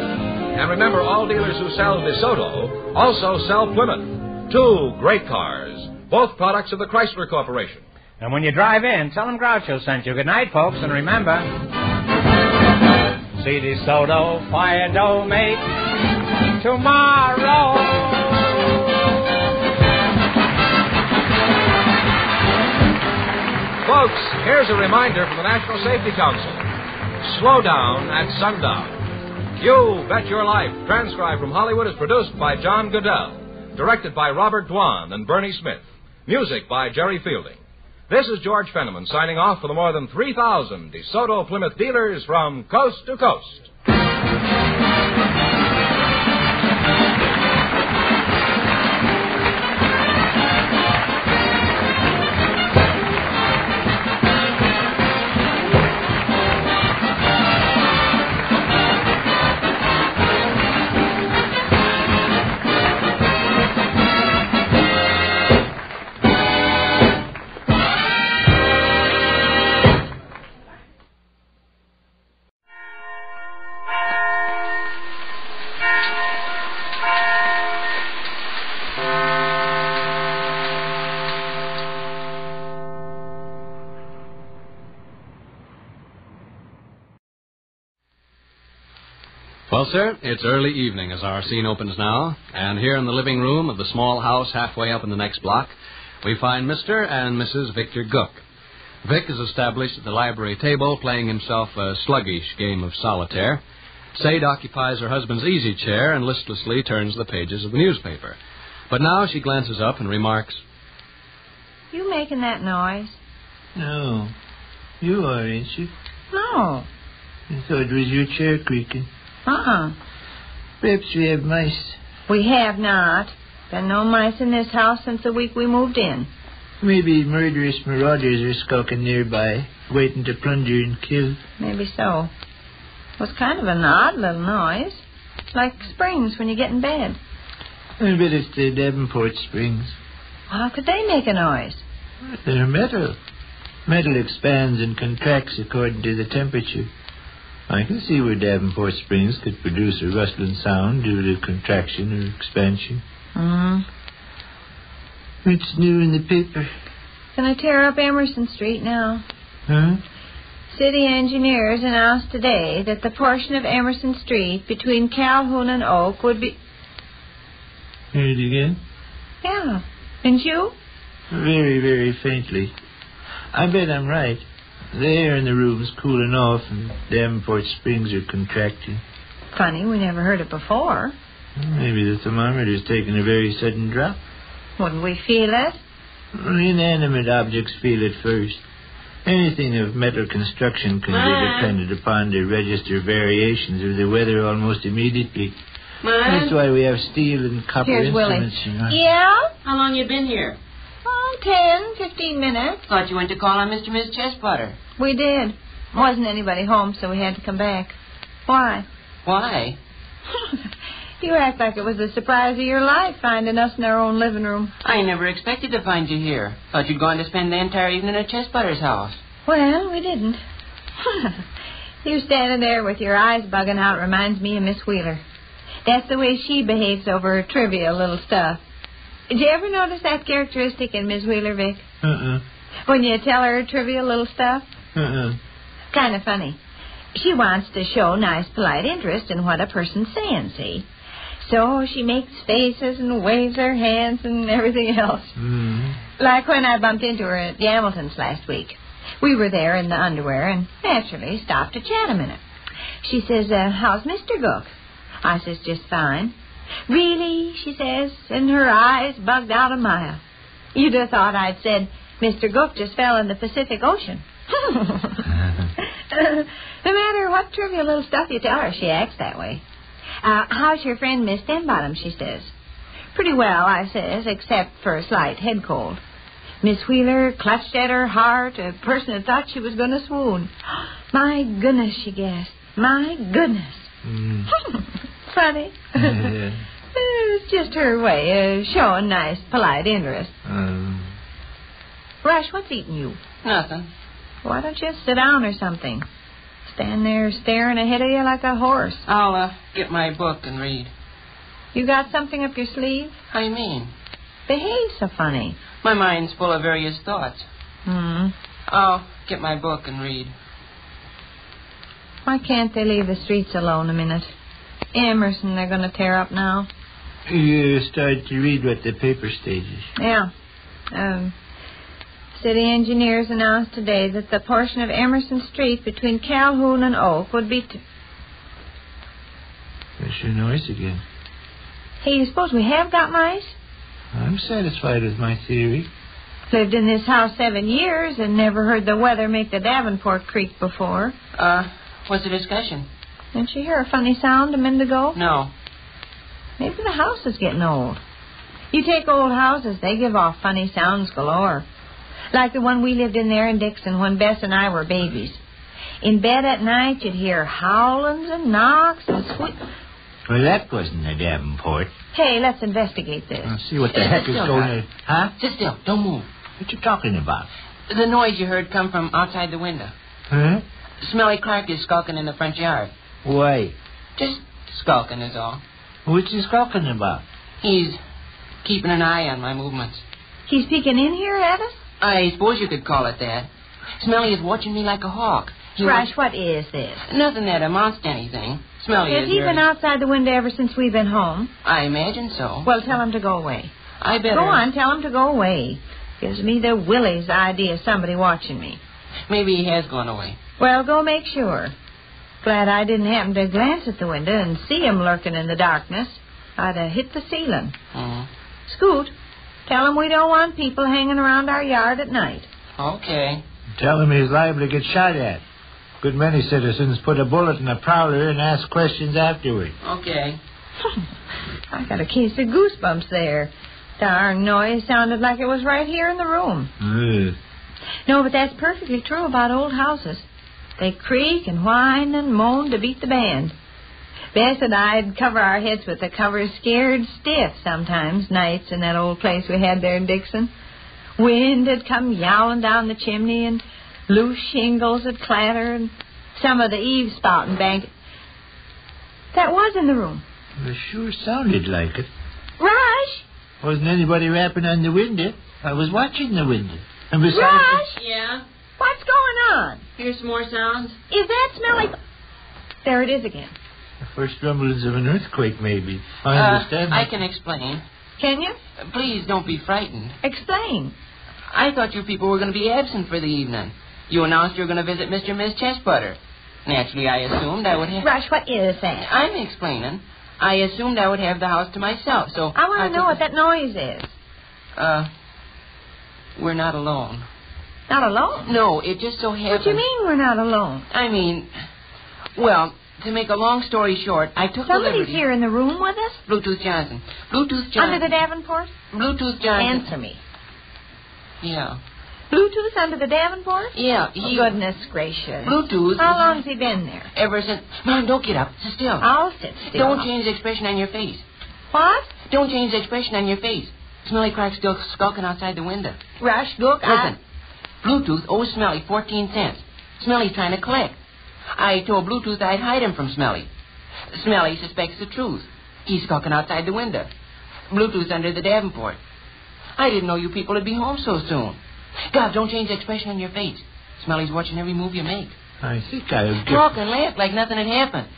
And remember, all dealers who sell DeSoto also sell Plymouth. 2 great cars, both products of the Chrysler Corporation. And when you drive in, tell them Groucho sent you. Good night, folks, and remember, see DeSoto, fire don't make tomorrow. Folks, here's a reminder from the National Safety Council. Slow down at sundown. You Bet Your Life, transcribed from Hollywood, is produced by John Goodell. Directed by Robert Dwan and Bernie Smith. Music by Jerry Fielding. This is George Fenneman signing off for the more than 3,000 DeSoto Plymouth dealers from coast to coast. Well, sir, it's early evening as our scene opens now, and here in the living room of the small house halfway up in the next block, we find Mr. and Mrs. Victor Gook. Vic is established at the library table, playing himself a sluggish game of solitaire. Sade occupies her husband's easy chair and listlessly turns the pages of the newspaper. But now she glances up and remarks, You making that noise? No. You are, ain't you? No. I thought it was your chair creaking. Perhaps we have mice. We have not. Been no mice in this house since the week we moved in. Maybe murderous marauders are skulking nearby, waiting to plunder and kill. Maybe so. It was kind of an odd little noise. Like springs when you get in bed. I bet it's the Davenport springs. How could they make a noise? They're metal. Metal expands and contracts according to the temperature. I can see where Davenport springs could produce a rustling sound due to contraction or expansion. It's new in the paper. Can I tear up Emerson Street now? Huh? City engineers announced today that the portion of Emerson Street between Calhoun and Oak would be... Hear it again? Yeah. Didn't you? Very, very faintly. I bet I'm right. The air in the room's cooling off and Davenport springs are contracting. Funny, we never heard it before. Maybe the thermometer's taken a very sudden drop. Wouldn't we feel it? Inanimate objects feel it first. Anything of metal construction can be depended upon to register variations of the weather almost immediately. That's why we have steel and copper instruments. Yeah? How long you been here? 15 minutes. Thought you went to call on Mr. and Miss Chestbutter. We did. Wasn't anybody home, so we had to come back. Why? Why? You act like it was the surprise of your life, finding us in our own living room. I never expected to find you here. Thought you'd gone to spend the entire evening at Chestbutter's house. Well, we didn't. You standing there with your eyes bugging out reminds me of Miss Wheeler. That's the way she behaves over trivial little stuff. Did you ever notice that characteristic in Miss Wheeler, Vic? When you tell her trivial little stuff? Kind of funny. She wants to show nice, polite interest in what a person's saying, see? So she makes faces and waves her hands and everything else. Like when I bumped into her at the Hamiltons last week. We were there in the underwear and naturally stopped to chat a minute. She says, how's Mr. Gook? I says, just fine. Really, she says, and her eyes bugged out a mile. You'd have thought I'd said, Mr. Gook just fell in the Pacific Ocean. No matter what trivial little stuff you tell her, she acts that way. How's your friend Miss Denbottom, she says. Pretty well, I says, except for a slight head cold. Miss Wheeler clutched at her heart, a person had thought she was going to swoon. My goodness, she gasped. My goodness. Funny. It's just her way of showing nice, polite interest. Rush, what's eating you? Nothing. Why don't you sit down or something? Stand there staring ahead of you like a horse. I'll get my book and read. You got something up your sleeve? How you mean? Behave so funny. My mind's full of various thoughts. I'll get my book and read. Why can't they leave the streets alone a minute? Emerson they're going to tear up now. You start to read what the paper stages. Yeah. City engineers announced today that the portion of Emerson Street between Calhoun and Oak would be... There's your noise again. Hey, you suppose we have got mice? I'm satisfied with my theory. Lived in this house 7 years and never heard the weather make the Davenport creak before. What's the discussion? Didn't you hear a funny sound a minute ago? No. Maybe the house is getting old. You take old houses, they give off funny sounds galore. Like the one we lived in there in Dixon when Bess and I were babies. In bed at night, you'd hear howlings and knocks and Well, that wasn't a Davenport. Hey, let's investigate this. I'll see what the heck is going on. Huh? Sit still. Don't move. What you talking about? The noise you heard come from outside the window. Huh? Smelly Clark is skulking in the front yard. Why? Just skulking is all. What's he skulking about? He's keeping an eye on my movements. He's peeking in here at us? I suppose you could call it that. Smelly is watching me like a hawk. Thrush, what is this? Nothing that amounts to anything. Smelly Has is... he been outside the window ever since we've been home? I imagine so. Well, tell him to go away. I better... Go on, tell him to go away. Gives me the willies idea of somebody watching me. Maybe he has gone away. Well, go make sure. Glad I didn't happen to glance at the window and see him lurking in the darkness. I'd have hit the ceiling. Scoot, tell him we don't want people hanging around our yard at night. Okay. Tell him he's liable to get shot at. Good many citizens put a bullet in a prowler and ask questions afterward. Okay. I got a case of goosebumps there. Darn noise sounded like it was right here in the room. No, but that's perfectly true about old houses. They creak and whine and moan to beat the band. Bess and I'd cover our heads with the covers scared stiff sometimes, nights in that old place we had there in Dixon. Wind had come yowling down the chimney and loose shingles would clatter and some of the eaves spouting bank. That was in the room. It sure sounded like it. Rush! Wasn't anybody rapping on the window. I was watching the window. And besides... Rush! Yeah? What's going on? Hear some more sounds? Is that smelly... There it is again. The first rumblings of an earthquake, maybe. I understand. I can explain. Can you? Please don't be frightened. Explain. I thought you people were going to be absent for the evening. You announced you were going to visit Mr. and Miss Chestbutter. Naturally, I assumed I would have... Rush, what is that? I'm explaining. I assumed I would have the house to myself, so... I want to know what that noise is. We're not alone. Not alone? No, it just so happens... What do you mean we're not alone? I mean... Well, to make a long story short, I took Somebody's the liberty... here in the room with us? Bluetooth Johnson. Bluetooth Johnson. Under the Davenport? Bluetooth Johnson. Answer me. Yeah. Bluetooth under the Davenport? Yeah, Oh, goodness gracious. Bluetooth... How long's he been there? Ever since... Mom, don't get up. Sit still. I'll sit still. Don't change the expression on your face. What? Don't change the expression on your face. Smelly Clark's still skulking outside the window. Rush, look, Listen. Bluetooth owes Smelly 14 cents. Smelly's trying to collect. I told Bluetooth I'd hide him from Smelly. Smelly suspects the truth. He's skulking outside the window. Bluetooth's under the Davenport. I didn't know you people would be home so soon. God, don't change the expression on your face. Smelly's watching every move you make. I think I'll get... Talk and laugh like nothing had happened.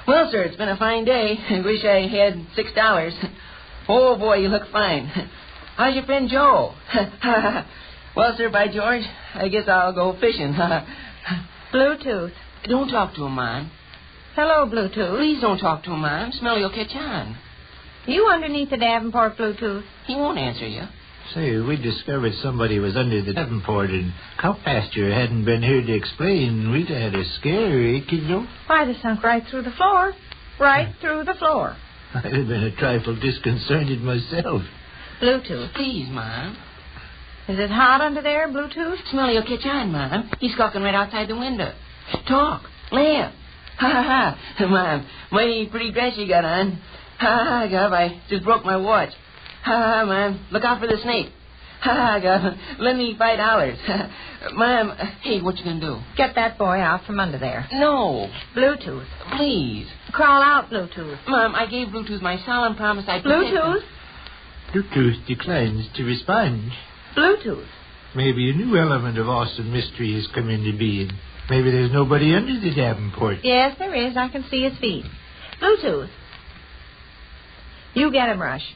Well, sir, it's been a fine day. I wish I had $6. Oh, boy, you look fine. How's your friend Joe? Well, sir, by George, I guess I'll go fishing. Bluetooth. Don't talk to him, Mom. Hello, Bluetooth. Please don't talk to him, Mom. Smelly will catch on. You underneath the Davenport, Bluetooth? He won't answer you. Say, we discovered somebody was under the Davenport and Cowpasture hadn't been here to explain. We'd had a scare, eh, kiddo? I'd have sunk right through the floor. Right through the floor. I'd have been a trifle disconcerted myself. Bluetooth. Please, Mom. Is it hot under there, Bluetooth? Smelly will catch on, Mom. He's skulking right outside the window. Talk. Laugh. Ha, ha, ha. Mom, mighty pretty dress you got on. Ha, ha, Gov, I just broke my watch. Ha, ha, Mom. Look out for the snake. I got lend me $5. Ma'am, hey, what you gonna do? Get that boy out from under there. No. Bluetooth. Please. Crawl out, Bluetooth. Ma'am, I gave Bluetooth my solemn promise I'd protect him. Bluetooth? Bluetooth declines to respond. Bluetooth. Maybe a new element of awesome mystery has come into being. Maybe there's nobody under the Davenport. Yes, there is. I can see his feet. Bluetooth. You get him, Rush.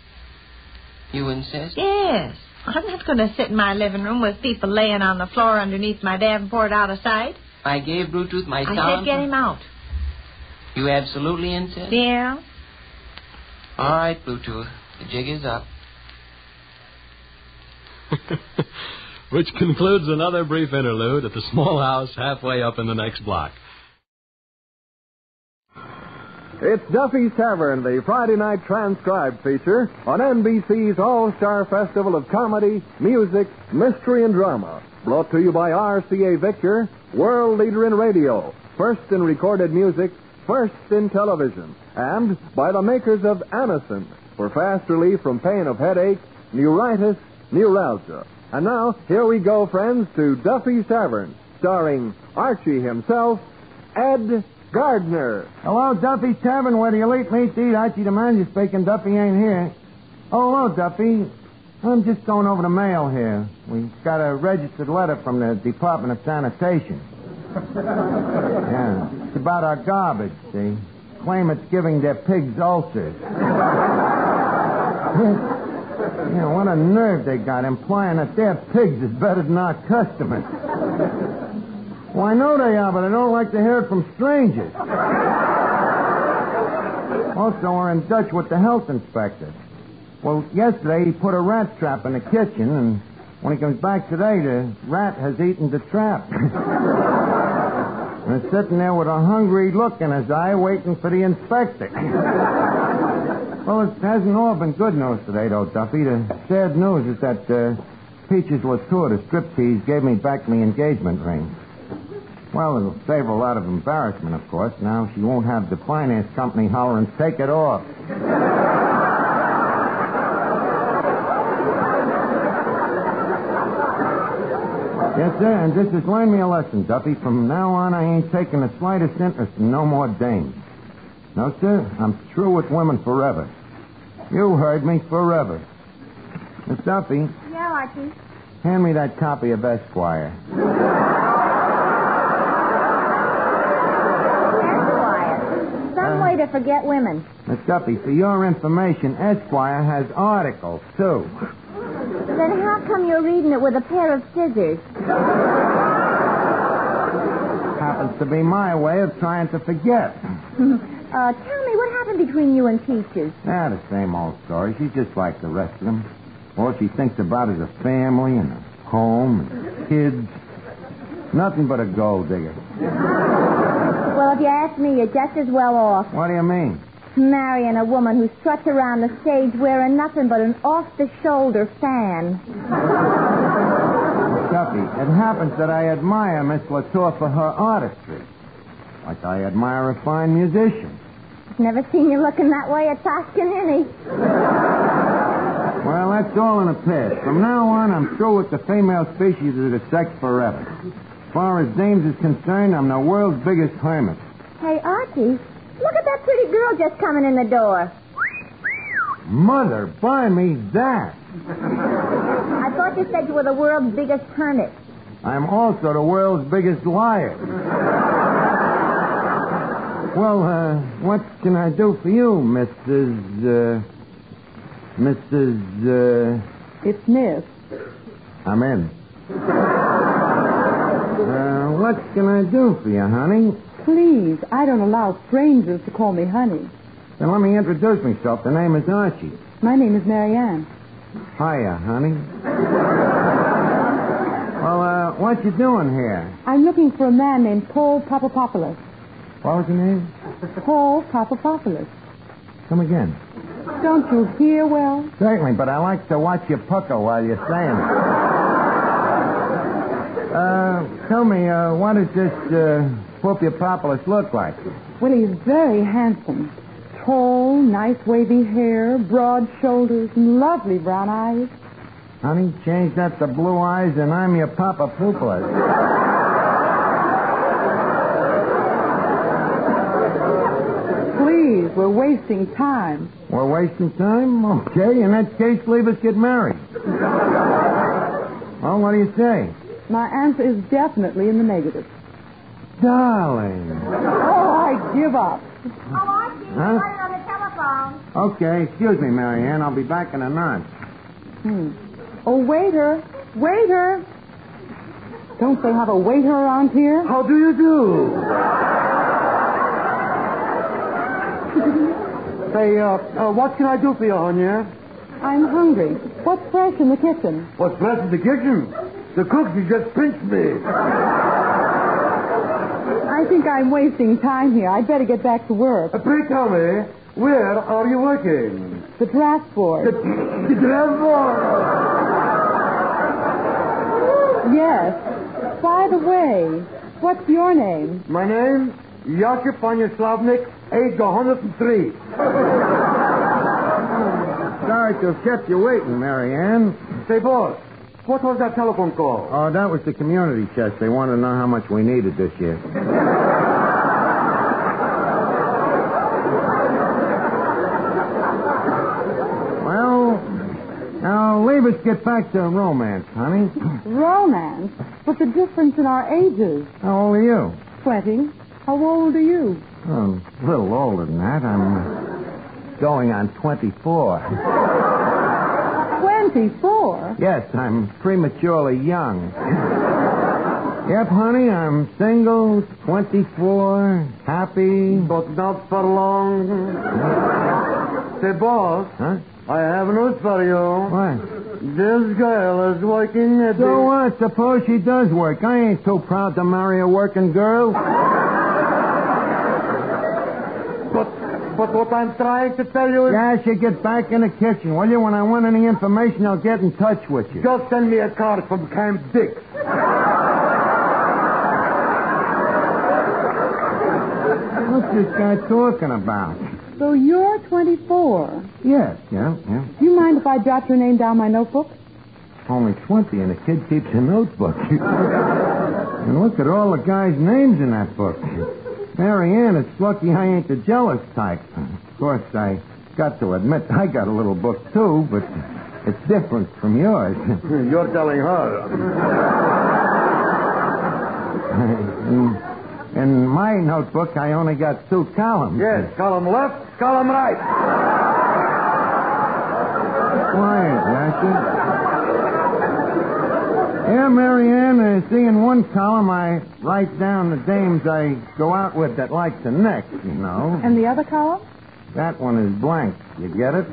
You insist? Yes. I'm not going to sit in my living room with people laying on the floor underneath my Davenport out of sight. I gave Bluetooth my solemn... I said get him out. You absolutely insist? Yeah. All right, Bluetooth. The jig is up. Which concludes another brief interlude at the small house halfway up in the next block. It's Duffy's Tavern, the Friday night transcribed feature on NBC's All-Star Festival of Comedy, Music, Mystery, and Drama. Brought to you by RCA Victor, world leader in radio, first in recorded music, first in television, and by the makers of Anacin for fast relief from pain of headache, neuritis, neuralgia. And now, here we go, friends, to Duffy's Tavern, starring Archie himself, Ed Gardner. Hello, Duffy's Tavern, where the elite meet to eat. Archie the manager speaking. Duffy ain't here. Oh, hello, Duffy. I'm just going over the mail here. We got a registered letter from the Department of Sanitation. Yeah, it's about our garbage, see? Claim it's giving their pigs ulcers. Yeah, what a nerve they got, implying that their pigs is better than our customers. Well, I know they are, but I don't like to hear it from strangers. Also, we're in touch with the health inspector. Well, yesterday he put a rat trap in the kitchen, and when he comes back today, the rat has eaten the trap. And he's sitting there with a hungry look in his eye, waiting for the inspector. Well, it hasn't all been good news today, though, Duffy. The sad news is that Peaches Latour, the striptease, gave me back my engagement ring. Well, it'll save her a lot of embarrassment, of course. Now she won't have the finance company hollering, take it off. Yes, sir, and this has learned me a lesson, Duffy. From now on, I ain't taking the slightest interest in no more dames. No, sir, I'm through with women forever. You heard me, forever. Miss Duffy. Yeah, Archie. Hand me that copy of Esquire. Esquire. Some way to forget women. Miss Duffy, for your information, Esquire has articles, too. Then how come you're reading it with a pair of scissors? Happens to be my way of trying to forget. Tell me, what happened between you and Peaches? Ah, the same old story. She's just like the rest of them. All she thinks about is a family and a home and kids. Nothing but a gold digger. Well, if you ask me, you're just as well off. What do you mean? Marrying a woman who struts around the stage wearing nothing but an off-the-shoulder fan. Duffy, it happens that I admire Miss Latour for her artistry. Like I admire a fine musician. Never seen you looking that way at Toscanini. Well, that's all in a past. From now on, I'm through with the female species of the sex forever. As far as dames is concerned, I'm the world's biggest hermit. Hey, Archie, look at that pretty girl just coming in the door. Mother, buy me that. I thought you said you were the world's biggest hermit. I'm also the world's biggest liar. Well, what can I do for you, Mrs. It's Miss. I'm in. What can I do for you, honey? Please, I don't allow strangers to call me honey. Then let me introduce myself. The name is Archie. My name is Marianne. Hiya, honey. Well, what you doing here? I'm looking for a man named Paul Papapopoulos. What was your name? Paul Papapopoulos. Come again. Don't you hear well? Certainly, but I like to watch you pucker while you're saying it. Tell me, what does this Papapopoulos look like? Well, he's very handsome. Tall, nice wavy hair, broad shoulders, and lovely brown eyes. Honey, change that to Blue Eyes and I'm your Papa Poopas. Please, we're wasting time. We're wasting time? Okay, in that case, leave us get married. Well, what do you say? My answer is definitely in the negative. Darling. Oh, I give up. Huh? on the telephone. Okay, excuse me, Mary Ann. I'll be back in a minute. Oh, waiter. Waiter. Don't they have a waiter around here? How do you do? Say, what can I do for you, honey? I'm hungry. What's fresh in the kitchen? What's fresh in the kitchen? The cook, she just pinched me. I think I'm wasting time here. I'd better get back to work. Pray tell me, where are you working? The draft board. The draft board? Yes. By the way, what's your name? My name? Yakub Slavnik, age 103. Sorry to have kept you waiting, Mary Ann. Say, boss, what was that telephone call? Oh, that was the community chest. They wanted to know how much we needed this year. Well, now leave us get back to romance, honey. Romance? But the difference in our ages. How old are you? 20. How old are you? Oh, a little older than that. I'm going on 24. 24? Yes, I'm prematurely young. Yep, honey, I'm single, 24, happy. But not for long. Say, boss. Huh? I have news for you. What? This girl is working at the... So what? Suppose she does work. I ain't too proud to marry a working girl. But what I'm trying to tell you is... Yes, you get back in the kitchen, will you? When I want any information, I'll get in touch with you. Just send me a card from Camp Dix. What's this guy talking about? So you're 24? Yes, yeah. Do you mind if I jot your name down my notebook? Only 20, and the kid keeps a notebook. And look at all the guys' names in that book. Mary Ann, it's lucky I ain't the jealous type. Of course, I got to admit I got a little book, too, but it's different from yours. You're telling her. In my notebook, I only got 2 columns. Yes, column left, column right. Quiet, Jester. Yeah, Mary Ann, see, in one column I write down the dames I go out with that like to neck, you know. And the other column? That one is blank. You get it?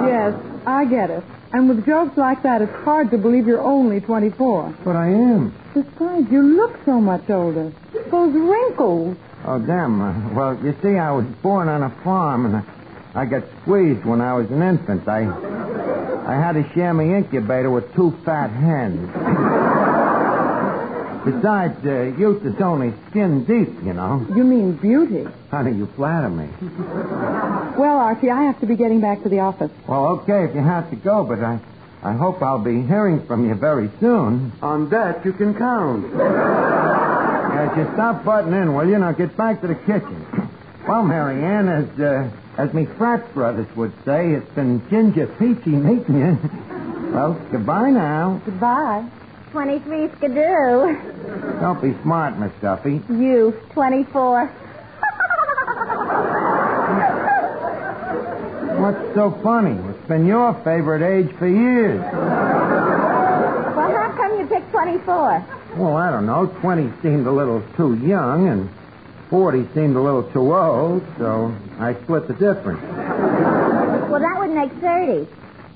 Yes, I get it. And with jokes like that, it's hard to believe you're only 24. But I am. Besides, you look so much older. Those wrinkles. Oh, damn. Well, you see, I was born on a farm, and I got squeezed when I was an infant. I had to share my incubator with 2 fat hens. Besides, youth is only skin deep, you know. You mean beauty? Honey, you flatter me. Well, Archie, I have to be getting back to the office. Well, okay, if you have to go, but I hope I'll be hearing from you very soon. On that, you can count. Yeah, just stop butting in, will you? Now get back to the kitchen. Well, Mary Ann, as me frat brothers would say, it's been ginger peachy meeting you. Well, goodbye now. Goodbye. 23 skidoo. Don't be smart, Miss Duffy. You, 24. What's so funny? It's been your favorite age for years. Well, how come you picked 24? Well, I don't know. 20 seemed a little too young, and 40 seemed a little too old, so I split the difference. Well, that would make 30.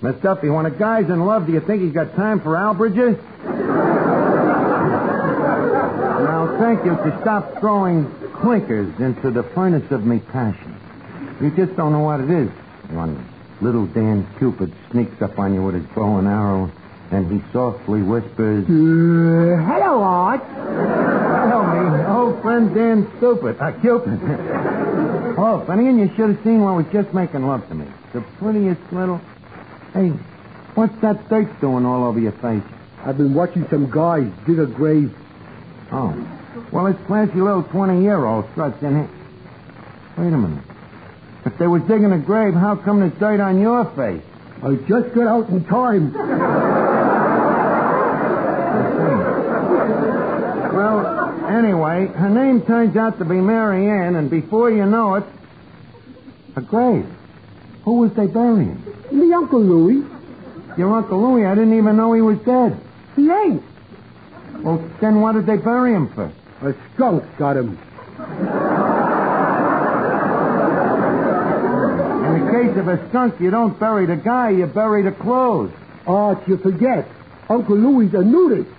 Miss Duffy, when a guy's in love, do you think he's got time for Albridges? Now, thank you to stop throwing clinkers into the furnace of me passion. You just don't know what it is. When little Dan Cupid sneaks up on you with his bow and arrow, and he softly whispers, hello, Art. Hello, me old friend Dan Cupid. Oh, Funny, and you should have seen one was just making love to me. The prettiest little... Hey, What's that dirt doing all over your face? I've been watching some guys dig a grave. Oh. Well, it's flashy little 20-year-old struts in here. Wait a minute. If they was digging a grave, how come there's dirt on your face? I just got out in time. Well, anyway, her name turns out to be Mary Ann, and before you know it, a grave. Who was they burying? Me Uncle Louie. Your Uncle Louie? I didn't even know he was dead. He ain't. Well, then what did they bury him for? A skunk got him. In the case of a skunk, you don't bury the guy, you bury the clothes. Oh, you forget. Uncle Louie's a nudist.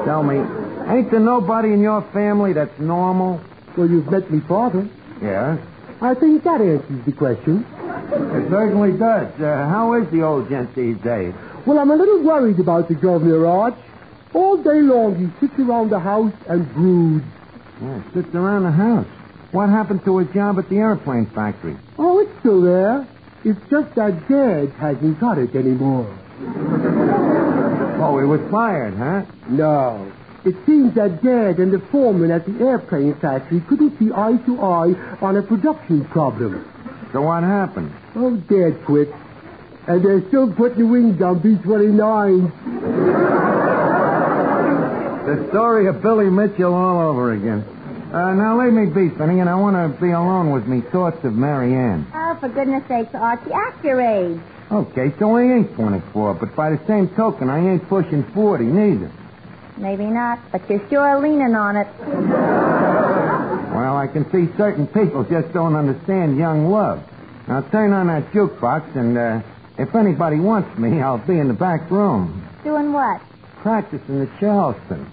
Tell me, ain't there nobody in your family that's normal? Well, you've met me father. Yes? I think that answers the question. It certainly does. How is the old gent these days? Well, I'm a little worried about the governor, Arch. All day long he sits around the house and broods. Yeah, sits around the house. What happened to his job at the airplane factory? Oh, it's still there. It's just that Dad hasn't got it anymore. Oh, he was fired, huh? No. It seems that Dad and the foreman at the airplane factory couldn't see eye to eye on a production problem. So what happened? Oh, Dad quit. And they're still putting the wings on B-29. The story of Billy Mitchell all over again. Now, leave me be, Finnegan. I want to be alone with me thoughts of Mary Ann. Oh, for goodness sakes, Archie, act your age. Okay, so I ain't 24, but by the same token, I ain't pushing 40 neither. Maybe not, but you're sure leaning on it. Well, I can see certain people just don't understand young love. Now, turn on that jukebox, and if anybody wants me, I'll be in the back room. Doing what? Practicing the Charleston.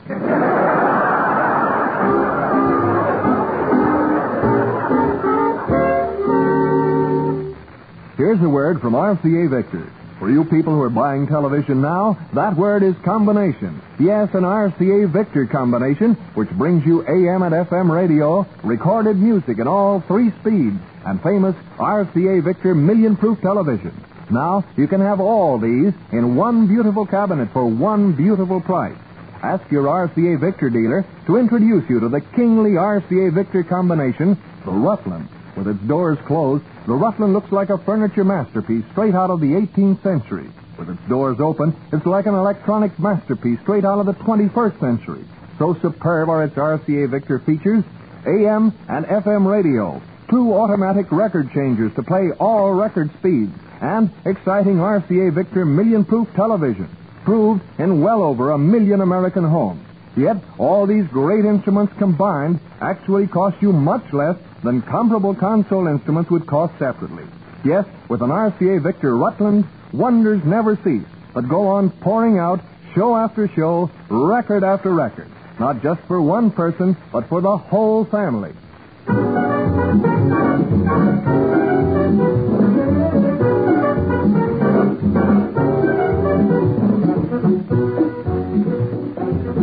Here's a word from RCA Victor. For you people who are buying television now, that word is combination. Yes, an RCA Victor combination, which brings you AM and FM radio, recorded music in all 3 speeds, and famous RCA Victor million-proof television. Now, you can have all these in one beautiful cabinet for one beautiful price. Ask your RCA Victor dealer to introduce you to the kingly RCA Victor combination, the Rutland. With its doors closed, the Rutland looks like a furniture masterpiece straight out of the 18th century. With its doors open, it's like an electronic masterpiece straight out of the 21st century. So superb are its RCA Victor features: AM and FM radio, 2 automatic record changers to play all record speeds, and exciting RCA Victor million-proof television, proved in well over 1 million American homes. Yet, all these great instruments combined actually cost you much less than comparable console instruments would cost separately. Yes, with an RCA Victor Rutland, wonders never cease, but go on pouring out show after show, record after record. Not just for one person, but for the whole family.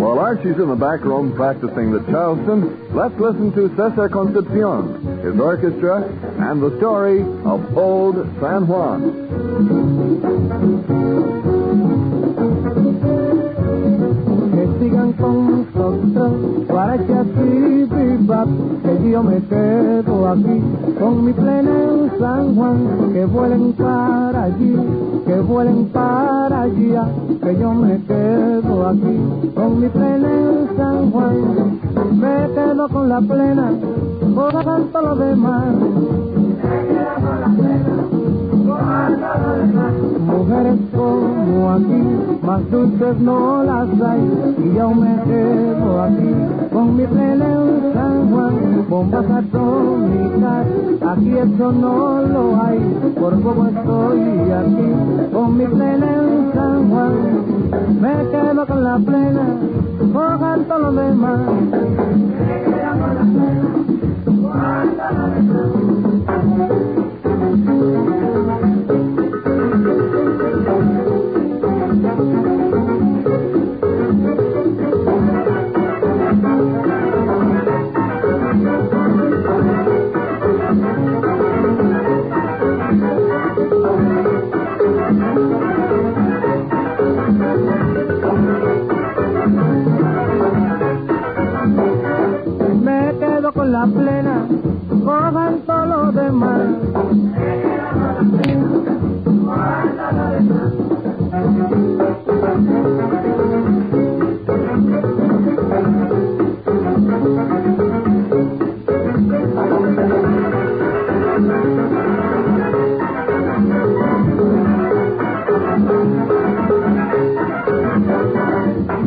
While Archie's in the back room practicing the Charleston, let's listen to Cesar Concepcion, his orchestra, and the story of Old San Juan. Que sigan con nosotros, guaracha, bebop, que yo me quedo aquí con mi plena en San Juan, que vuelen para allí, que vuelen para allá, que yo me quedo aquí con mi plena en San Juan, me quedo con la plena, por tanto lo demás. Mujeres como aquí, más dulces no las hay, y yo me quedo aquí con mi plena en San Juan. Bombas atómicas, aquí eso no lo hay, por como estoy aquí con mi plena en San Juan. Me quedo con la plena, por tanto lo demás. Me quedo con la plena, por tanto lo demás. la plena, cojan todo lo demás.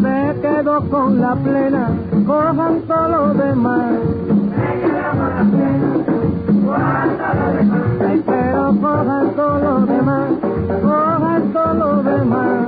Me quedo con la plena, cojan todo lo demás. Pero cojan todo lo demás, cojan todo lo demás.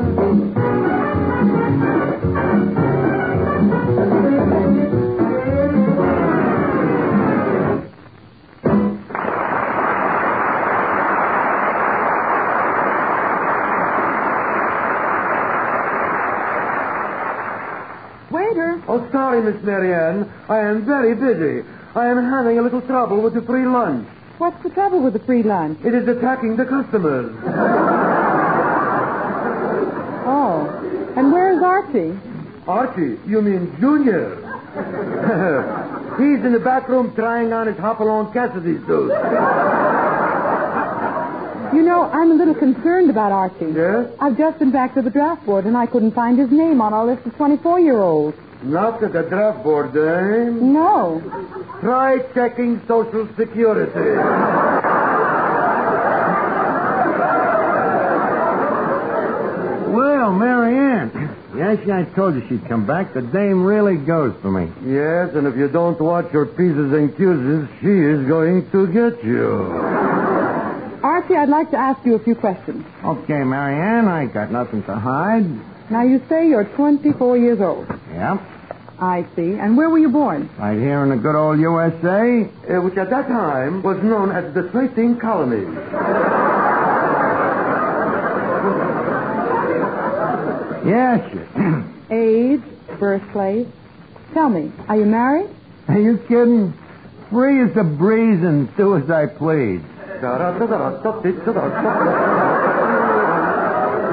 Waiter. Oh, sorry, Miss Marianne. I am very busy. I am having a little trouble with the free lunch. What's the trouble with the free lunch? It is attacking the customers. Oh. And where's Archie? Archie? You mean Junior? He's in the back room trying on his Hopalong Cassidy suit. You know, I'm a little concerned about Archie. Yes? I've just been back to the draft board, and I couldn't find his name on our list of 24-year-olds. Not at the draft board, eh? No. Try checking Social Security. Well, Marianne. Yes, I told you she'd come back. The dame really goes for me. Yes, and if you don't watch your P's and Q's, she is going to get you. Archie, I'd like to ask you a few questions. Okay, Marianne, I got nothing to hide. Now, you say you're 24 years old. Yep. I see. And where were you born? Right here in the good old USA. Which at that time was known as the 13 Colonies. Yes, Age, birthplace. Tell me, are you married? Are you kidding? Free as the breeze and do as I please.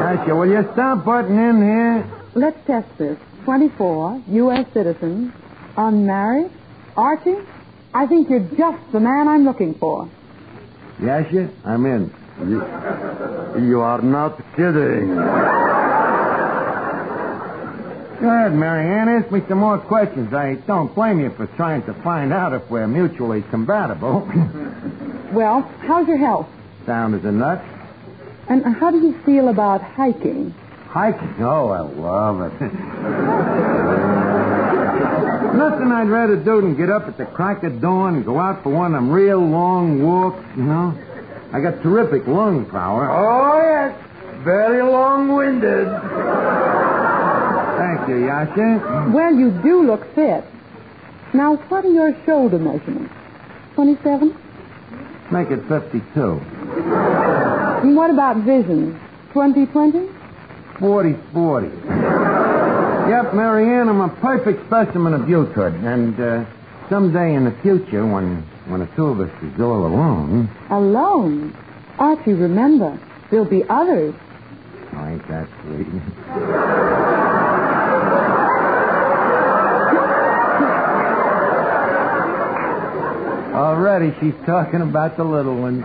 Asha, will you stop butting in here? Let's test this. 24, U.S. citizen, unmarried. Archie, I think you're just the man I'm looking for. Yasha, I'm in. You are not kidding. Go ahead, Marianne. Ask me some more questions. I don't blame you for trying to find out if we're mutually compatible. Well, how's your health? Sound as a nut. And how do you feel about hiking? Hiking? Oh, I love it. Nothing I'd rather do than get up at the crack of dawn and go out for one of them real long walks, you know. I got terrific lung power. Oh, yes. Very long-winded. Thank you, Yasha. Well, you do look fit. Now, what are your shoulder measurements? 27? Make it 52. And what about vision? 20/20? 40/40. Yep, Marianne, I'm a perfect specimen of youthhood. And someday in the future, when the two of us is all alone... Alone? Archie, remember, there'll be others. Oh, ain't that sweet? Already, she's talking about the little ones.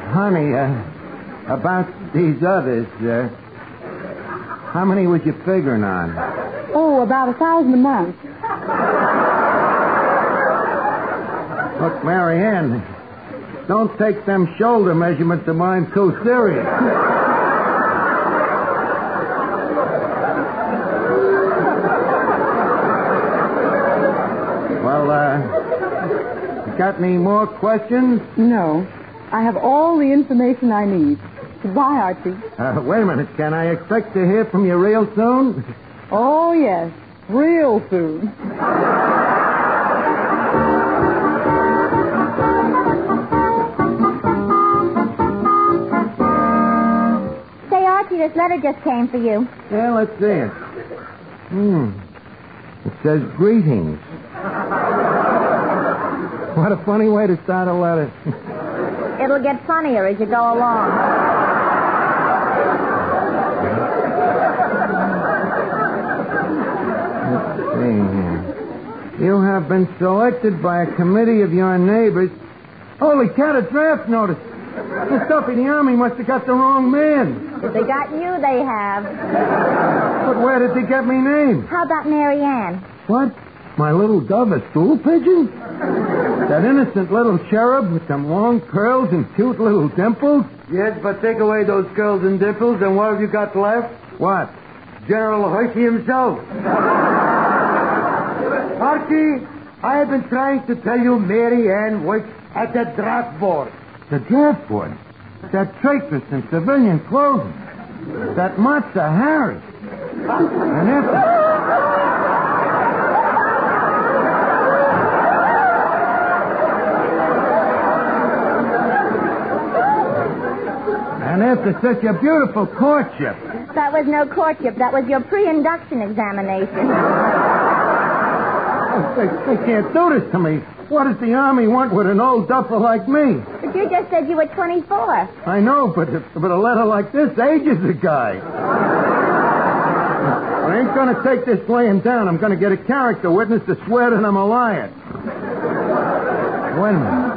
Honey, about these others, how many was you figuring on? Oh, about 1,000 a month. Look, Marianne, don't take them shoulder measurements of mine too serious. Well, got any more questions? No. I have all the information I need. Goodbye, Archie. Wait a minute. Can I expect to hear from you real soon? Oh, yes. Real soon. Say, Archie, this letter just came for you. Yeah, let's see it. It says greetings. What a funny way to start a letter. It'll get funnier as you go along. have been selected by a committee of your neighbors. Holy cat, a draft notice. Miss Duffy, the Army must have got the wrong man. If they got you, they have. But where did they get me name? How about Mary Ann? What? My little dove, a stool pigeon? That innocent little cherub with them long curls and cute little dimples? Yes, but take away those curls and dimples, and what have you got left? What? General Hershey himself. Archie, I have been trying to tell you Mary Ann works at the draft board. The draft board? That traitress in civilian clothing. That Matza Harris. And after such a beautiful courtship. That was no courtship. That was your pre-induction examination. They can't do this to me. What does the Army want with an old duffer like me? But you just said you were 24. I know, but a letter like this ages a guy. I ain't going to take this laying down. I'm going to get a character witness to swear that I'm a liar. Wait a minute.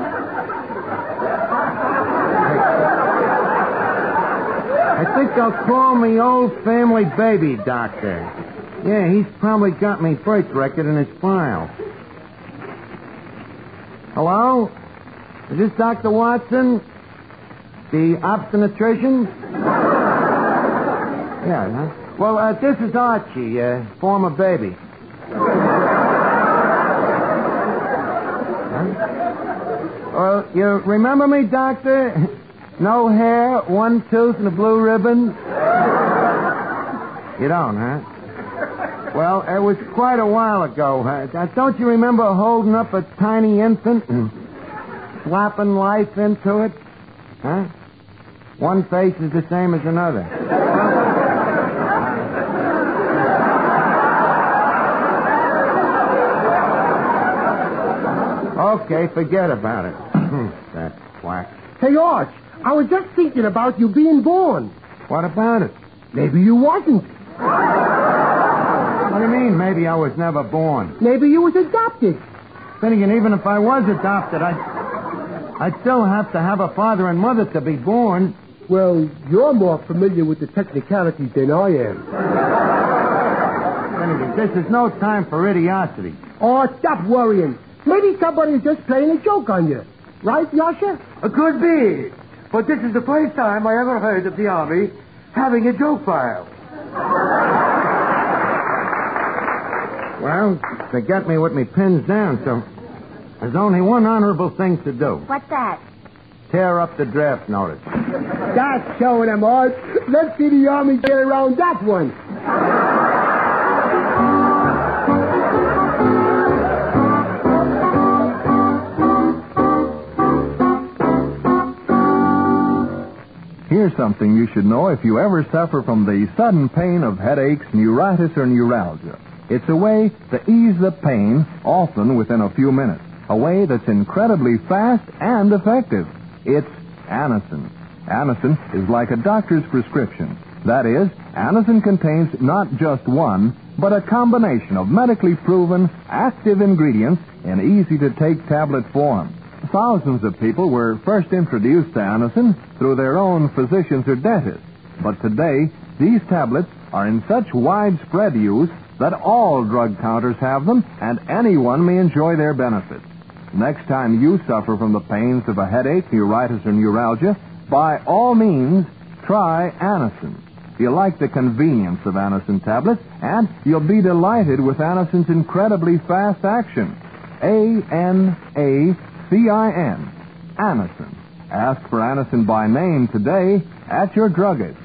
I think I'll call me old family baby doctor. Yeah, he's probably got me birth record in his file. Hello? Is this Dr. Watson? The obstetrician? Yeah, huh? Well, this is Archie, former baby. Well, you remember me, Doctor? No hair, one tooth, and a blue ribbon? You don't, huh? Well, it was quite a while ago. Don't you remember holding up a tiny infant and slapping life into it? Huh? One face is the same as another. Okay, forget about it. That quack. Hey, Arch, I was just thinking about you being born. What about it? Maybe you wasn't. What do you mean, maybe I was never born? Maybe you was adopted. Then again, even if I was adopted, I'd still have to have a father and mother to be born. Well, you're more familiar with the technicalities than I am. Then again, this is no time for idiocity. Oh, stop worrying. Maybe somebody's just playing a joke on you. Right, Yasha? Could be. But this is the first time I ever heard of the Army having a joke file. Well, they got me with me pins down, so there's only one honorable thing to do. What's that? Tear up the draft notice. That's showing them, Art. Let's see the Army get around that one. Here's something you should know if you ever suffer from the sudden pain of headaches, neuritis, or neuralgia. It's a way to ease the pain, often within a few minutes. A way that's incredibly fast and effective. It's Anacin. Anacin is like a doctor's prescription. That is, Anacin contains not just one, but a combination of medically proven, active ingredients in easy-to-take tablet form. Thousands of people were first introduced to Anacin through their own physicians or dentists. But today, these tablets are in such widespread use that all drug counters have them, and anyone may enjoy their benefits. Next time you suffer from the pains of a headache, neuritis, or neuralgia, by all means, try Anacin. You'll like the convenience of Anacin tablets, and you'll be delighted with Anacin's incredibly fast action. Anacin. Anacin. Ask for Anacin by name today at your druggist.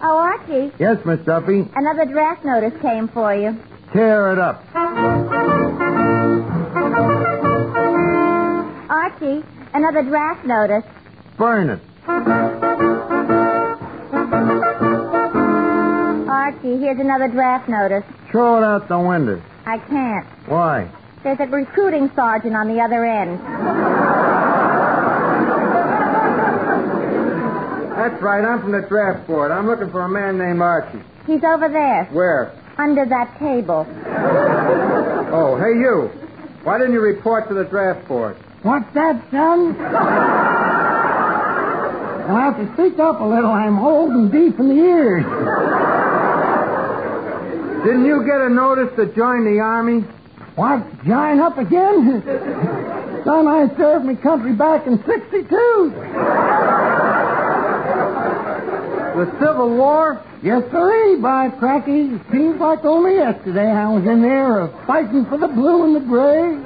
Oh, Archie. Yes, Miss Duffy? Another draft notice came for you. Tear it up. Archie, another draft notice. Burn it. Archie, here's another draft notice. Throw it out the window. I can't. Why? There's a recruiting sergeant on the other end. That's right. I'm from the draft board. I'm looking for a man named Archie. He's over there. Where? Under that table. Oh, hey, you. Why didn't you report to the draft board? What's that, son? I'll have to speak up a little. I'm holding deep in the ears. Didn't you get a notice to join the Army? What? Join up again? Son, I served my country back in 62. The Civil War? Yes, sirree, by cracky. Seems like only yesterday I was in there fighting for the blue and the gray.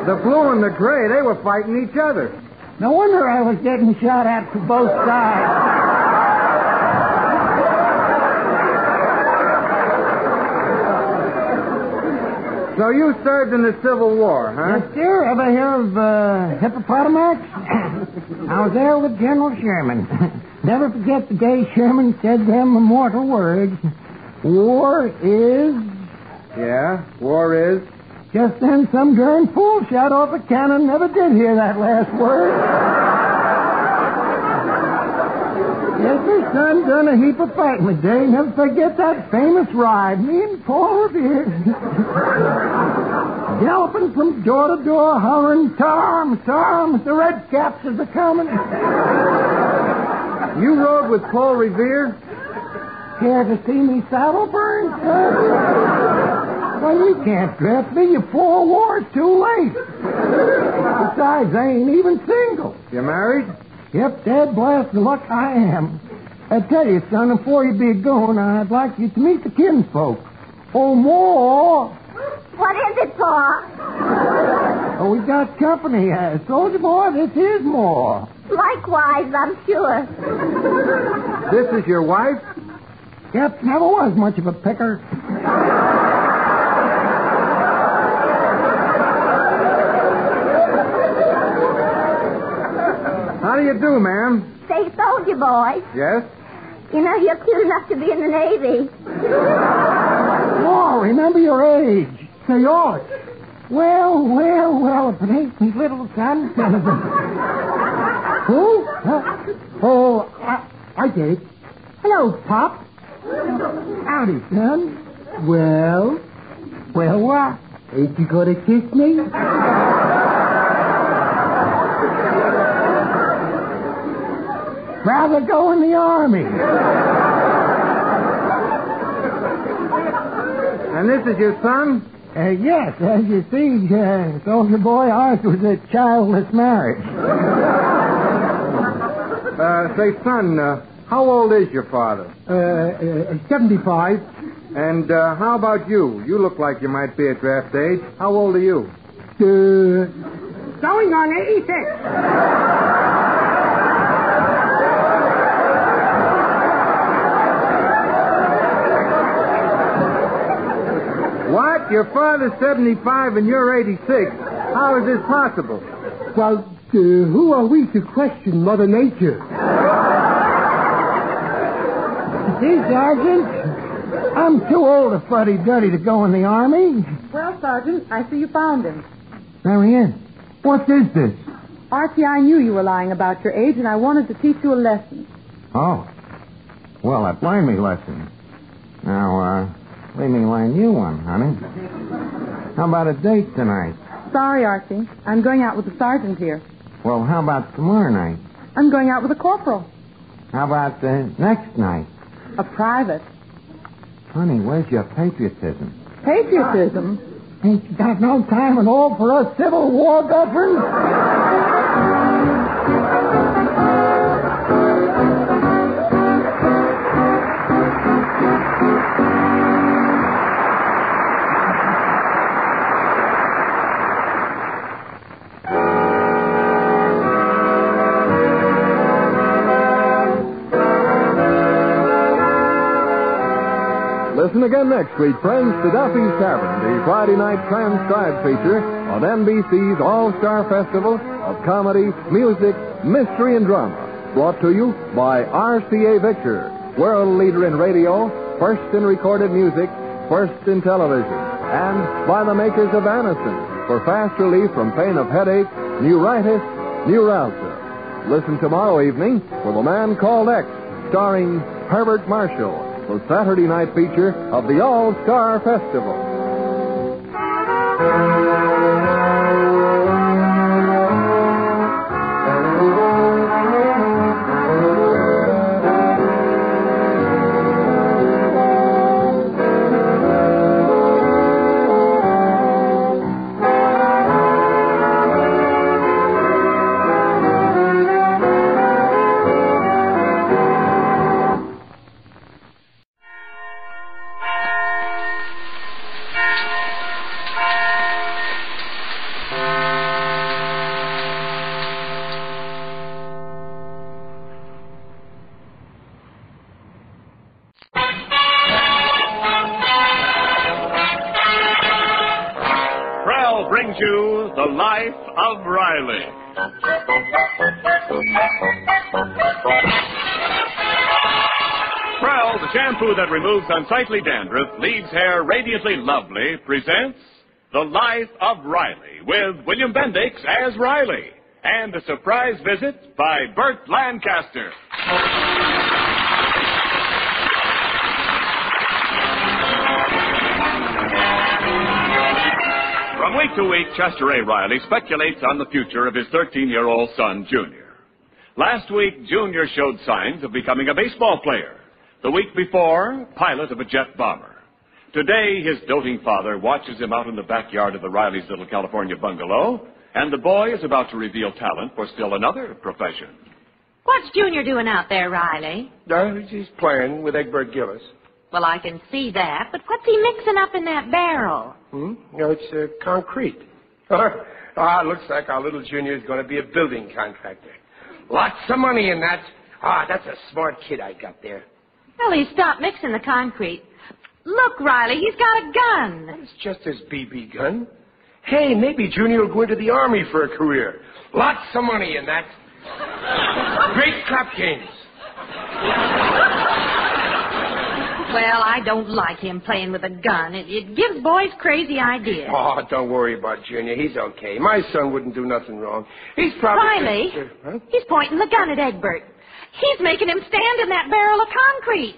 The blue and the gray, they were fighting each other. No wonder I was getting shot at from both sides. So you served in the Civil War, huh? Yes, sir. Ever hear of Hippopotamus? I was there with General Sherman. Never forget the day Sherman said them immortal words. War is... Yeah, war is... Just then some darn fool shot off a cannon. Never did hear that last word. Yes, sir, son, done a heap of fighting today. Never forget that famous ride. Me and Paul Revere. Galloping from door to door, hollering, "Tom, Tom, the red caps are coming." You rode with Paul Revere? Care to see me saddle burn, son? Well, you can't draft me. You're 4 wars too late. Besides, I ain't even single. You married? Yep, dead blast the luck I am. I tell you, son, before you be going, I'd like you to meet the kinsfolk. Oh, more. What is it, Pa? Oh, we got company. Soldier boy, this is more. Likewise, I'm sure. This is your wife? Yep, never was much of a picker. How do you do, ma'am? Say, soldier boy. Yes? You know, you're cute enough to be in the Navy. Oh, remember your age. Say yours. Well, if it ain't me little son. Who? Oh, I get it. Hello, Pop. Howdy, son. Well, what? Ain't you gonna kiss me? Rather go in the Army. And this is your son? Yes, as you see, soldier boy, ours was a childless marriage. Say, son, how old is your father? 75. And how about you? You look like you might be at draft age. How old are you? Going on 86. What? Your father's 75 and you're 86. How is this possible? Well, who are we to question Mother Nature? See, Sergeant, I'm too old a fuddy-duddy to go in the Army. Well, Sergeant, I see you found him. Marianne, what is this? Archie, I knew you were lying about your age, and I wanted to teach you a lesson. Oh. Well, that learned me lesson. Now, let me learn you one, honey. How about a date tonight? Sorry, Archie. I'm going out with the sergeant here. Well, how about tomorrow night? I'm going out with a corporal. How about next night? A private. Honey, where's your patriotism? Patriotism? Ain't you got no time at all for us Civil War veterans? Listen again next week, friends, to Duffy's Tavern, the Friday night transcribed feature on NBC's All-Star Festival of Comedy, Music, Mystery, and Drama. Brought to you by RCA Victor, world leader in radio, first in recorded music, first in television. And by the makers of Anacin, for fast relief from pain of headache, neuritis, New Alta. Listen tomorrow evening for The Man Called X, starring Herbert Marshall, the Saturday night feature of the All-Star Festival. Brings you The Life of Riley. Prell, the shampoo that removes unsightly dandruff, leaves hair radiantly lovely, presents The Life of Riley with William Bendix as Riley and a surprise visit by Burt Lancaster. From week to week, Chester A. Riley speculates on the future of his 13-year-old son, Junior. Last week, Junior showed signs of becoming a baseball player. The week before, pilot of a jet bomber. Today, his doting father watches him out in the backyard of the Rileys' little California bungalow, and the boy is about to reveal talent for still another profession. What's Junior doing out there, Riley? He's playing with Egbert Gillis. Well, I can see that, but what's he mixing up in that barrel? It's concrete. It looks like our little Junior is going to be a building contractor. Lots of money in that. That's a smart kid I got there. Well, he stopped mixing the concrete. Look, Riley, he's got a gun. It's just his BB gun. Hey, maybe Junior will go into the Army for a career. Lots of money in that. Great crap games. Well, I don't like him playing with a gun. It gives boys crazy ideas. Oh, don't worry about Junior. He's okay. My son wouldn't do nothing wrong. He's probably... Riley, he's pointing the gun at Egbert. He's making him stand in that barrel of concrete.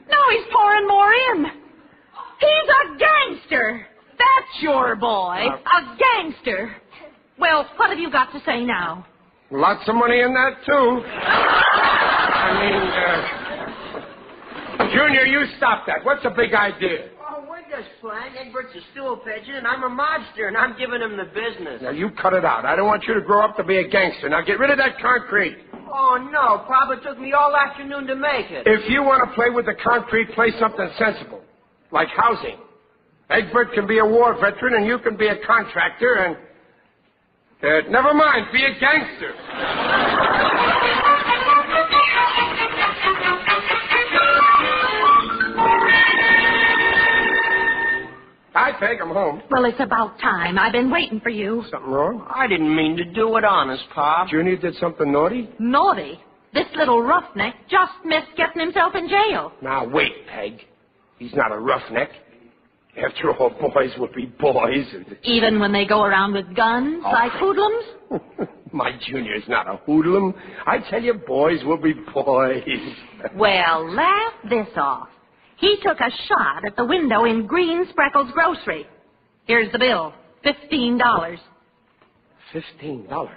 No, he's pouring more in. He's a gangster. That's your boy. A gangster. Well, what have you got to say now? Lots of money in that, too. Junior, you stop that. What's the big idea? Oh, we're just playing. Egbert's a stool pigeon, and I'm a mobster, and I'm giving him the business. Now, you cut it out. I don't want you to grow up to be a gangster. Now, get rid of that concrete. Oh, no, Pop. It took me all afternoon to make it. If you want to play with the concrete, play something sensible, like housing. Egbert can be a war veteran, and you can be a contractor, and... never mind, be a gangster. Hi, Peg, I'm home. Well, it's about time. I've been waiting for you. Something wrong? I didn't mean to do it, honest, Pop. Junior did something naughty? Naughty? This little roughneck just missed getting himself in jail. Now, wait, Peg. He's not a roughneck. After all, boys will be boys. Even when they go around with guns, like hoodlums? My Junior's not a hoodlum. I tell you, boys will be boys. Well, laugh this off. He took a shot at the window in Green Spreckles Grocery. Here's the bill. $15. $15?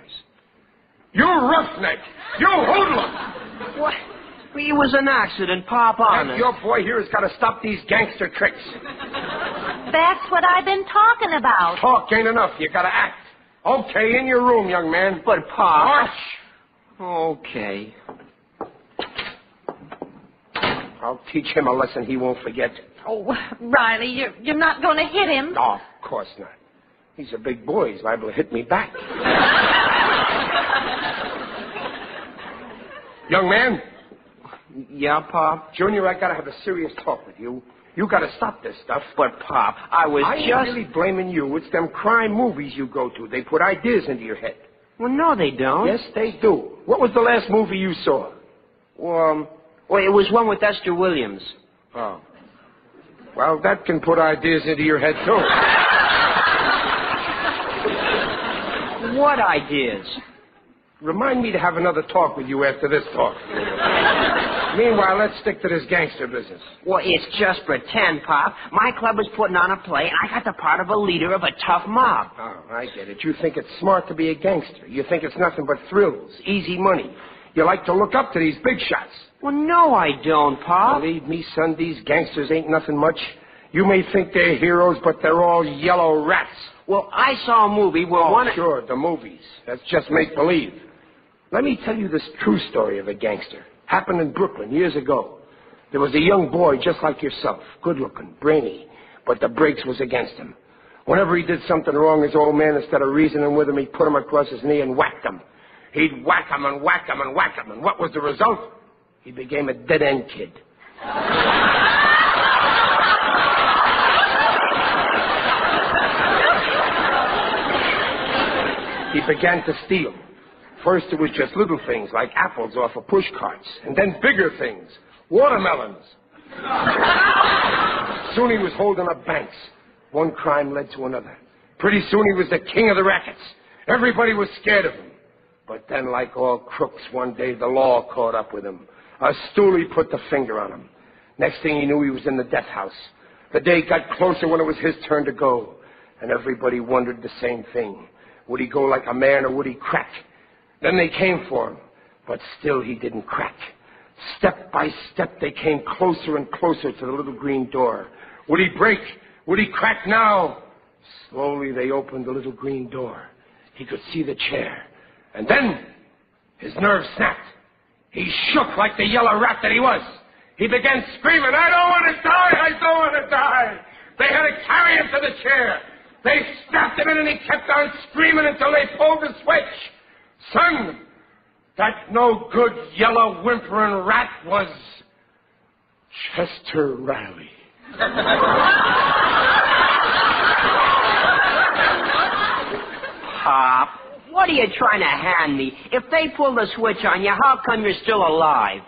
You roughneck! You hoodlum! What? It was an accident, Pop, honest. Your boy here has got to stop these gangster tricks. That's what I've been talking about. Talk ain't enough. You got to act. Okay, in your room, young man. But, Pop... Hush! Okay. I'll teach him a lesson he won't forget. Oh, Riley, you're not going to hit him. No, of course not. He's a big boy. He's liable to hit me back. Young man. Yeah, Pop? Junior, I got to have a serious talk with you. You got to stop this stuff. But, Pop, I ain't really blaming you. It's them crime movies you go to. They put ideas into your head. Well, no, they don't. Yes, they do. What was the last movie you saw? Well, it was one with Esther Williams. Oh. Well, that can put ideas into your head, too. What ideas? Remind me to have another talk with you after this talk. Meanwhile, let's stick to this gangster business. Well, it's just pretend, Pop. My club is putting on a play, and I got the part of a leader of a tough mob. Oh, I get it. You think it's smart to be a gangster. You think it's nothing but thrills, easy money. You like to look up to these big shots. Well, no, I don't, Pop. Believe me, son, these gangsters ain't nothing much. You may think they're heroes, but they're all yellow rats. Well, I saw a movie where Sure, the movies. That's just make-believe. Let me tell you this true story of a gangster. Happened in Brooklyn years ago. There was a young boy just like yourself, good-looking, brainy, but the brakes was against him. Whenever he did something wrong, his old man, instead of reasoning with him, he'd put him across his knee and whacked him. He'd whack him and whack him and whack him, and what was the result? He became a dead-end kid. He began to steal. First, it was just little things like apples off of push carts, and then bigger things, watermelons. Soon he was holding up banks. One crime led to another. Pretty soon he was the king of the rackets. Everybody was scared of him. But then, like all crooks, one day the law caught up with him. A stoolie put the finger on him. Next thing he knew, he was in the death house. The day got closer when it was his turn to go, and everybody wondered the same thing. Would he go like a man, or would he crack? Then they came for him, but still he didn't crack. Step by step, they came closer and closer to the little green door. Would he break? Would he crack now? Slowly, they opened the little green door. He could see the chair. And then, his nerves snapped. He shook like the yellow rat that he was. He began screaming, "I don't want to die! I don't want to die!" They had to carry him to the chair. They strapped him in, and he kept on screaming until they pulled the switch. Son, that no-good, yellow, whimpering rat was Chester Riley. Pop, what are you trying to hand me? If they pull the switch on you, how come you're still alive?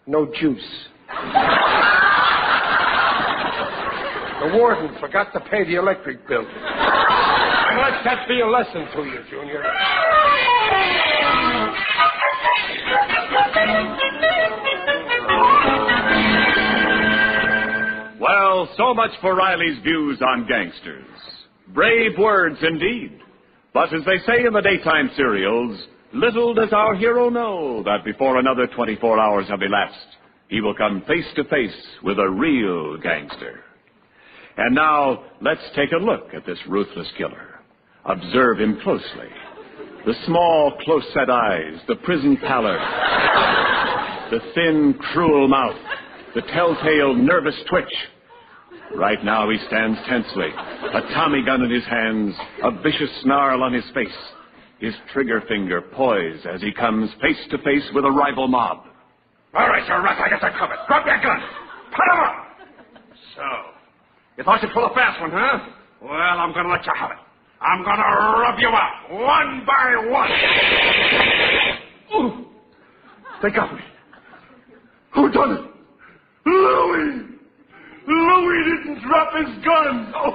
No juice. The warden forgot to pay the electric bill. And let that be a lesson to you, Junior. Well, so much for Riley's views on gangsters. Brave words indeed. But as they say in the daytime serials, little does our hero know that before another 24 hours have elapsed, he will come face to face with a real gangster. And now, let's take a look at this ruthless killer. Observe him closely. The small, close-set eyes, the prison pallor, the thin, cruel mouth, the telltale nervous twitch. Right now he stands tensely, a Tommy gun in his hands, a vicious snarl on his face, his trigger finger poised as he comes face to face with a rival mob. All right, you rat, I got that covered. Drop that gun. Put him up. So, you thought you'd pull a fast one, huh? Well, I'm going to let you have it. I'm going to rub you out, one by one. Ooh. They got me. Who done it? Louie! Louie didn't drop his gun. Oh.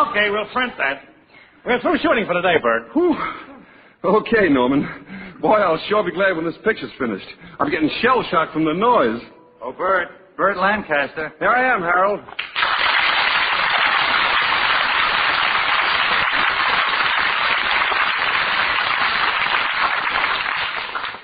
Okay, we'll print that. We're through shooting for today, Bert. Whew. Okay, Norman. Boy, I'll sure be glad when this picture's finished. I'm getting shell-shocked from the noise. Oh, Bert. Bert Lancaster. Here I am, Harold.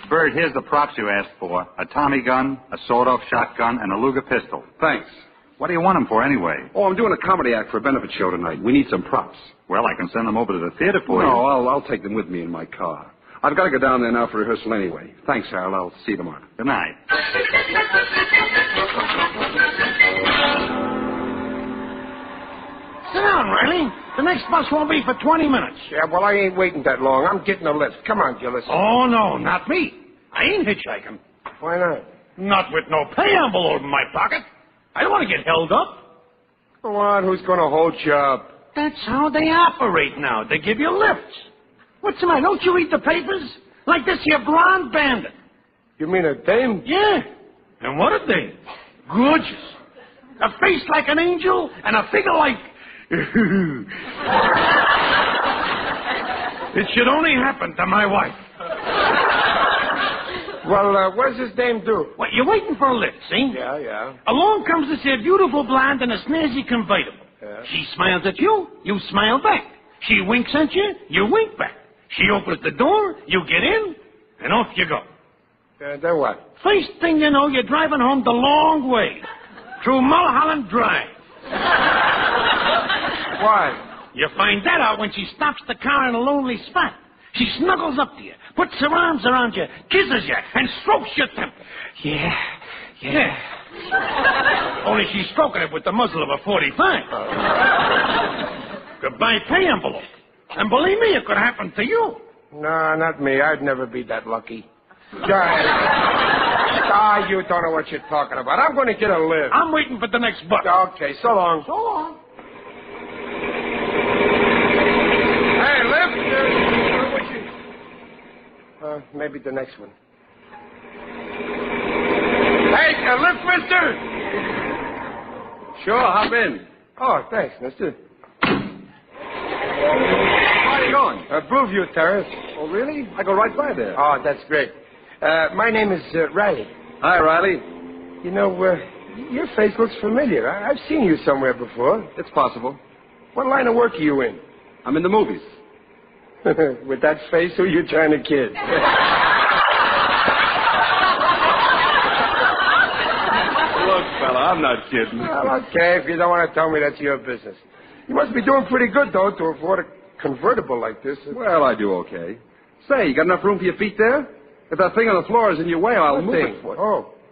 Bert, here's the props you asked for. A Tommy gun, a sawed-off shotgun, and a Luger pistol. Thanks. What do you want them for, anyway? Oh, I'm doing a comedy act for a benefit show tonight. We need some props. Well, I can send them over to the theater for you. No, I'll take them with me in my car. I've got to go down there now for rehearsal anyway. Thanks, Harold. I'll see you tomorrow. Good night. Sit down, Riley. The next bus won't be for 20 minutes. Yeah, well, I ain't waiting that long. I'm getting a lift. Come on, Gillis. Oh, no, not me. I ain't hitchhiking. Why not? Not with no pay envelope in my pocket. I don't want to get held up. Go on, who's going to hold you up? That's how they operate now. They give you lifts. What's the matter? Don't you read the papers? Like this here blonde bandit. You mean a dame? Yeah. And what a dame. Gorgeous. A face like an angel and a figure like... It should only happen to my wife. Well, what does this dame do? What, you're waiting for a lift, see? Yeah. Along comes this here beautiful blonde in a snazzy convertible. Yeah. She smiles at you, you smile back. She winks at you, you wink back. She opens the door, you get in, and off you go. Then what? First thing you know, you're driving home the long way. Through Mulholland Drive. Why? You find that out when she stops the car in a lonely spot. She snuggles up to you, puts her arms around you, kisses you, and strokes your temple. Yeah. Only she's stroking it with the muzzle of a .45. Goodbye pay envelope. And believe me, it could happen to you. No, not me. I'd never be that lucky. You don't know what you're talking about. I'm going to get a lift. I'm waiting for the next bus. Okay, so long. So long. Hey, lift. Maybe the next one. Hey, lift, mister. Sure, hop in. Oh, thanks, mister. Where are you going? Brookview Terrace. Oh, really? I go right by there. Oh, that's great. My name is Riley. Hi, Riley. You know, your face looks familiar. I've seen you somewhere before. It's possible. What line of work are you in? I'm in the movies. With that face, who are you trying to kid? Look, fella, I'm not kidding. Well, okay, if you don't want to tell me, that's your business. You must be doing pretty good, though, to afford a convertible like this. Well, I do okay. Say, you got enough room for your feet there? If that thing on the floor is in your way, I'll move it for you.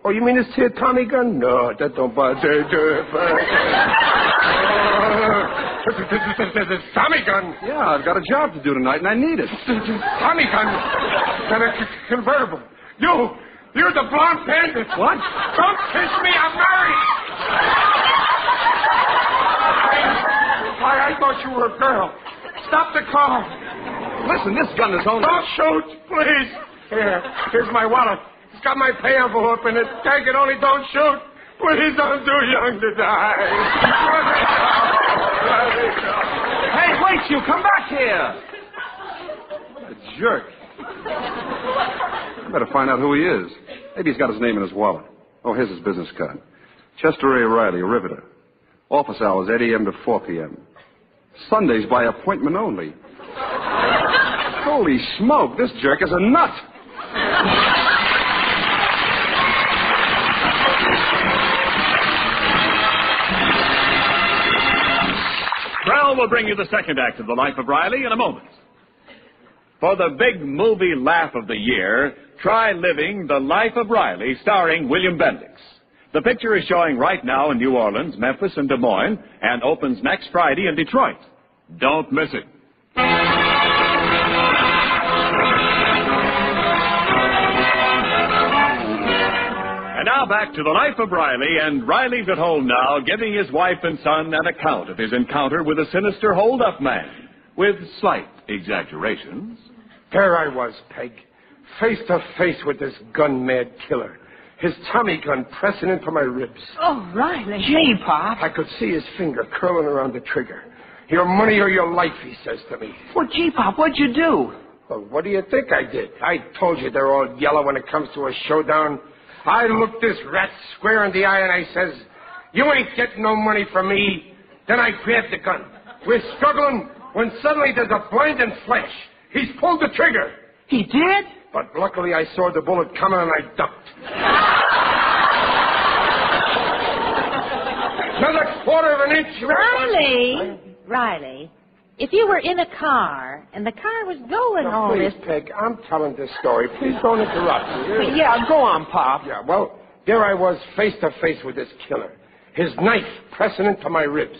Oh, you mean this here Tommy gun? No, that don't bother. Tommy gun? Yeah, I've got a job to do tonight, and I need it. Tommy gun? And a convertible. You're the blonde bandit. What? Don't kiss me, I'm married. I thought you were a girl. Stop the car. Listen, this gun is only... Don't shoot, please. Here's my wallet. It's got my pay envelope in it. Take it, only don't shoot. Please, I'm too young to die. Hey, wait, you come back here. What a jerk. I better find out who he is. Maybe he's got his name in his wallet. Oh, here's his business card. Chester A. Riley, a riveter. Office hours, 8 a.m. to 4 p.m. Sundays by appointment only. Holy smoke, this jerk is a nut. Krell will bring you the second act of The Life of Riley in a moment. For the big movie laugh of the year, try living The Life of Riley, starring William Bendix. The picture is showing right now in New Orleans, Memphis, and Des Moines, and opens next Friday in Detroit. Don't miss it. And now back to The Life of Riley, and Riley's at home now, giving his wife and son an account of his encounter with a sinister hold-up man, with slight exaggerations. There I was, Peg, face to face with this gun-mad killer. His Tommy gun pressing into my ribs. Oh, Riley. Gee, Pop. I could see his finger curling around the trigger. Your money or your life, he says to me. Well, gee, Pop, what'd you do? Well, what do you think I did? I told you they're all yellow when it comes to a showdown. I looked this rat square in the eye and I says, you ain't getting no money from me. Then I grabbed the gun. We're struggling when suddenly there's a blinding flash. He's pulled the trigger. He did? But luckily I saw the bullet coming and I ducked. Another quarter of an inch. Riley, if you were in a car and the car was going all please, this... Peg, I'm telling this story. Please don't interrupt me. Yeah, go on, Pop. Yeah, well, there I was face to face with this killer. His knife pressing into my ribs.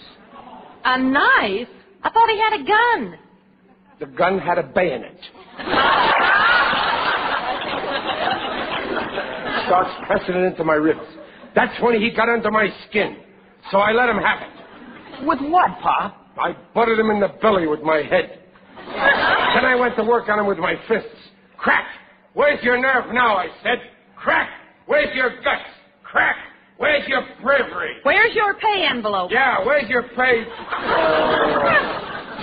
A knife? I thought he had a gun. The gun had a bayonet. Starts pressing it into my ribs. That's when he got under my skin. So I let him have it. With what, Pop? I butted him in the belly with my head. Then I went to work on him with my fists. Crack! Where's your nerve now, I said. Crack! Where's your guts? Crack! Where's your bravery? Where's your pay envelope? Yeah, where's your pay?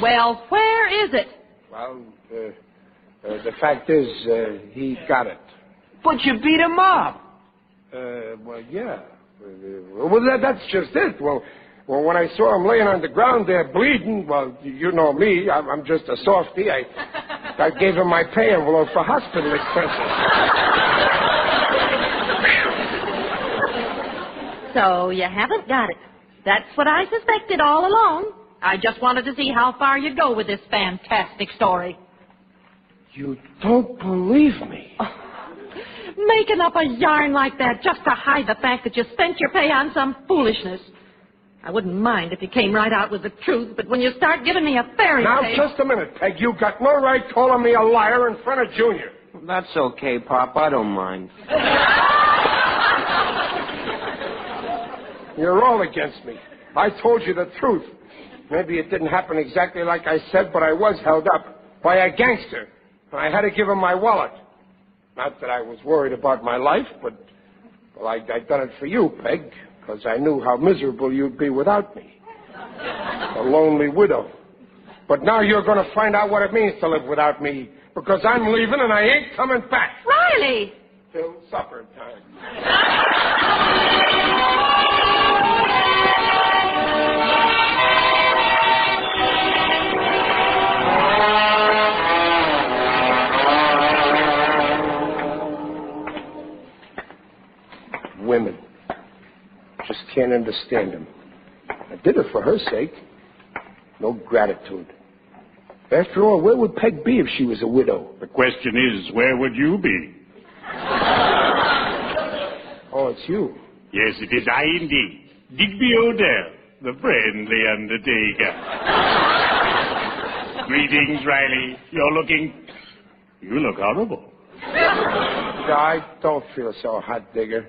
Well, where is it? Well, the fact is, he got it. But you beat him up. Well, yeah. Well, that's just it. Well, when I saw him laying on the ground there bleeding, well, you know me, I'm just a softy. I gave him my pay envelope for hospital expenses. So you haven't got it. That's what I suspected all along. I just wanted to see how far you'd go with this fantastic story. You don't believe me? Making up a yarn like that just to hide the fact that you spent your pay on some foolishness. I wouldn't mind if you came right out with the truth, but when you start giving me a fairy tale... Now, just a minute, Peg. You got no right calling me a liar in front of Junior. That's okay, Pop. I don't mind. You're all against me. I told you the truth. Maybe it didn't happen exactly like I said, but I was held up by a gangster. And I had to give him my wallet. Not that I was worried about my life, but, well, I'd done it for you, Peg, because I knew how miserable you'd be without me. A lonely widow. But now you're going to find out what it means to live without me, because I'm leaving and I ain't coming back. Riley! Till supper time. Women. Just can't understand them. I did it for her sake. No gratitude. After all, where would Peg be if she was a widow? The question is, where would you be? Oh, it's you. Yes, it is I indeed. Digby Odell, the friendly undertaker. Greetings, Riley. You look horrible. I don't feel so hot, Digger.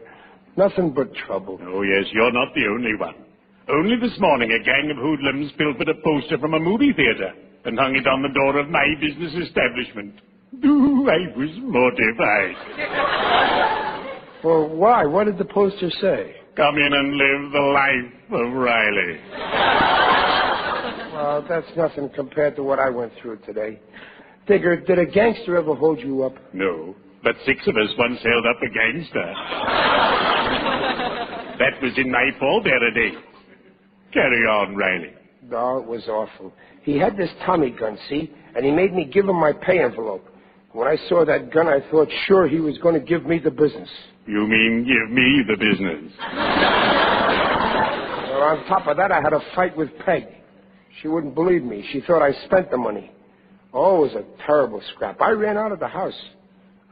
Nothing but trouble. Oh, yes, you're not the only one. Only this morning, a gang of hoodlums pilfered a poster from a movie theater and hung it on the door of my business establishment. Ooh, I was mortified. Well, why? What did the poster say? Come in and live the life of Riley. Well, that's nothing compared to what I went through today. Digger, did a gangster ever hold you up? No, but 6 of us once held up a gangster. That was in my pallbearer days. Carry on, Riley. No, it was awful. He had this Tommy gun, see? And he made me give him my pay envelope. When I saw that gun, I thought sure he was going to give me the business. You mean give me the business? Well, on top of that, I had a fight with Peg. She wouldn't believe me. She thought I spent the money. Oh, it was a terrible scrap. I ran out of the house.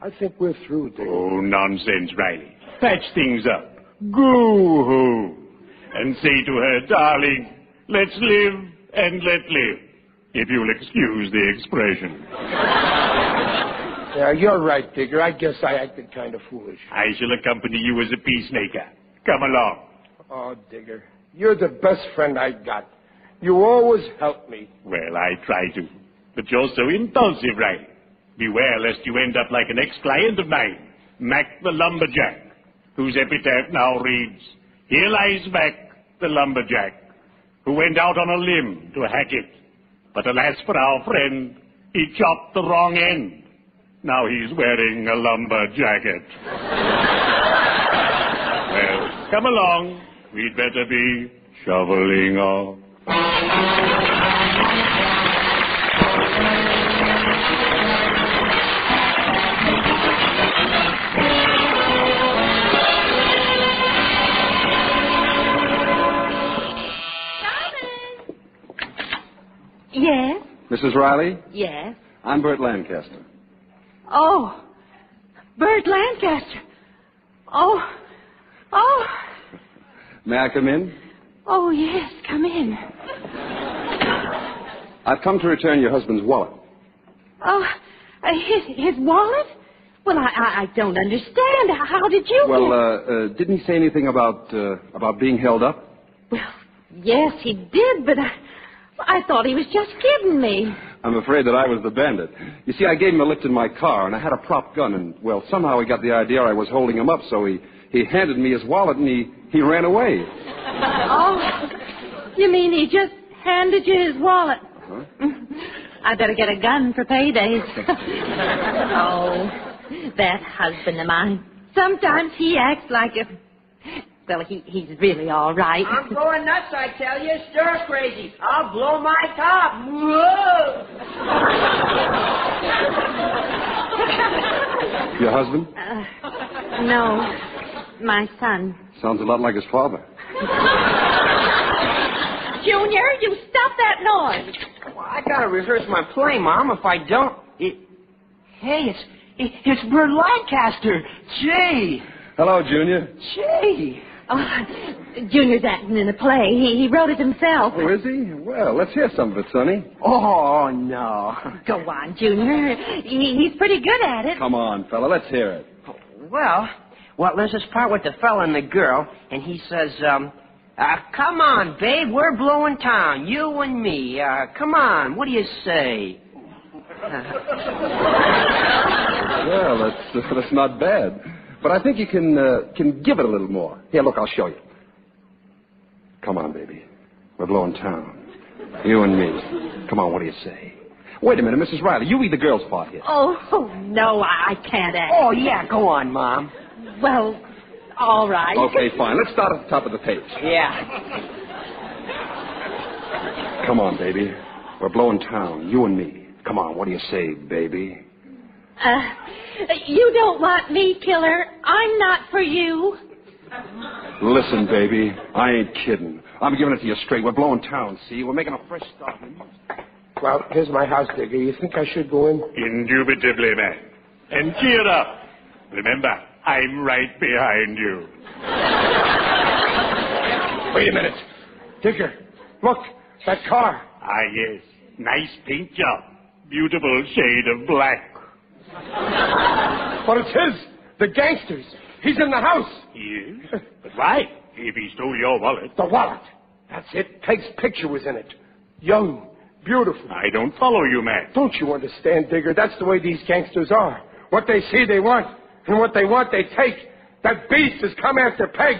I think we're through, Digger. Oh, nonsense, Riley. Patch things up. Go home. And say to her, darling, let's live and let live. If you'll excuse the expression. Yeah, you're right, Digger. I guess I acted kind of foolish. I shall accompany you as a peacemaker. Come along. Oh, Digger, you're the best friend I got. You always help me. Well, I try to. But you're so impulsive, Riley. Beware lest you end up like an ex-client of mine, Mac the Lumberjack, whose epitaph now reads, "Here lies Mac the Lumberjack, who went out on a limb to hack it. But alas for our friend, he chopped the wrong end. Now he's wearing a lumber jacket." Well, come along. We'd better be shoveling off. Yes? Mrs. Riley? Yes? I'm Bert Lancaster. Oh, Bert Lancaster. Oh. May I come in? Oh, yes, come in. I've come to return your husband's wallet. Oh, his wallet? Well, I don't understand. How did you Well, didn't he say anything about being held up? Well, yes, he did, but I thought he was just kidding me. I'm afraid that I was the bandit. You see, I gave him a lift in my car, and I had a prop gun, and, well, somehow he got the idea I was holding him up, so he handed me his wallet, and he ran away. Oh, you mean he just handed you his wallet? Huh? I better get a gun for paydays. Oh, that husband of mine. Sometimes he acts like a... Well, he's really all right. I'm going nuts, I tell you. Stir crazy. I'll blow my top. Whoa! Your husband? No, my son. Sounds a lot like his father. Junior, you stop that noise. Well, I gotta rehearse my play, Mom. If I don't... Hey, it's Bert Lancaster. Gee. Hello, Junior. Gee. Junior's acting in a play. He wrote it himself. Oh, is he? Well, let's hear some of it, Sonny. Oh, no. Go on, Junior. He's pretty good at it. Come on, fella, let's hear it. Well, there's this part with the fella and the girl, and he says, come on, babe, we're blowing town, you and me. Come on, what do you say? Well, that's not bad. But I think you can give it a little more. Here, look, I'll show you. Come on, baby. We're blowing town. You and me. Come on, what do you say? Wait a minute, Mrs. Riley. You read the girl's part here. Oh, no, I can't act. Oh, yeah, go on, Mom. Well, all right. Okay, fine. Let's start at the top of the page. Yeah. Come on, baby. We're blowing town. You and me. Come on, what do you say, baby? You don't want me, killer. I'm not for you. Listen, baby. I ain't kidding. I'm giving it to you straight. We're blowing town, see? We're making a fresh start. Well, here's my house, Digger. You think I should go in? Indubitably, man. And cheer up. Remember, I'm right behind you. Wait a minute. Digger, look, that car. Ah, yes. Nice paint job. Beautiful shade of black. But it's his. The gangster's. He's in the house. He is? But why? If he stole your wallet. The wallet. That's it. Peg's picture was in it. Young. Beautiful. I don't follow you, man. Don't you understand, Digger? That's the way these gangsters are. What they see, they want. And what they want, they take. That beast has come after Peg.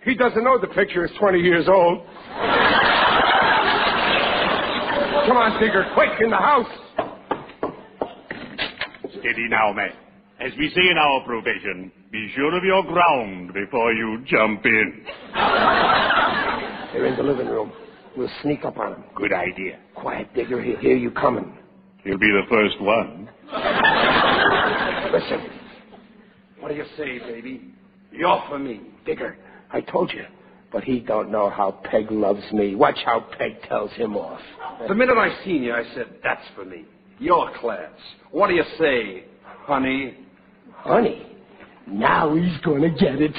He doesn't know the picture is 20 years old. Come on, Digger. Quick, in the house. Steady now, man. As we say in our profession, be sure of your ground before you jump in. They're in the living room. We'll sneak up on them. Good idea. Quiet, Digger. He'll hear you coming. He'll be the first one. Listen. What do you say, baby? You're for me. Digger, I told you. But he don't know how Peg loves me. Watch how Peg tells him off. The minute I seen you, I said, that's for me. Your class. What do you say, honey? Honey? Now he's gonna get it.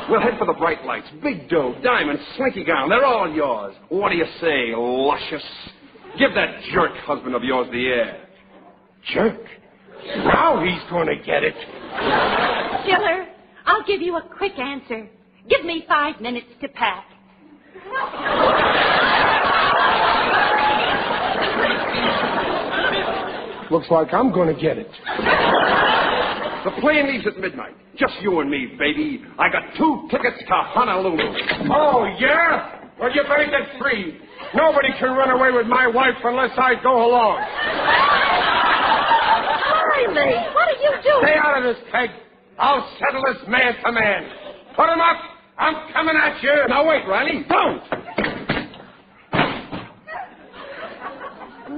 We'll head for the bright lights. Big dough, diamonds, slinky gown. They're all yours. What do you say, luscious? Give that jerk husband of yours the air. Jerk? Now he's gonna get it. Killer, I'll give you a quick answer. Give me 5 minutes to pack. Looks like I'm gonna get it. The plane leaves at midnight. Just you and me, baby. I got 2 tickets to Honolulu. Oh, yeah? Well, you better get free. Nobody can run away with my wife unless I go along. Riley, what are you doing? Stay out of this, Peg. I'll settle this man to man. Put him up. I'm coming at you. Now, wait, Riley. Don't.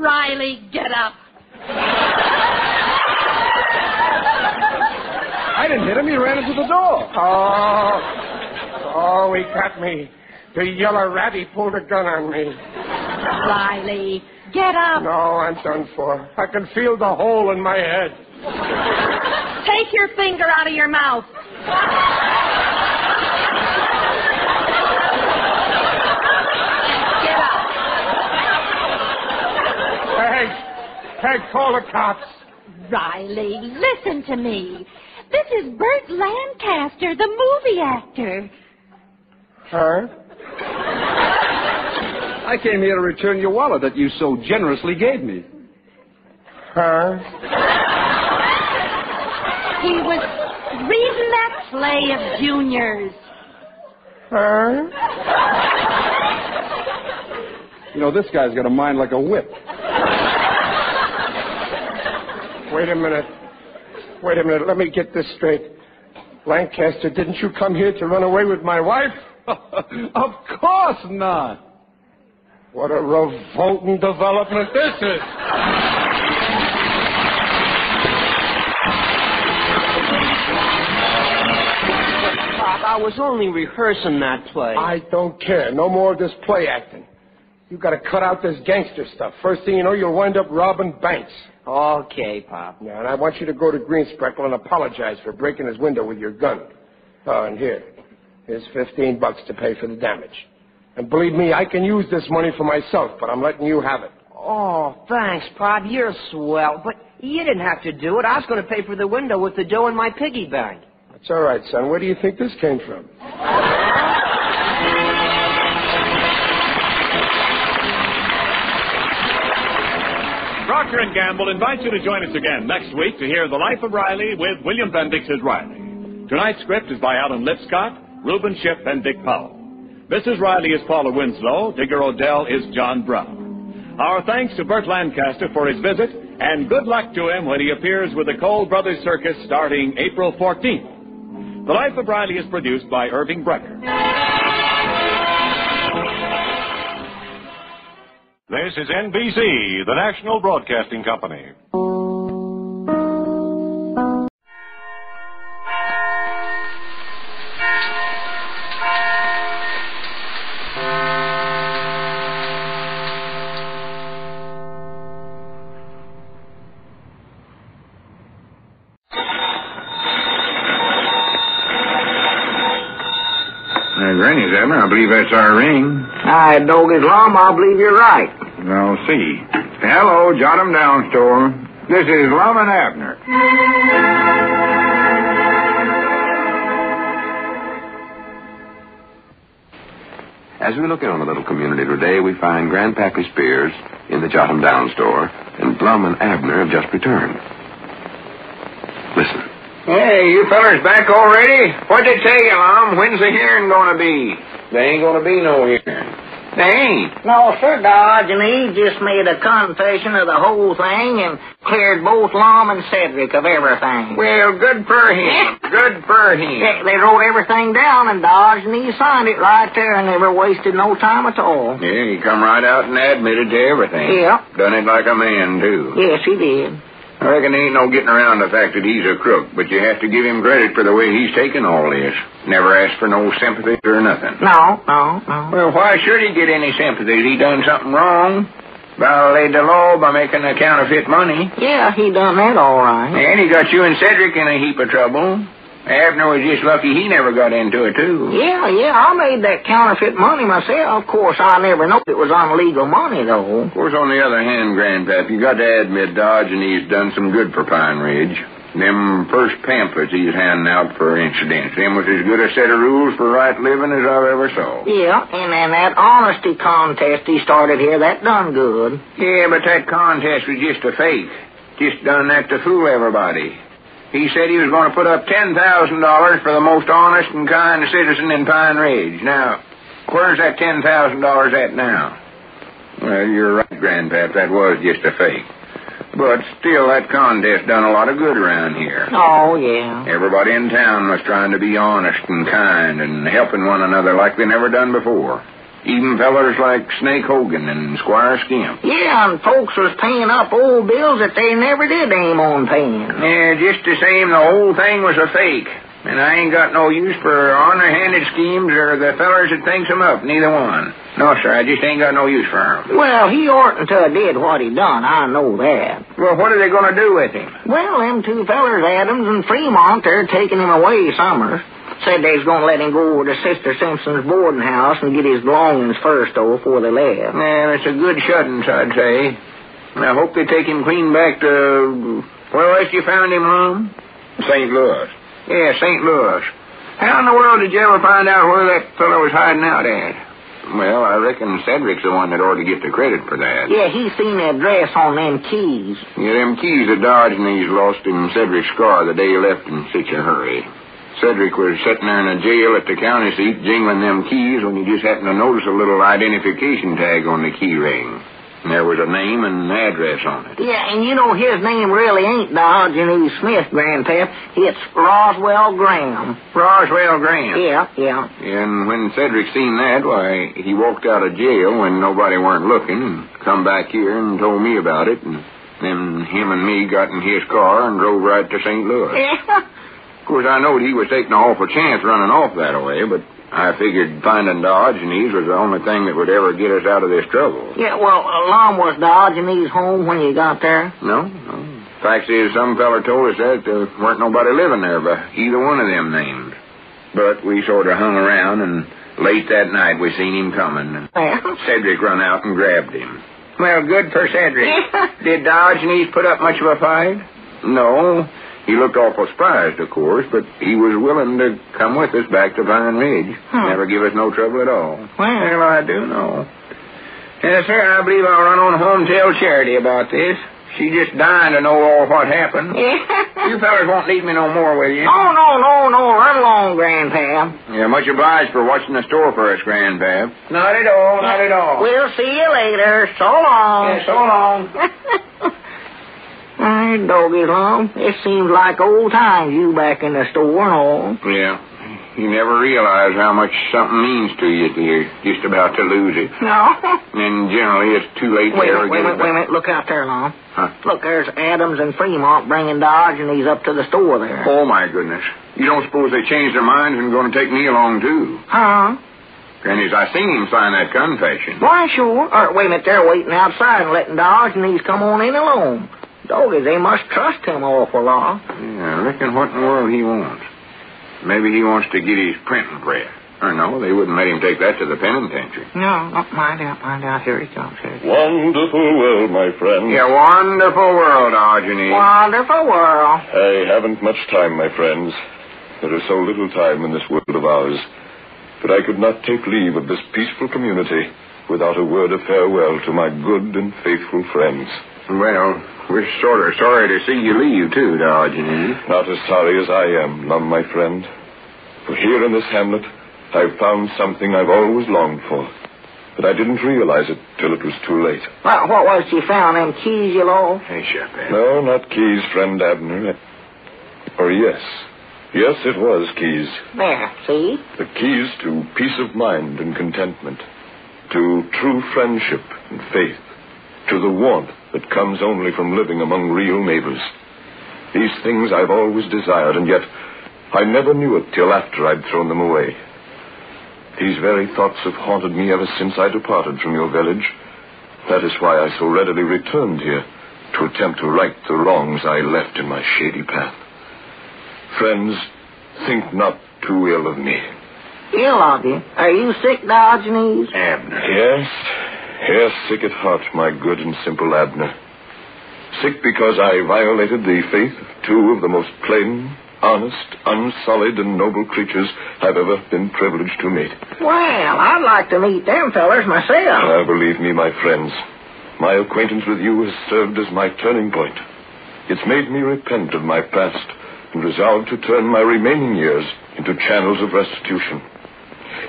Riley, get up. I didn't hit him. He ran into the door. Oh, he got me. The yellow rat, he pulled a gun on me. Riley, get up. No, I'm done for. I can feel the hole in my head. Take your finger out of your mouth. Get up. Peg, call the cops. Riley, listen to me. This is Burt Lancaster, the movie actor. Huh? I came here to return your wallet that you so generously gave me. Huh? He was reading that play of Junior's. Huh? You know, this guy's got a mind like a whip. Wait a minute. Let me get this straight. Lancaster, didn't you come here to run away with my wife? Of course not. What a revolting development this is. Pop, I was only rehearsing that play. I don't care. No more of this play acting. You got to cut out this gangster stuff. First thing you know, you'll wind up robbing banks. Okay, Pop. Yeah, and I want you to go to Greenspreckle and apologize for breaking his window with your gun. Oh, and here's $15 to pay for the damage. And believe me, I can use this money for myself, but I'm letting you have it. Oh, thanks, Pop. You're swell. But you didn't have to do it. I was going to pay for the window with the dough in my piggy bank. That's all right, son. Where do you think this came from? Procter & Gamble invites you to join us again next week to hear The Life of Riley with William Bendix as Riley. Tonight's script is by Alan Lipscott, Reuben Shipp, and Dick Powell. Mrs. Riley is Paula Winslow. Digger Odell is John Brown. Our thanks to Burt Lancaster for his visit, and good luck to him when he appears with the Cole Brothers Circus starting April 14th. The Life of Riley is produced by Irving Brecker. This is NBC, the National Broadcasting Company. Granny's, Abner. I believe that's our ring. I dog is Lum. I believe you're right. I'll see. Hello, jot 'em down, store. This is Lum and Abner. As we look in on the little community today, we find Grandpappy Spears in the Jot 'em Down store, and Lum and Abner have just returned. Listen. Hey, you fellers back already? What'd they tell you, Lum? When's the hearing gonna be? There ain't gonna be no hearing. They ain't. No, sir, Dodge, and he just made a confession of the whole thing and cleared both Lum and Cedric of everything. Well, good for him. Good for him. They wrote everything down and Dodge, and he signed it right there and never wasted no time at all. Yeah, he come right out and admitted to everything. Yeah. Done it like a man, too. Yes, he did. I reckon there ain't no getting around the fact that he's a crook, but you have to give him credit for the way he's taken all this. Never asked for no sympathy or nothing. No. Well, why should he get any sympathy? He done something wrong. Violated the law by making the counterfeit money. Yeah, he done that all right. And he got you and Cedric in a heap of trouble. Abner was just lucky he never got into it, too. Yeah, I made that counterfeit money myself. Of course, I never knew it was unlegal money, though. Of course, on the other hand, Grandpap, you got to admit Dodge and he's done some good for Pine Ridge. Them first pamphlets he's handing out for incidents, them was as good a set of rules for right living as I've ever saw. Yeah, and then that honesty contest he started here, that done good. Yeah, but that contest was just a fake. Just done that to fool everybody. He said he was going to put up $10,000 for the most honest and kind citizen in Pine Ridge. Now, where's that $10,000 at now? Well, you're right, Grandpap. That was just a fake. But still, that contest done a lot of good around here. Oh, yeah. Everybody in town was trying to be honest and kind and helping one another like they never done before. Even fellers like Snake Hogan and Squire Skimp. Yeah, and folks was paying up old bills that they never did aim on paying. Yeah, just the same, the whole thing was a fake. And I ain't got no use for honor-handed schemes or the fellers that thinks them up, neither one. No, sir, I just ain't got no use for 'em. Well, he oughtn't to have did what he done, I know that. Well, what are they going to do with him? Well, them two fellers, Adams and Fremont, they're taking him away summers. Said they was going to let him go over to Sister Simpson's boarding house and get his belongings first, though, before they left. Yeah, it's a good shuttance, I'd say. I hope they take him clean back to... Where else you found him, Lum? St. Louis. Yeah, St. Louis. How in the world did you ever find out where that fellow was hiding out at? Well, I reckon Cedric's the one that ought to get the credit for that. Yeah, he seen the address on them keys. Yeah, them keys of Dodge and he's lost him Cedric's car the day he left in such a hurry. Cedric was sitting there in a jail at the county seat jingling them keys when he just happened to notice a little identification tag on the key ring. And there was a name and an address on it. Yeah, and you know his name really ain't Diogenes Smith, Grandpap. It's Roswell Graham. Roswell Graham? Yeah. And when Cedric seen that, why, he walked out of jail when nobody weren't looking and come back here and told me about it. And then him and me got in his car and drove right to St. Louis. Yeah. Of course, I knowed he was taking an awful chance running off that way, but I figured finding Diogenes was the only thing that would ever get us out of this trouble. Yeah, well, Lum, was Diogenes home when you got there? No. Fact is, some fella told us that there weren't nobody living there by either one of them names. But we sort of hung around, and late that night we seen him coming. And Cedric run out and grabbed him. Well, good for Cedric. Did Diogenes put up much of a fight? No. He looked awful surprised, of course, but he was willing to come with us back to Pine Ridge. Never give us no trouble at all. Well, I do know. Yes, sir, I believe I'll run on home and tell Charity about this. She just dying to know all what happened. Yeah. You fellas won't need me no more, will you? Oh, no. Run along, Grandpap. Yeah, much obliged for watching the store for us, Grandpap. Not at all. We'll see you later. So long. Yeah, so long. All right, doggy Lum. It seems like old times, you back in the store and all. Yeah. You never realize how much something means to you till you're just about to lose it. No. And generally, it's too late to ever get it back. Wait a minute. Look out there, Lum. Huh? Look, there's Adams and Fremont bringing Diogenes up to the store there. Oh, my goodness. You don't suppose they changed their minds and going to take me along, too? Huh? Granny's, I seen him sign that confession. Why, sure. Wait a minute. They're waiting outside and letting Diogenes come on in alone. Doggy, they must trust him awful lot. Yeah, I reckon what in the world he wants. Maybe he wants to get his printing press. Or no, they wouldn't let him take that to the penitentiary. No, mind out. Here he comes. Wonderful world, my friend. Yeah, wonderful world, Diogenes. Wonderful world. I haven't much time, my friends. There is so little time in this world of ours. But I could not take leave of this peaceful community without a word of farewell to my good and faithful friends. Well, we're sort of sorry to see you leave, too, Diogenes. Not as sorry as I am, Lum, my friend. For here in this hamlet, I've found something I've always longed for. But I didn't realize it till it was too late. Well, what was it you found, them keys you lost? Hey, shut that. No, not keys, friend Abner. Or yes. Yes, it was keys. There, see? The keys to peace of mind and contentment. To true friendship and faith. To the warmth that comes only from living among real neighbors. These things I've always desired, and yet I never knew it till after I'd thrown them away. These very thoughts have haunted me ever since I departed from your village. That is why I so readily returned here, to attempt to right the wrongs I left in my shady path. Friends, think not too ill of me. Ill of you? Are you sick, Diogenes? Abner. Yes, sick at heart, my good and simple Abner. Sick because I violated the faith of two of the most plain, honest, unsullied, and noble creatures I've ever been privileged to meet. Well, I'd like to meet them fellers myself. Believe me, my friends, my acquaintance with you has served as my turning point. It's made me repent of my past and resolve to turn my remaining years into channels of restitution.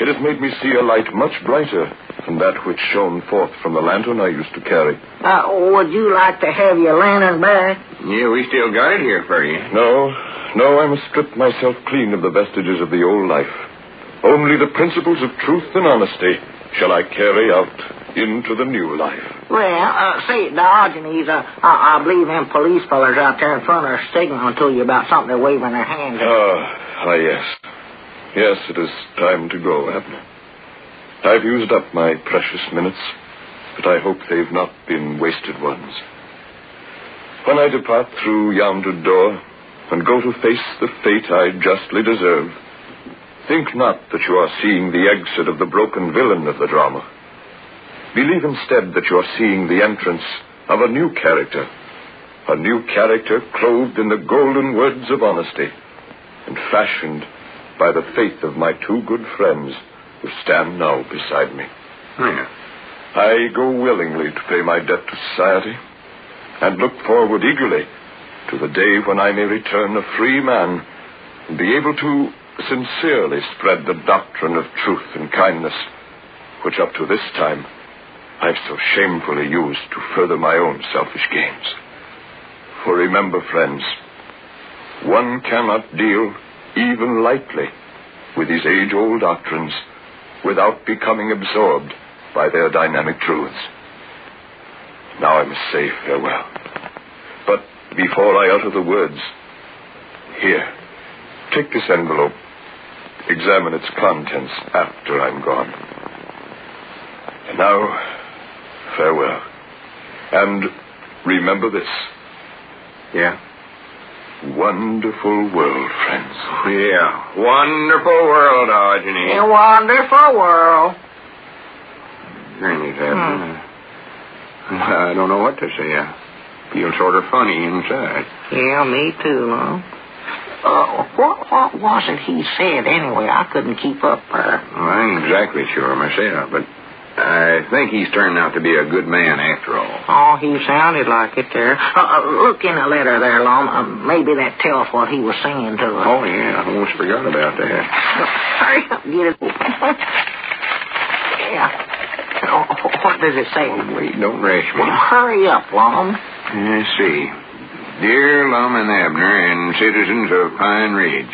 It has made me see a light much brighter than that which shone forth from the lantern I used to carry. Would you like to have your lantern back? Yeah, we still got it here for you. No, I must strip myself clean of the vestiges of the old life. Only the principles of truth and honesty shall I carry out into the new life. Well, say, Diogenes, I believe them police fellers out there in front are signaling to you about something they're waving their hands at. Yes. Yes, it is time to go, Abner. I've used up my precious minutes, but I hope they've not been wasted ones. When I depart through yonder door and go to face the fate I justly deserve, think not that you are seeing the exit of the broken villain of the drama. Believe instead that you are seeing the entrance of a new character clothed in the golden words of honesty and fashioned by the faith of my two good friends who stand now beside me. I go willingly to pay my debt to society and look forward eagerly to the day when I may return a free man and be able to sincerely spread the doctrine of truth and kindness, which up to this time I've so shamefully used to further my own selfish gains. For remember, friends, one cannot deal even lightly with these age-old doctrines without becoming absorbed by their dynamic truths. Now I must say farewell. But before I utter the words, here, take this envelope. Examine its contents after I'm gone. And now, farewell. And remember this. Yeah? Wonderful world, friends. Yeah, wonderful world, Argenie. A wonderful world. Granny, Abner. I don't know what to say. I feel sort of funny inside. Yeah, me too, Lum. What was it he said anyway? I couldn't keep up there. Well, I ain't exactly sure myself, but I think he's turned out to be a good man after all. Oh, he sounded like it there. Look in the letter there, Lum. Maybe that tells what he was saying to us. Oh, yeah, I almost forgot about that. Hurry up, get it. Yeah. What does it say? Oh, wait, don't rush me. Well, hurry up, Lum. Let's see. Dear Lum and Abner and citizens of Pine Ridge,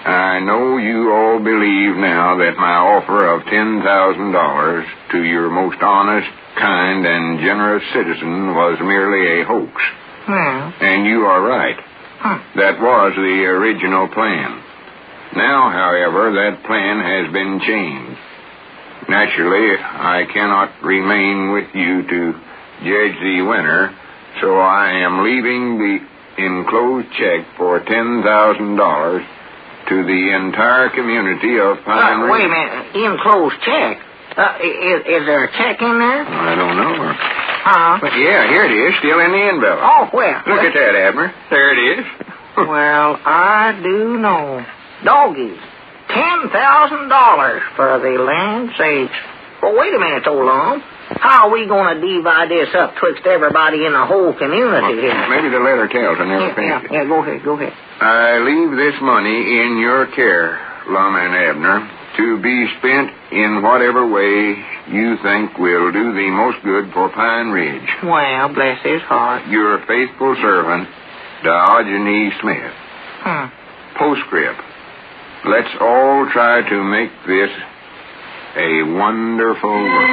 I know you all believe now that my offer of $10,000 to your most honest, kind, and generous citizen was merely a hoax. Well. And you are right. That was the original plan. Now, however, that plan has been changed. Naturally, I cannot remain with you to judge the winner, so I am leaving the enclosed check for $10,000 to the entire community of Pine Ridge. Wait a minute. Enclosed check? Is there a check in there? I don't know. But yeah, here it is, still in the envelope. Oh, where? Look at that, Abner. There it is. Well, I do know. Doggies. $10,000 for the land sakes. Well, wait a minute, old Lum. How are we going to divide this up twixt everybody in the whole community here? Maybe the letter tells. I never finished it. Yeah, go ahead. I leave this money in your care, Lum and Abner, to be spent in whatever way you think will do the most good for Pine Ridge. Well, bless his heart. Your faithful servant, Diogenes Smith. Postscript. Let's all try to make this a wonderful world.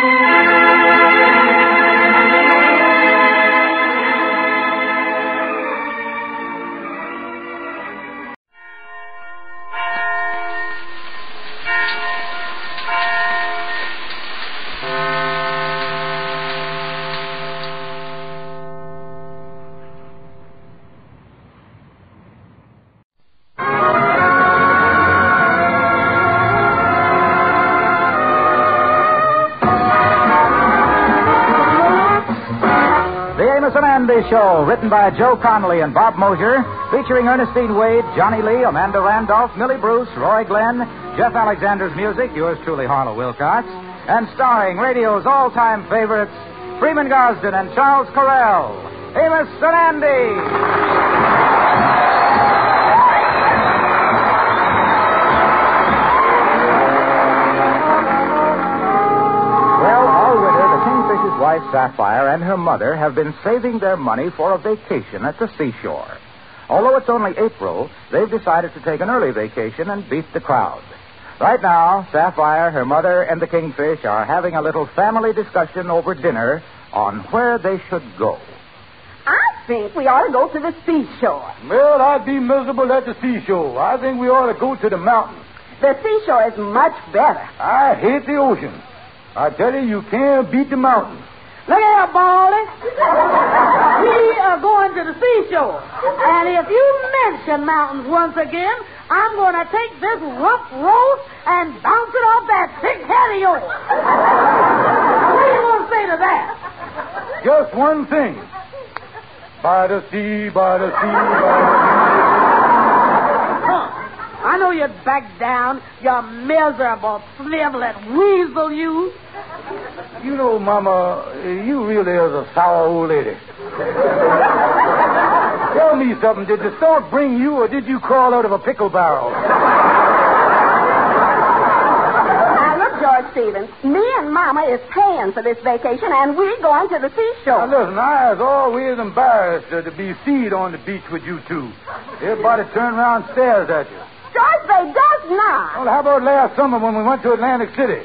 Show, written by Joe Connolly and Bob Mosier, featuring Ernestine Wade, Johnny Lee, Amanda Randolph, Millie Bruce, Roy Glenn, Jeff Alexander's music, yours truly, Harlow Wilcox, and starring radio's all-time favorites, Freeman Gosden and Charles Correll, Amos and Andy. Wife Sapphire and her mother have been saving their money for a vacation at the seashore. Although it's only April, they've decided to take an early vacation and beat the crowd. Right now, Sapphire, her mother, and the Kingfish are having a little family discussion over dinner on where they should go. I think we ought to go to the seashore. Well, I'd be miserable at the seashore. I think we ought to go to the mountains. The seashore is much better. I hate the ocean. I tell you, you can't beat the mountains. Look here, Baldy. We are going to the seashore. And if you mention mountains once again, I'm going to take this rough roast and bounce it off that big head of yours. What do you want to say to that? Just one thing. By the sea, by the sea, by the sea. I know you'd back down, you miserable, sniveling weasel, you. You know, Mama, you really is a sour old lady. Just tell me something. Did the stork bring you, or did you crawl out of a pickle barrel? Now, look, George Stevens, me and Mama is paying for this vacation, and we're going to the seashore. Now, listen, I was always embarrassed to be seen on the beach with you two. Everybody turned around and stares at you. George, they does not. Well, how about last summer when we went to Atlantic City?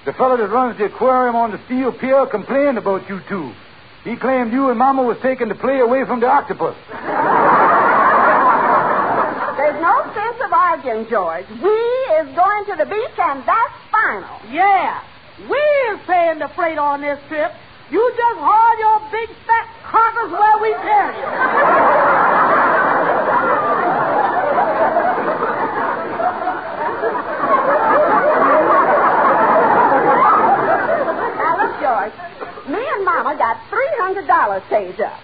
The fellow that runs the aquarium on the steel pier complained about you two. He claimed you and Mama was taking the play away from the octopus. There's no sense of arguing, George. We is going to the beach, and that's final. Yeah, we is paying the freight on this trip. You just haul your big fat carcass where we tell you. Now, look, George. Me and Mama got $300 saved up.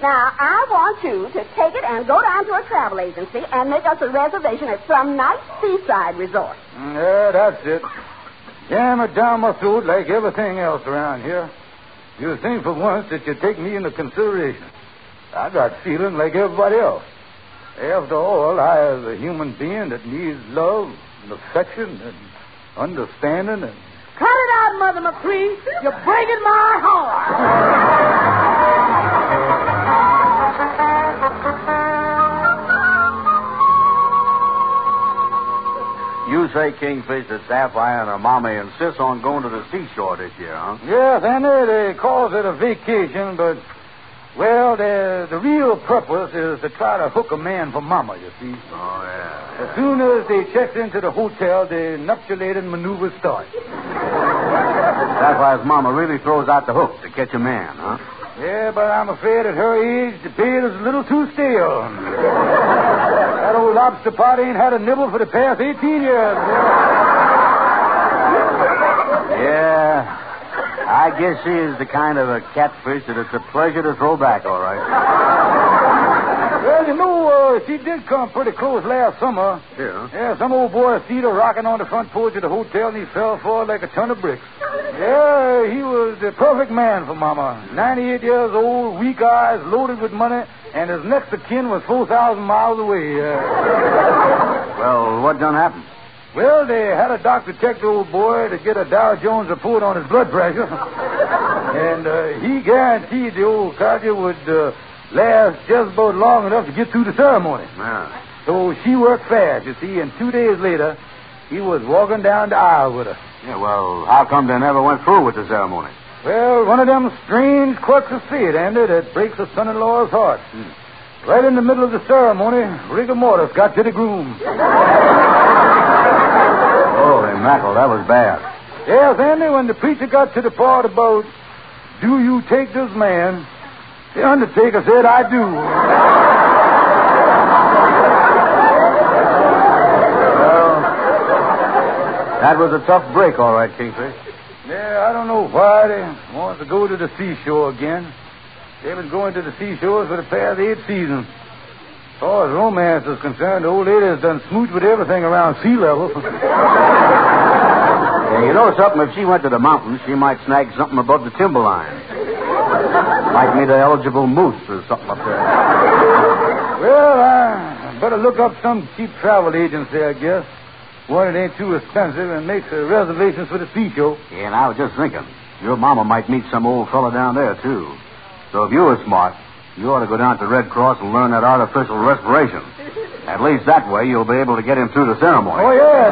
Now, I want you to take it and go down to a travel agency and make us a reservation at some nice seaside resort. Yeah, that's it. Jam it down my throat like everything else around here. You think for once that you take me into consideration. I got feeling like everybody else. After all, I am a human being that needs love and affection and understanding and... Cut it out, Mother McCree. You're breaking my heart. You say, Kingfish, that Sapphire and her mommy insist on going to the seashore this year, huh? Yes, Andy, they calls it a vacation, but, well, the real purpose is to try to hook a man for Mama, you see. Oh, yeah. As soon as they check into the hotel, the nuptialating maneuvers start. Sapphire's mama really throws out the hook to catch a man, huh? Yeah, but I'm afraid at her age, the bait is a little too stale. That old lobster pot ain't had a nibble for the past 18 years. Yeah, I guess she is the kind of a catfish that it's a pleasure to throw back, all right. Well, you know, she did come pretty close last summer. Yeah? Yeah, some old boy seen her rocking on the front porch of the hotel, and he fell for it like a ton of bricks. Yeah, he was the perfect man for Mama. 98 years old, weak eyes, loaded with money, and his next of kin was 4,000 miles away. Well, what done happened? Well, they had a doctor check the old boy to get a Dow Jones report on his blood pressure. And he guaranteed the old codger would last just about long enough to get through the ceremony. Yeah. So she worked fast, you see, and 2 days later, he was walking down the aisle with her. Yeah, well, how come they never went through with the ceremony? Well, one of them strange quirks of fate, Andy, that breaks a son-in-law's heart. Right in the middle of the ceremony, rigor mortis got to the groom. Holy mackerel, that was bad. Yes, Andy, when the preacher got to the part about, do you take this man, the undertaker said, I do. Well, that was a tough break, all right, Kingfish. Yeah, I don't know why they want to go to the seashore again. They've been going to the seashores for the past 8 seasons. As far as romance is concerned, the old lady has done smooch with everything around sea level. Yeah, you know something? If she went to the mountains, she might snag something above the timberline. Might meet an eligible moose or something up there. Well, I better look up some cheap travel agency, I guess. One that ain't too expensive and makes reservations for the seashore. Yeah, and I was just thinking, your mama might meet some old fella down there, too. So if you were smart, you ought to go down to Red Cross and learn that artificial respiration. At least that way you'll be able to get him through the ceremony. Oh, yeah,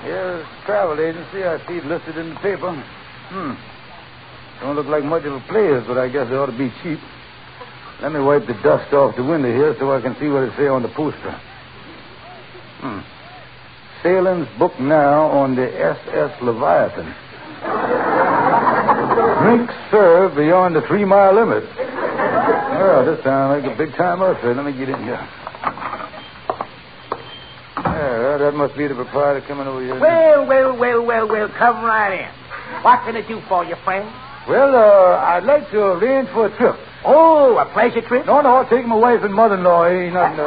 here's the travel agency I see listed in the paper. Don't look like much of a place, but I guess they ought to be cheap. Let me wipe the dust off the window here so I can see what it says on the poster. Sailings booked now on the SS Leviathan. Drinks served beyond the 3-mile limit. Well, this sounds like a big-time outfit. Let me get in here. Yeah, that must be the proprietor coming over here. Well, come right in. What can I do for you, friend? Well, I'd like to arrange for a trip. Oh, a pleasure trip? No, I'll take my wife and mother-in-law. Ain't nothing.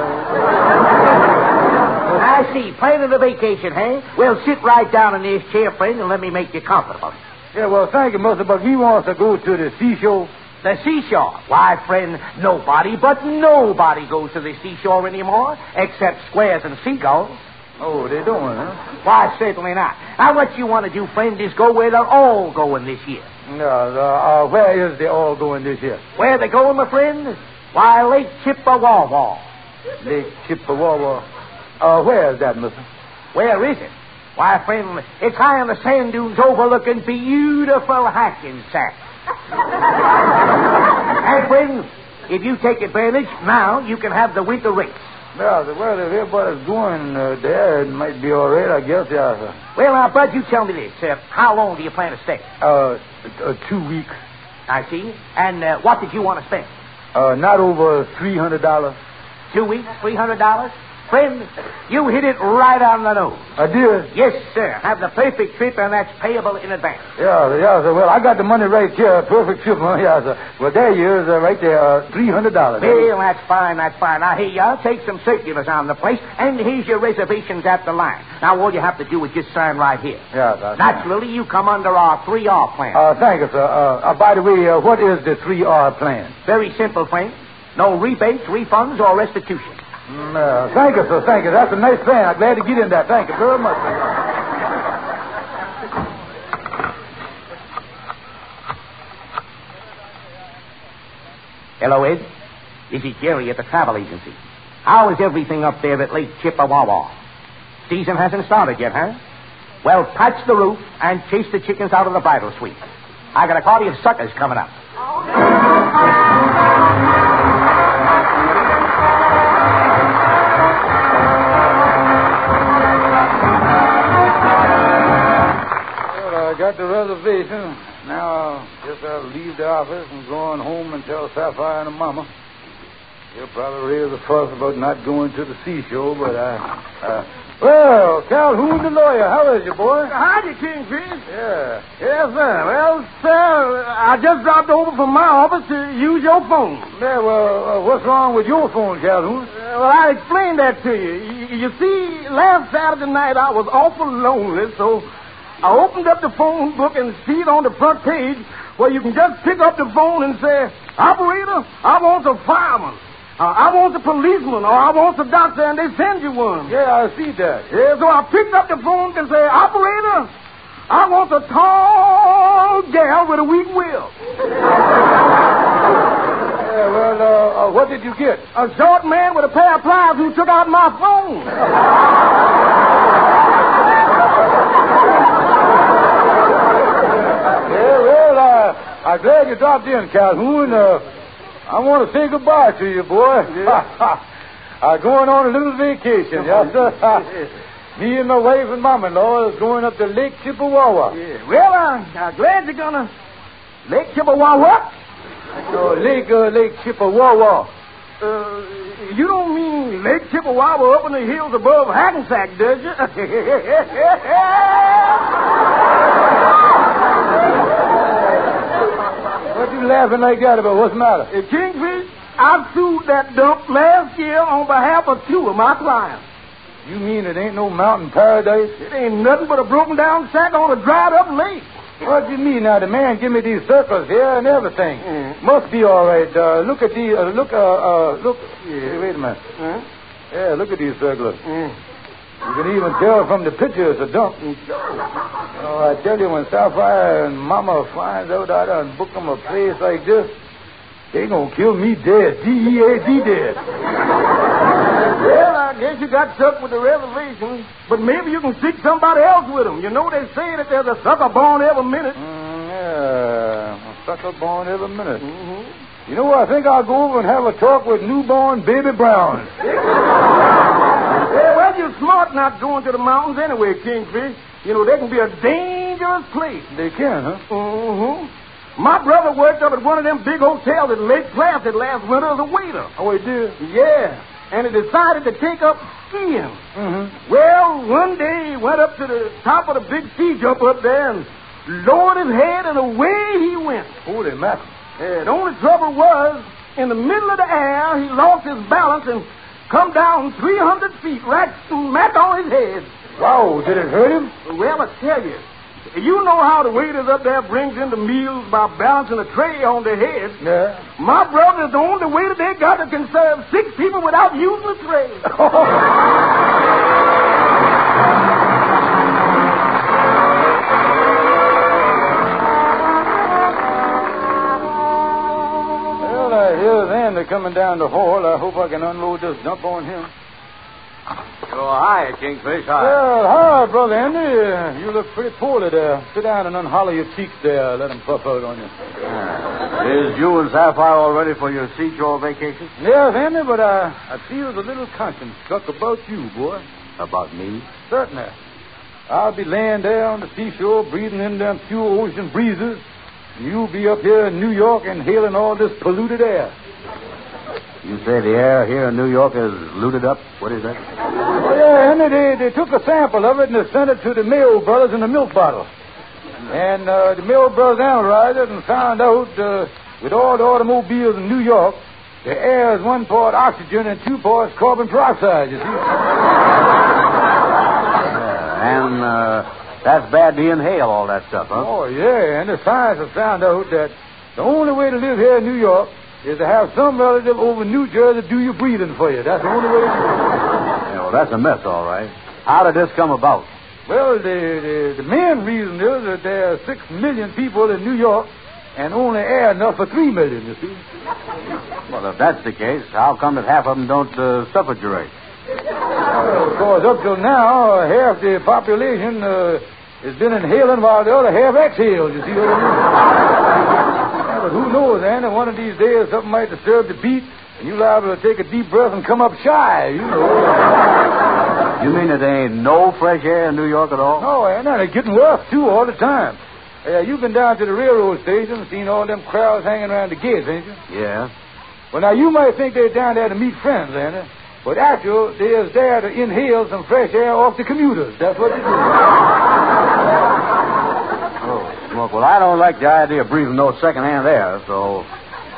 I see. Planning a vacation, hey? Well, sit right down in this chair, friend, and let me make you comfortable. Yeah, well, thank you, Mr. But he wants to go to the seashore. The seashore? Why, friend, nobody goes to the seashore anymore, except squares and seagulls. Oh, they don't, huh? Why, certainly not. Now, what you want to do, friend, is go where they're all going this year. No, where is they all going this year? Where they going, my friend? Why, Lake Chipawawa. Lake Chipawawa. Where is that, mister? Where is it? Why, friend, it's high on the sand dunes overlooking beautiful Hackensack. And, friend, if you take advantage, now you can have the winter race. Well, if everybody's going there, it might be all right, I guess, yeah, sir. Well, now, Bud, you tell me this. How long do you plan to stay? 2 weeks. I see. And what did you want to spend? Not over $300. 2 weeks, $300? Friend, you hit it right on the nose. I did? Yes, sir. Have the perfect trip, and that's payable in advance. Yeah, sir. Well, I got the money right here. Perfect trip, huh? Yeah, sir. Well, there you is, right there, $300. Well, that's fine. Now, here you are. Take some circulars on the place, and here's your reservations at the line. Now, all you have to do is just sign right here. Yeah, sir. Naturally, you come under our 3R plan. Thank you, sir. By the way, what is the 3R plan? Very simple, friend. No rebates, refunds, or restitution. Thank you, sir. Thank you. That's a nice plan. I'm glad to get in that. Thank you very much. Hello, Ed. This is Jerry at the travel agency. How is everything up there at Lake Chipawawa? Season hasn't started yet, huh? Well, patch the roof and chase the chickens out of the bridal suite. I got a party of suckers coming up. I got the reservation. Now, I guess I'll leave the office and go on home and tell Sapphire and her mama. He'll probably raise a fuss about not going to the seashore, but Well, Calhoun the lawyer, how is you, boy? Howdy, Kingfish. Yeah. Yes, sir. Well, sir, I just dropped over from my office to use your phone. Yeah, well, what's wrong with your phone, Calhoun? Well, I'll explain that to you. You see, last Saturday night I was awful lonely, so I opened up the phone book and see it on the front page where you can just pick up the phone and say, Operator, I want a fireman. I want a policeman, or I want a doctor, and they send you one. Yeah, I see that. Yeah, so I picked up the phone and say, Operator, I want a tall gal with a weak will. Yeah, well, what did you get? A short man with a pair of pliers who took out my phone. Yeah, well, I'm glad you dropped in, Calhoun. I want to say goodbye to you, boy. Yeah. I'm going on a little vacation, yes, sir. Me and my wife and mom-in-law is going up to Lake Chipawawa. Yeah. Well, I'm glad you're going to Lake Chipawawa. No, Lake Chipawawa. You don't mean Lake Chipawawa up in the hills above Hackensack, does you? What you laughing like that about? What's the matter? Kingfish, I sued that dump last year on behalf of 2 of my clients. You mean it ain't no mountain paradise? It ain't nothing but a broken down shack on a dried up lake. What do you mean? Now, the man give me these circles here and everything. Must be all right. Look at these, look. Yeah, wait a minute. Yeah, look at these circles. You can even tell from the picture it's a dump. Oh, I tell you, when Sapphire and Mama finds out I done booked them a place like this, they gonna kill me dead. D-E-A-D dead. Well, I guess you got stuck with the reservation, but maybe you can stick somebody else with them. You know they say that there's a sucker born every minute. Yeah, a sucker born every minute. You know what? I think I'll go over and have a talk with newborn baby Brown. Yeah, well, you're smart not going to the mountains anyway, Kingfish. You know, they can be a dangerous place. They can, huh? My brother worked up at one of them big hotels at Lake Placid last winter as a waiter. Oh, he did? Yeah, and he decided to take up skiing. Well, one day he went up to the top of the big ski jump up there and lowered his head, and away he went. Holy mackerel. Yeah, the only trouble was, in the middle of the air, he lost his balance and come down 300 feet right smack on his head. Wow, did it hurt him? Well, I tell you, you know how the waiters up there brings in the meals by balancing a tray on their heads. Yeah. My brother is the only waiter they got that can serve 6 people without using a tray. Well, I hear Andy coming down the hall. I hope I can unload this dump on him. Oh, hi, Kingfish. Hi. Well, hi, Brother Andy. You look pretty poorly there. Sit down and unhollow your cheeks there. Let them puff out on you. Is you and Sapphire all ready for your seashore vacation? Yes, Andy, but I feel a little conscience struck about you, boy. About me? Certainly. I'll be laying there on the seashore, breathing in them pure ocean breezes, and you'll be up here in New York inhaling all this polluted air. You say the air here in New York is looted up? What is that? Oh, yeah, Andy, they took a sample of it and they sent it to the Mayo brothers in a milk bottle. And the Mayo brothers analyzed it and found out with all the automobiles in New York, the air is 1 part oxygen and 2 parts carbon peroxide, you see. And that's bad to inhale all that stuff, huh? Oh, yeah, and the science has found out that the only way to live here in New York is to have some relative over in New Jersey do your breathing for you. That's the only way to do it. Yeah, well, that's a mess, all right. How did this come about? Well, the main reason is that there are 6 million people in New York and only air enough for 3 million, you see. Well, if that's the case, how come that half of them don't suffragate? Well, of course, up till now, half the population has been inhaling while the other half exhales, you see what I mean? But who knows, Andy? One of these days something might disturb the beat, and you're liable to take a deep breath and come up shy, you know. You mean that there ain't no fresh air in New York at all? No, Andy, they're getting worse, too, all the time. You've been down to the railroad station and seen all them crowds hanging around the gates, ain't you? Yeah. Well, now, you might think they're down there to meet friends, Andy, but actually, they're there to inhale some fresh air off the commuters. That's what they do. Smoke. Well, I don't like the idea of breathing no second-hand air, so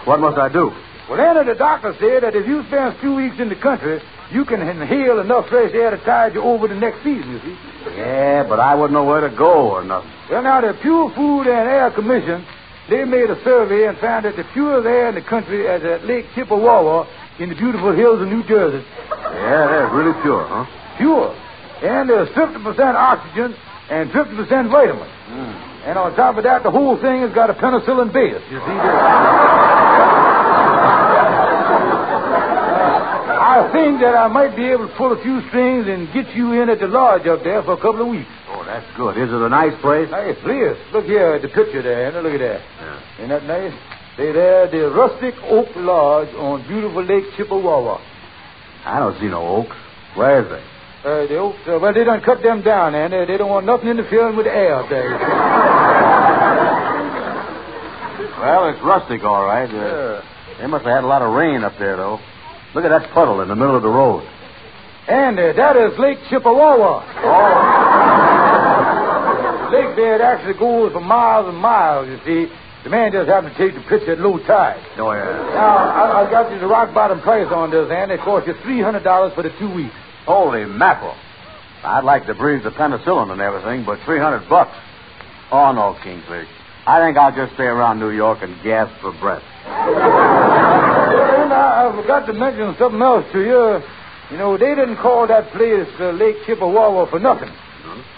what must I do? Well, Andy, the doctor said that if you spend 2 weeks in the country, you can inhale enough fresh air to tide you over the next season, you see. Yeah, but I wouldn't know where to go or nothing. Well, now, the Pure Food and Air Commission, they made a survey and found that the purest air in the country is at Lake Chipawawa in the beautiful hills of New Jersey. Yeah, that's really pure, huh? Pure. And there's 50% oxygen and 50% vitamins. And on top of that, the whole thing has got a penicillin base, you see. I think that I might be able to pull a few strings and get you in at the lodge up there for a couple of weeks. Oh, that's good. Is it a nice place? Nice place. Look here at the picture there, Anna. Look at that. Yeah. Ain't that nice? Say there, the rustic oak lodge on beautiful Lake Chipawawa. I don't see no oaks. Where is it? The oaks, well, they done cut them down, and they don't want nothing interfering with the air up there. Well, it's rustic, all right. They must have had a lot of rain up there, though. Look at that puddle in the middle of the road. And that is Lake Chipawawa. Oh. The lake bed actually goes for miles and miles, you see. The man just happened to take the picture at low tide. Oh, yeah. Now, I got you the rock-bottom price on this, and it cost you $300 for the 2 weeks. Holy mackerel. I'd like to breathe the penicillin and everything, but $300. Oh, no, Kingfish. I think I'll just stay around New York and gasp for breath. And I forgot to mention something else to you. You know, they didn't call that place Lake Chipawawa for nothing.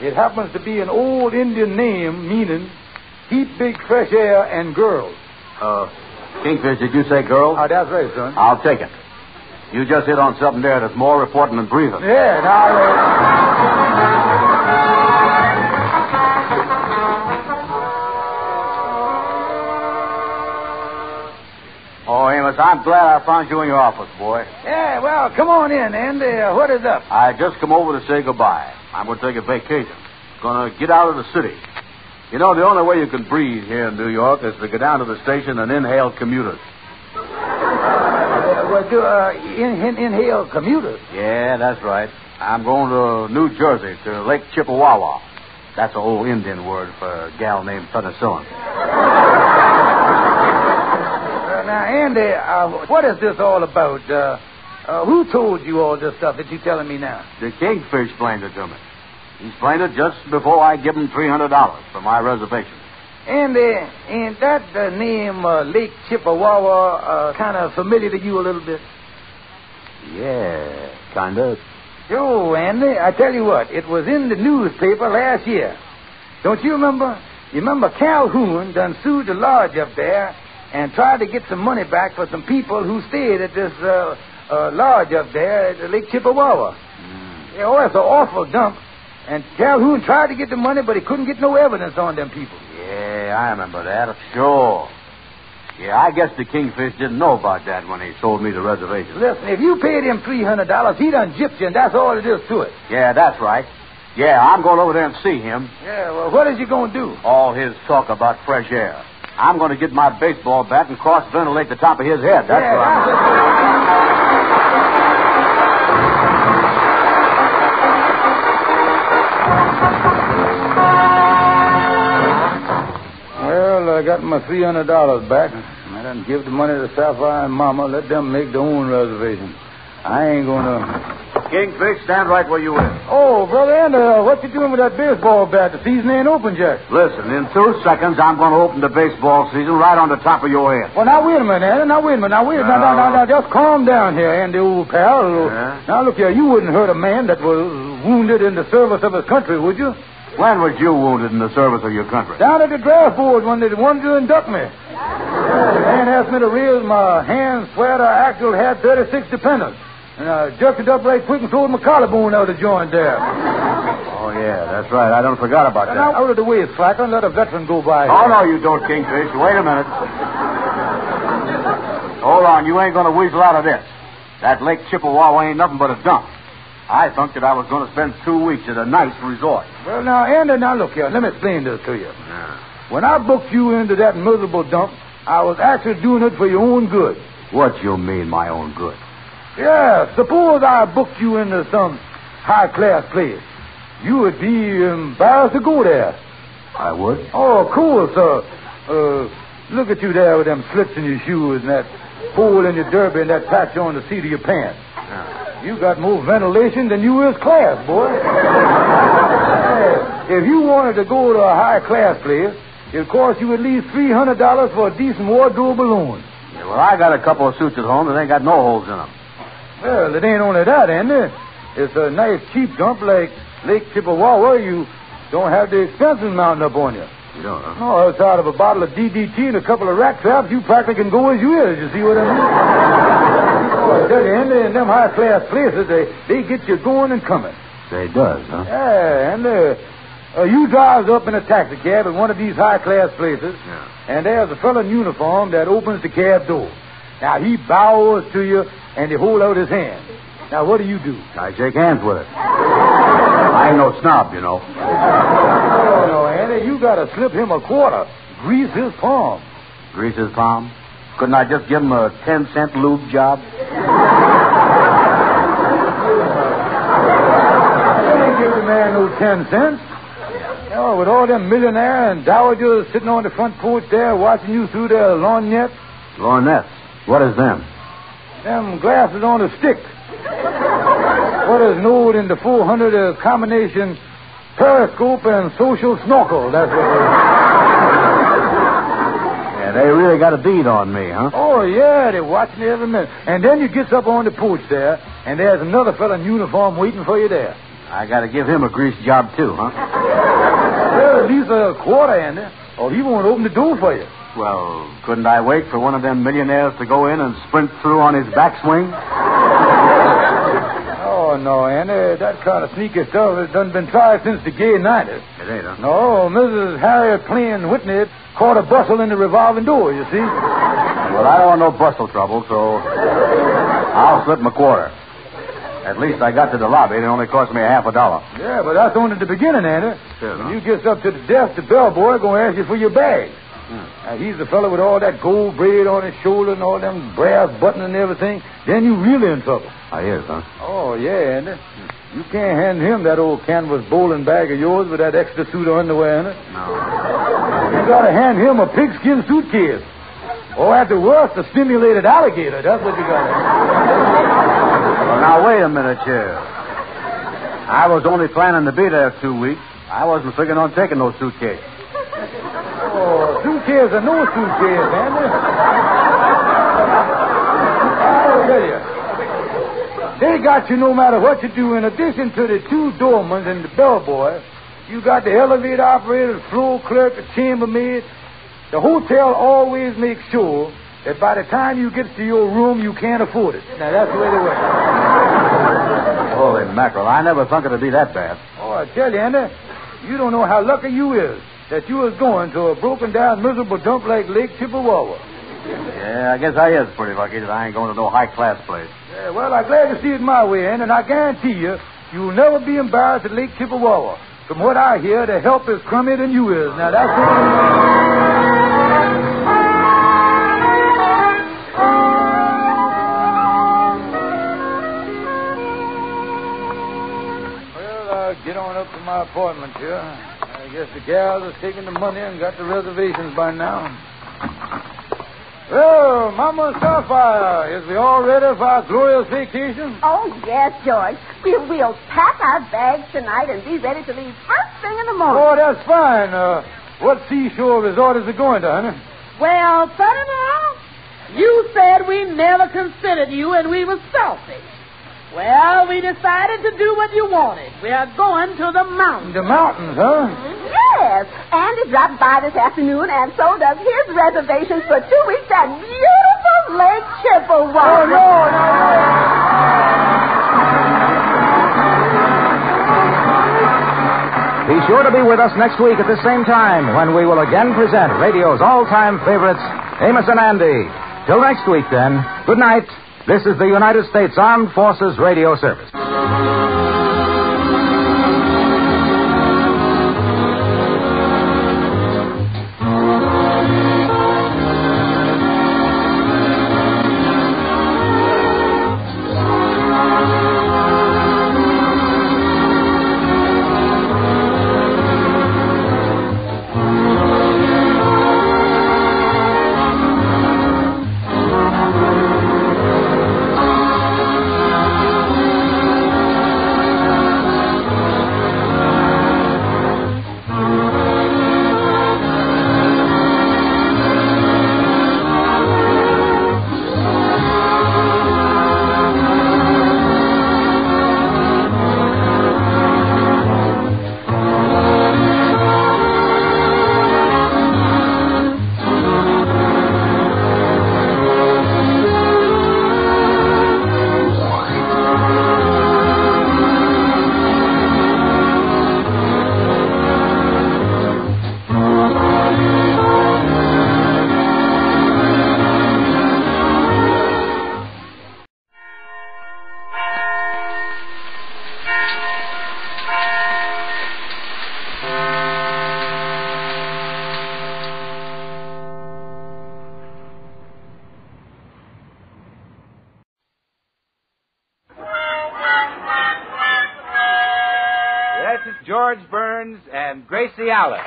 It happens to be an old Indian name meaning keep big fresh air and girls. Kingfish, did you say girls? Oh, that's right, son. I'll take it. You just hit on something there that's more important than breathing. Yeah, now... Oh, Amos, I'm glad I found you in your office, boy. Yeah, well, come on in, Andy. What is up? I just come over to say goodbye. I'm going to take a vacation. Going to get out of the city. You know, the only way you can breathe here in New York is to go down to the station and inhale commuters. Inhale commuters? Yeah, that's right. I'm going to New Jersey, to Lake Chipawawa. That's an old Indian word for a gal named Penicillin. Now, Andy, what is this all about? Who told you all this stuff that you're telling me now? The Kingfish explained it to me. He explained it just before I give him $300 for my reservation. And that name, Lake Chipawawa, kind of familiar to you a little bit? Yeah, kind of. Yo, Andy, I tell you what, it was in the newspaper last year. Don't you remember? You remember Calhoun done sued the lodge up there and tried to get some money back for some people who stayed at this lodge up there at Lake Chipawawa. Yeah, oh, it's an awful dump. And Calhoun tried to get the money, but he couldn't get no evidence on them people. Yeah, I remember that. Sure. Yeah, I guess the Kingfish didn't know about that when he sold me the reservation. Listen, if you paid him $300, he done gypped you, and that's all it is to it. Yeah, that's right. Yeah, I'm going over there and see him. Yeah, well, what is you going to do? All his talk about fresh air. I'm going to get my baseball bat and cross-ventilate the top of his head. That's what I'm Well, I got my $300 back. I done give the money to Sapphire and Mama. Let them make their own reservation. I ain't going to... Kingfish, stand right where you is. Oh, Brother Ender, what you doing with that baseball bat? The season ain't open yet. Listen, in 2 seconds, I'm going to open the baseball season right on the top of your head. Well, now, wait a minute, Ender. Now, just calm down here, Andy, old pal. Yeah? Now, look here, you wouldn't hurt a man that was wounded in the service of his country, would you? When was you wounded in the service of your country? Down at the draft board when they wanted to induct me. The man asked me to raise my hand, swear to actual had 36 dependents. And I jerked it up right quick and throwed my collarbone out of the joint there. Oh, yeah, that's right. I don't forgot about that. Now, out of the way, slacker, and let a veteran go by. Oh, no, you don't, Kingfish. Wait a minute. Hold on. You ain't going to weasel out of this. That Lake Chipawawa ain't nothing but a dump. I thought that I was going to spend 2 weeks at a nice resort. Well, now, Andy, now, look here. Let me explain this to you. Yeah. When I booked you into that miserable dump, I was actually doing it for your own good. What you mean, my own good? Yeah, suppose I booked you into some high-class place. You would be embarrassed to go there. I would? Oh, cool, sir. Look at you there with them slits in your shoes and that hole in your derby and that patch on the seat of your pants. Yeah. You got more ventilation than you is class, boy. If you wanted to go to a high-class place, it'd cost you at least $300 for a decent wardrobe alone. Yeah, well, I got a couple of suits at home that ain't got no holes in them. Well, it ain't only that, Andy. It's a nice cheap dump like Lake Chipawawa. You don't have the expenses mounting up on you. You don't, huh? No, outside of a bottle of DDT and a couple of rat traps, you practically can go as you is. You see what I mean? Oh, I tell you, Andy, in them high-class places, they get you going and coming. They does, huh? Yeah, and you drives up in a taxi cab at one of these high-class places, and there's a fellow in uniform that opens the cab door. Now, he bows to you, and he hold out his hand. Now, what do? I shake hands with it. I ain't no snob, you know. Oh, no, Andy, you got to slip him a quarter. Grease his palm. Grease his palm? Couldn't I just give him a 10-cent lube job? You ain't give the man no 10 cents. Oh, with all them millionaires and dowagers sitting on the front porch there watching you through their lorgnettes. Lorgnettes? What is them? Them glasses on a stick. What is known in the 400 as combination periscope and social snorkel. That's what it is. Yeah, they really got a bead on me, huh? Oh, yeah, they're watching me every minute. And then you get up on the porch there, and there's another fella in uniform waiting for you there. I got to give him a grease job, too, huh? Well, at least a quarter, Andy, or he won't open the door for you. Well, couldn't I wait for one of them millionaires to go in and sprint through on his backswing? Oh, no, Andy. That kind of sneaky stuff has done been tried since the gay 90s. It ain't, huh? No, Mrs. Harriet Plain Whitney caught a bustle in the revolving door, you see. Well, I don't want no bustle trouble, so I'll slip him a quarter. At least I got to the lobby. It only cost me $50. Yeah, but that's only the beginning, Andy. Sure, when you get up to the desk, the bellboy going to ask you for your bag. Now, he's the fellow with all that gold braid on his shoulder and all them brass buttons and everything. Then you really in trouble. I is, huh? Oh, yeah, Andy. You can't hand him that old canvas bowling bag of yours with that extra suit of underwear in it. No. You got to hand him a pigskin suitcase. Or at the worst, a stimulated alligator. That's what you got to have. Well, now, wait a minute here. I was only planning to be there 2 weeks. I wasn't figuring on taking no suitcase. Oh, suitcase or no suitcase, Andy? I'll tell you. They got you no matter what you do. In addition to the 2 doormen and the bellboy, you got the elevator operator, the floor clerk, the chambermaid. The hotel always makes sure that by the time you get to your room, you can't afford it. Now, that's the way they work. Holy mackerel, I never thought it'd be that bad. Oh, I tell you, Andy, you don't know how lucky you is that you was going to a broken-down, miserable dump like Lake Chipawawa. Yeah, I guess I is pretty lucky that I ain't going to no high-class place. Yeah, well, I'm glad to see it my way, Andy, and I guarantee you, you'll never be embarrassed at Lake Chipawawa. From what I hear, the help is crummier than you is. Now, that's what... Get on up to my appointment here. I guess the gals are taking the money and got the reservations by now. Well, Mama Starfire, is we all ready for our glorious vacation? Oh, yes, George. We'll pack our bags tonight and be ready to leave first thing in the morning. Oh, that's fine. What seashore resort is it going to, honey? Well, son-in-law, you said we never considered you and we were selfish. Well, we decided to do what you wanted. We are going to the mountains. The mountains, huh? Yes. Andy dropped by this afternoon, and so does his reservations for 2 weeks at beautiful Lake Chipawawa. Oh, no. Be sure to be with us next week at the same time when we will again present radio's all-time favorites, Amos and Andy. Till next week, then, good night. This is the United States Armed Forces Radio Service. George Burns and Gracie Allen.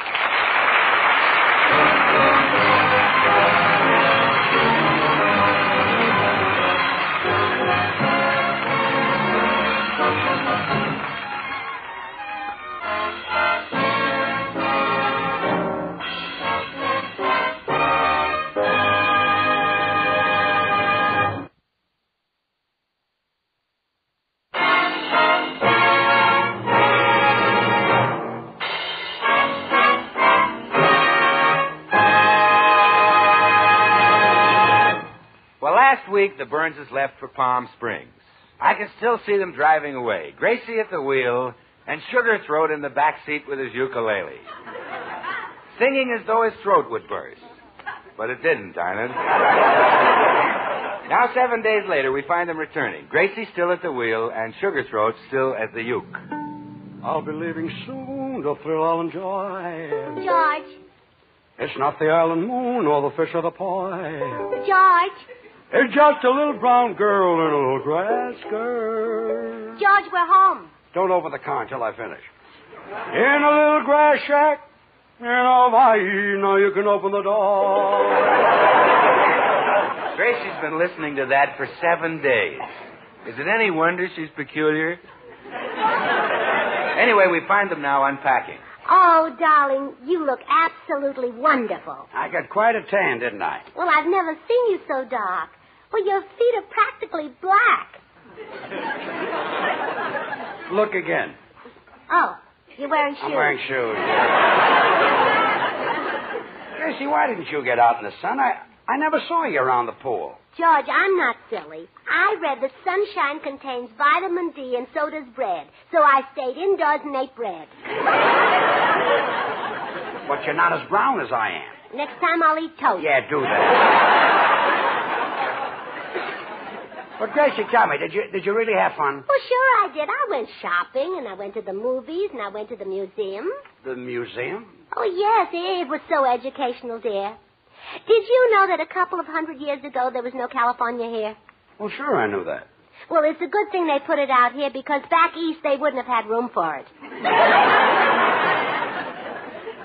Last week, the Burnses left for Palm Springs. I can still see them driving away, Gracie at the wheel and Sugar Throat in the back seat with his ukulele, singing as though his throat would burst. But it didn't, darn it. Now, 7 days later, we find them returning, Gracie still at the wheel and Sugar Throat still at the uke. I'll be leaving soon to thrill all and joy. George. It's not the island moon or the fish or the pie. George. It's just a little brown girl in a little grass skirt. George, we're home. Don't open the car until I finish. In a little grass shack in Hawaii, now you can open the door. Gracie's been listening to that for 7 days. Is it any wonder she's peculiar? Anyway, we find them now unpacking. Oh, darling, you look absolutely wonderful. I got quite a tan, didn't I? Well, I've never seen you so dark. Well, your feet are practically black. Look again. Oh, you're wearing shoes. I'm wearing shoes. Gracie, why didn't you get out in the sun? I never saw you around the pool. George, I'm not silly. I read that sunshine contains vitamin D and so does bread. So I stayed indoors and ate bread. But you're not as brown as I am. Next time I'll eat toast. Yeah, do that. But Gracie, tell me, did you really have fun? Well, sure I did. I went shopping, and I went to the movies, and I went to the museum. The museum? Oh, yes, it was so educational, dear. Did you know that a couple of 100 years ago there was no California here? Well, sure, I knew that. Well, it's a good thing they put it out here, because back east they wouldn't have had room for it.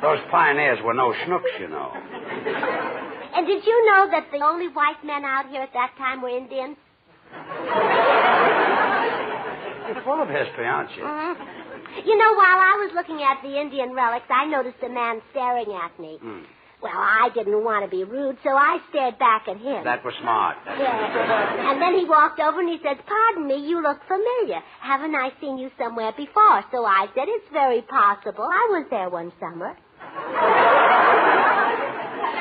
Those pioneers were no schnooks, you know. And did you know that the only white men out here at that time were Indians? You're full of history, aren't you? Mm-hmm. You know, while I was looking at the Indian relics, I noticed a man staring at me. Well, I didn't want to be rude, so I stared back at him. That was smart. Yeah. And then he walked over and he said, "Pardon me, you look familiar. Haven't I seen you somewhere before?" So I said, "It's very possible. I was there one summer."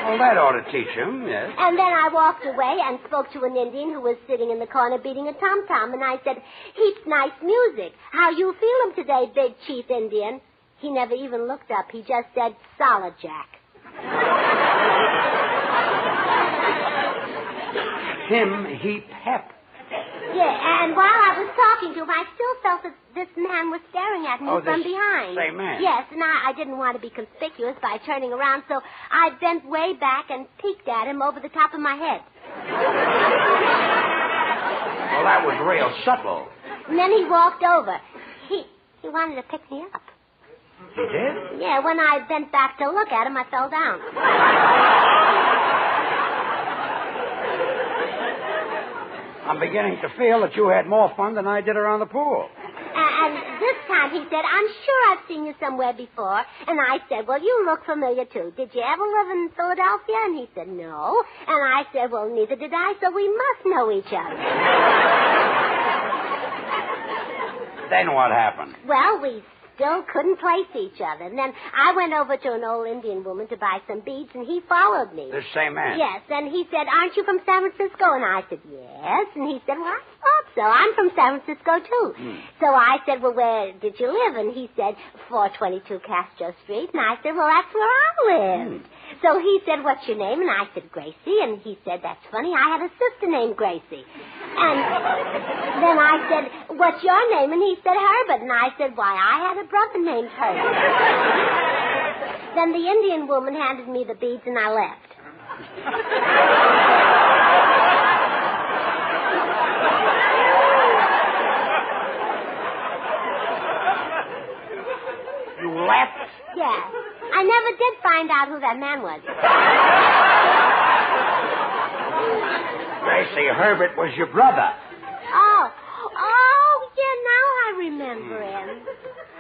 Well, that ought to teach him, yes. And then I walked away and spoke to an Indian who was sitting in the corner beating a tom-tom, and I said, "Heaps nice music. How you feelin' today, big chief Indian?" He never even looked up. He just said, "Solid, Jack." Him heap hep. Yeah, and while I was talking to him, I still felt that this man was staring at me from this behind. same man? Yes, and I didn't want to be conspicuous by turning around, so I bent way back and peeked at him over the top of my head. Well, that was real subtle. And then he walked over. He wanted to pick me up. He did? Yeah, when I bent back to look at him, I fell down. I'm beginning to feel that you had more fun than I did around the pool. And this time he said, "I'm sure I've seen you somewhere before." And I said, "Well, you look familiar, too. Did you ever live in Philadelphia?" And he said, "No." And I said, "Well, neither did I, so we must know each other." Then what happened? Well, we still couldn't place each other. And then I went over to an old Indian woman to buy some beads, and he followed me. This same man? Yes, and he said, "Aren't you from San Francisco?" And I said, "Yes." And he said, "Well, I thought so. I'm from San Francisco, too." So I said, "Well, where did you live?" And he said, 422 Castro Street. And I said, "Well, that's where I lived." So he said, "What's your name?" And I said, "Gracie." And he said, "That's funny. I had a sister named Gracie." And then I said, "What's your name?" And he said, "Herbert." And I said, "Why, I had a brother named Herbert." Then the Indian woman handed me the beads and I left. You left? Yeah. I never did find out who that man was. Gracie, Herbert was your brother. Oh, yeah, now I remember him.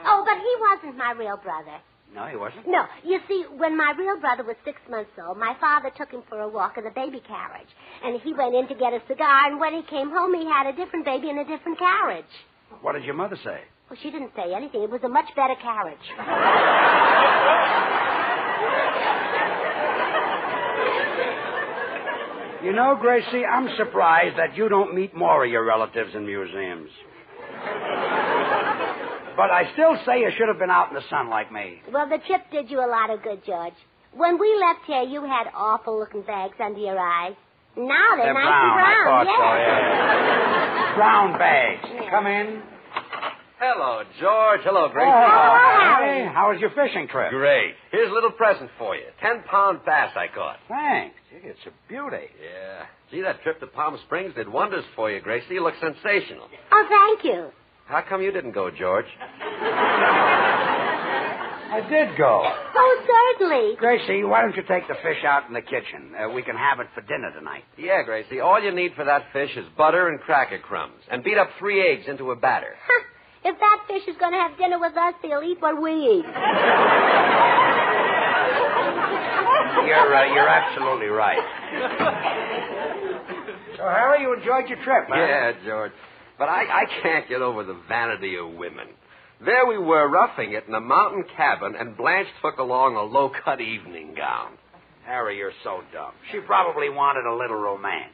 Oh, but he wasn't my real brother. No, he wasn't? No, you see, when my real brother was 6 months old, my father took him for a walk in a baby carriage. And he went in to get a cigar, and when he came home, he had a different baby in a different carriage. What did your mother say? Well, she didn't say anything. It was a much better carriage. You know, Gracie, I'm surprised that you don't meet more of your relatives in museums. But I still say you should have been out in the sun like me. Well, the trip did you a lot of good, George. When we left here, you had awful-looking bags under your eyes. Now they're nice brown. and brown. I thought yeah. so, yeah. Brown bags. Yeah. Come in. Hello, George. Hello, Gracie. Hey, how was your fishing trip? Great. Here's a little present for you. 10-pound bass I caught. Thanks. Gee, it's a beauty. Yeah. Gee, that trip to Palm Springs did wonders for you, Gracie. You look sensational. Oh, thank you. How come you didn't go, George? I did go. Oh, certainly. Gracie, why don't you take the fish out in the kitchen? We can have it for dinner tonight. Yeah, Gracie. All you need for that fish is butter and cracker crumbs. And beat up 3 eggs into a batter. If that fish is going to have dinner with us, he'll eat what we eat. You're absolutely right. So, Harry, you enjoyed your trip, huh? Yeah, George. But I can't get over the vanity of women. There we were roughing it in a mountain cabin, and Blanche took along a low-cut evening gown. Harry, you're so dumb. She probably wanted a little romance.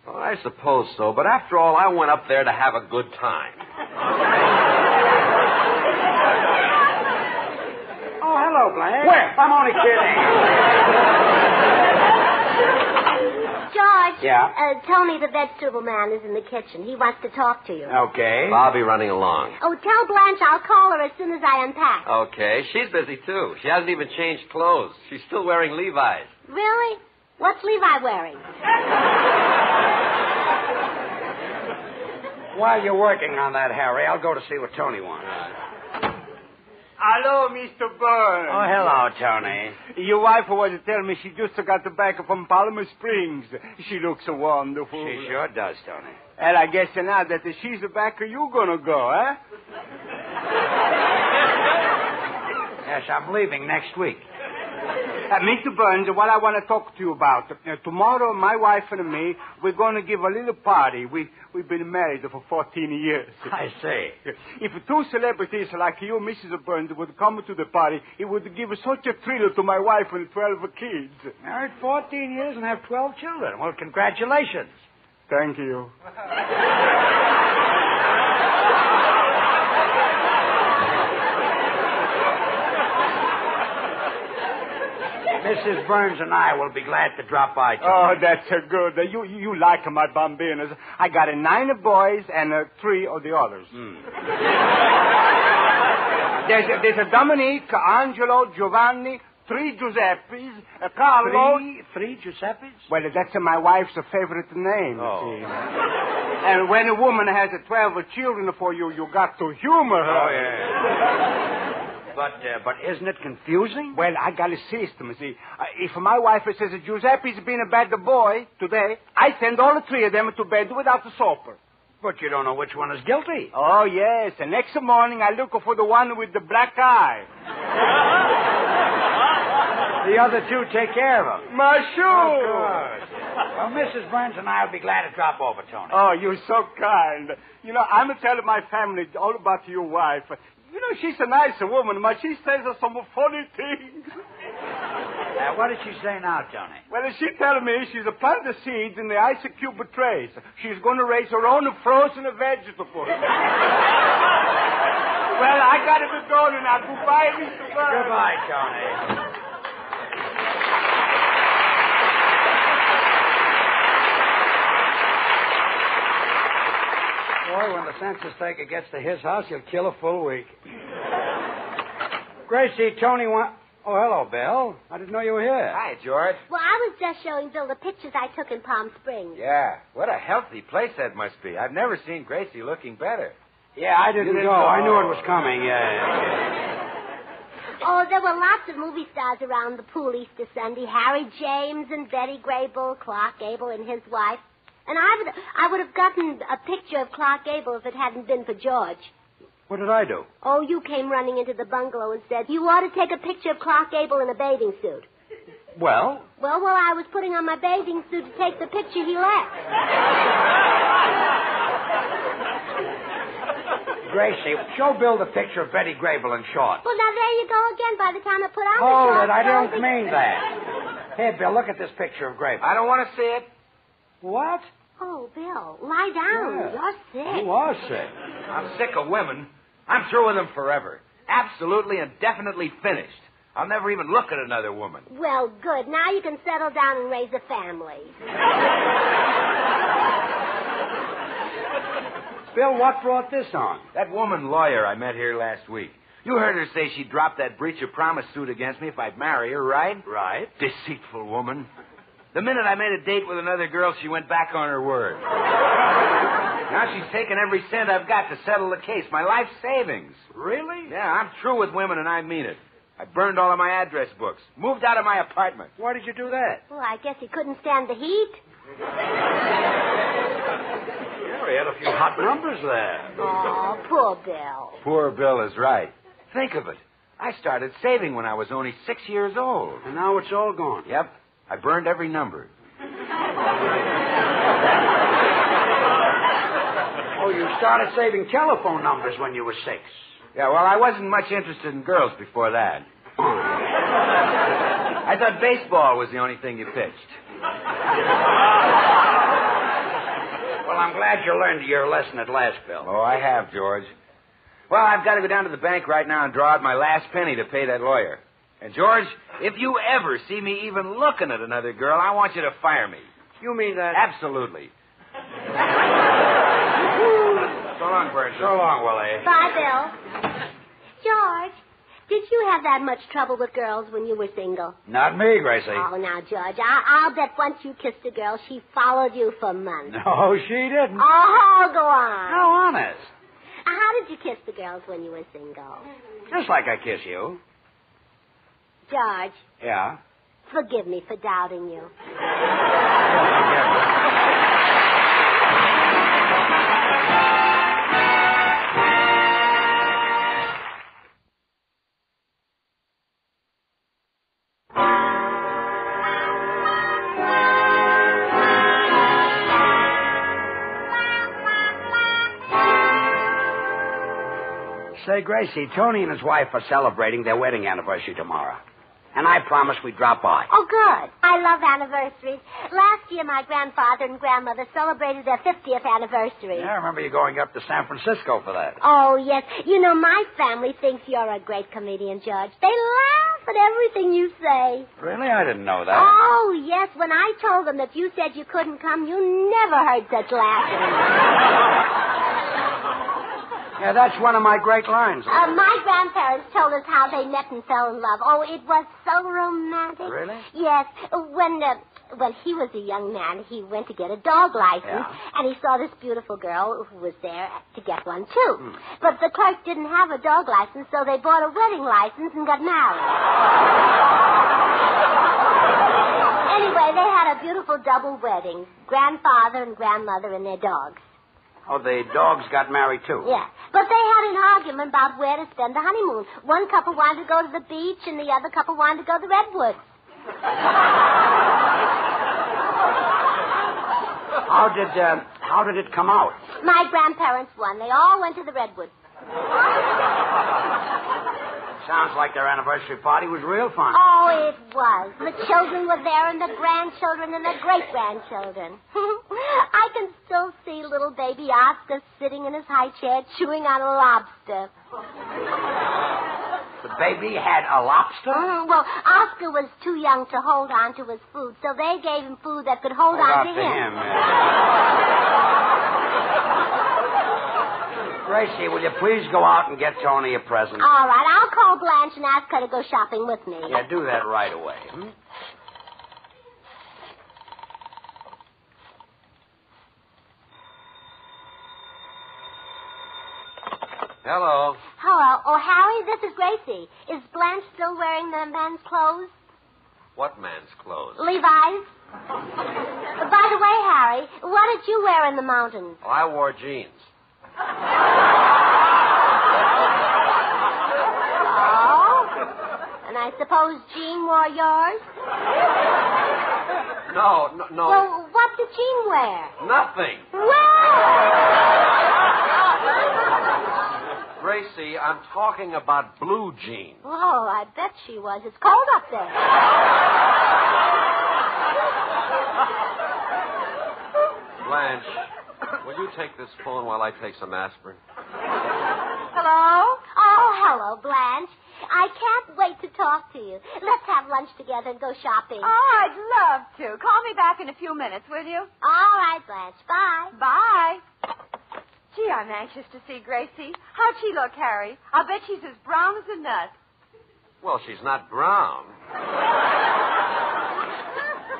Well, I suppose so, but after all, I went up there to have a good time. Oh, hello, Blanche. Where? I'm only kidding. George. Yeah? Tony, the vegetable man, is in the kitchen. He wants to talk to you. Okay. I'll be running along. Oh, tell Blanche I'll call her as soon as I unpack. Okay, she's busy, too. She hasn't even changed clothes. She's still wearing Levi's. Really? What's Levi wearing? While you're working on that, Harry, I'll go to see what Tony wants. Hello, Mr. Burns. Oh, hello, Tony. Your wife was telling me she just got back from Palm Springs. She looks so wonderful. She sure does, Tony. And I guess now that she's back, you gonna go, eh? Yes, I'm leaving next week. Mr. Burns, what I want to talk to you about. Tomorrow, my wife and me, we're going to give a little party. We've been married for 14 years. I see. If 2 celebrities like you, Mrs. Burns, would come to the party, it would give such a thrill to my wife and 12 kids. Married 14 years and have 12 children. Well, congratulations. Thank you. Mrs. Burns and I will be glad to drop by tonight. Oh, that's good. You like my bambinos. I got 9 boys and 3 of the others. There's a Dominique, Angelo, Giovanni, 3 Giuseppes, Carlo. 3 Giuseppes? Well, that's my wife's favorite name, see. And when a woman has 12 children for you, you got to humor her. Oh, yeah. But isn't it confusing? Well, I got a system, see. If my wife says Giuseppe's been a bad boy today, I send all 3 of them to bed without a supper. But you don't know which one is guilty. Oh, yes. And next morning, I look for the one with the black eye. The other 2 take care of them. My shoe! Oh, good. Well, Mrs. Burns and I will be glad to drop over, Tony. Oh, you're so kind. You know, I'm telling my family all about your wife. You know, she's a nice woman, but she says some funny things. What did she say now, Tony? Well, she tells me she's planted seeds in the ice cube trays. She's going to raise her own frozen vegetables. Well, I got to be going now. Goodbye, Mr. Burns. Goodbye, Tony. Boy, when the census taker gets to his house, he'll kill a full week. Gracie, Tony Oh, hello, Bill. I didn't know you were here. Hi, George. Well, I was just showing Bill the pictures I took in Palm Springs. Yeah, what a healthy place that must be. I've never seen Gracie looking better. Yeah, I didn't go. I knew it was coming, yeah. Oh, there were lots of movie stars around the pool Easter Sunday. Harry James and Betty Grable, Clark Gable and his wife. And I would have gotten a picture of Clark Gable if it hadn't been for George. What did I do? Oh, you came running into the bungalow and said, you ought to take a picture of Clark Gable in a bathing suit. Well? Well, while I was putting on my bathing suit to take the picture, he left. Gracie, show Bill the picture of Betty Grable in shorts. Well, now there you go again by the time I put on the Hold shorts. it, I don't mean that. Here, Bill, look at this picture of Grable. I don't want to see it. What? Oh, Bill, lie down. Yeah. You're sick. You are sick. I'm sick of women. I'm through with them forever. Absolutely and definitely finished. I'll never even look at another woman. Well, good. Now you can settle down and raise a family. Bill, what brought this on? That woman lawyer I met here last week. You heard her say she'd drop that breach of promise suit against me if I'd marry her, right? Right. Deceitful woman. The minute I made a date with another girl, she went back on her word. Now she's taken every cent I've got to settle the case, my life savings. Really? Yeah, I'm through with women, and I mean it. I burned all of my address books. Moved out of my apartment. Why did you do that? Well, I guess he couldn't stand the heat. Yeah, we had a few hot numbers there. Oh, poor Bill. Poor Bill is right. Think of it. I started saving when I was only 6 years old. And now it's all gone. Yep. I burned every number. Oh, you started saving telephone numbers when you were 6. Yeah, well, I wasn't much interested in girls before that. I thought baseball was the only thing you pitched. Well, I'm glad you learned your lesson at last, Bill. Oh, I have, George. Well, I've got to go down to the bank right now and draw out my last penny to pay that lawyer. And, George, if you ever see me even looking at another girl, I want you to fire me. You mean that? Absolutely. So long, Bert. So long, Willie. Bye, Bill. George, did you have that much trouble with girls when you were single? Not me, Gracie. Oh, now, George, I'll bet once you kissed a girl, she followed you for months. No, she didn't. Oh, go on. No, honest. How did you kiss the girls when you were single? Just like I kiss you. George. Yeah? Forgive me for doubting you. Say, Gracie, Tony and his wife are celebrating their wedding anniversary tomorrow. And I promised we'd drop by. Oh, good. I love anniversaries. Last year, my grandfather and grandmother celebrated their 50th anniversary. Yeah, I remember you going up to San Francisco for that. Oh, yes. You know, my family thinks you're a great comedian, George. They laugh at everything you say. Really? I didn't know that. Oh, yes. When I told them that you said you couldn't come, you never heard such laughing. Yeah, that's one of my great lines. My grandparents told us how they met and fell in love. Oh, it was so romantic. Really? Yes. When he was a young man, he went to get a dog license, and he saw this beautiful girl who was there to get one, too. But the clerk didn't have a dog license, so they bought a wedding license and got married. Anyway, they had a beautiful double wedding. Grandfather and grandmother and their dogs. Oh, the dogs got married, too. Yeah. But they had an argument about where to spend the honeymoon. One couple wanted to go to the beach, and the other couple wanted to go to the redwoods. How did it come out? My grandparents won. They all went to the redwoods. Sounds like their anniversary party was real fun. Oh, it was. The children were there, and the grandchildren, and the great-grandchildren. I can still see little baby Oscar sitting in his high chair chewing on a lobster. The baby had a lobster? Well, Oscar was too young to hold on to his food, so they gave him food that could hold on to him. Gracie, will you please go out and get Tony a present? All right, I'll call Blanche and ask her to go shopping with me. Yeah, do that right away. Hello. Hello. Oh, Harry, this is Gracie. Is Blanche still wearing the man's clothes? What man's clothes? Levi's. By the way, Harry, what did you wear in the mountains? Oh, I wore jeans. Oh? And I suppose Jean wore yours? No. Well, what did Jean wear? Nothing. Well! Gracie, I'm talking about blue jeans. Oh, I bet she was. It's cold up there. Blanche, will you take this phone while I take some aspirin? Hello? Oh, hello, Blanche. I can't wait to talk to you. Let's have lunch together and go shopping. Oh, I'd love to. Call me back in a few minutes, will you? All right, Blanche. Bye. Bye. Gee, I'm anxious to see Gracie. How'd she look, Harry? I'll bet she's as brown as a nut. Well, she's not brown.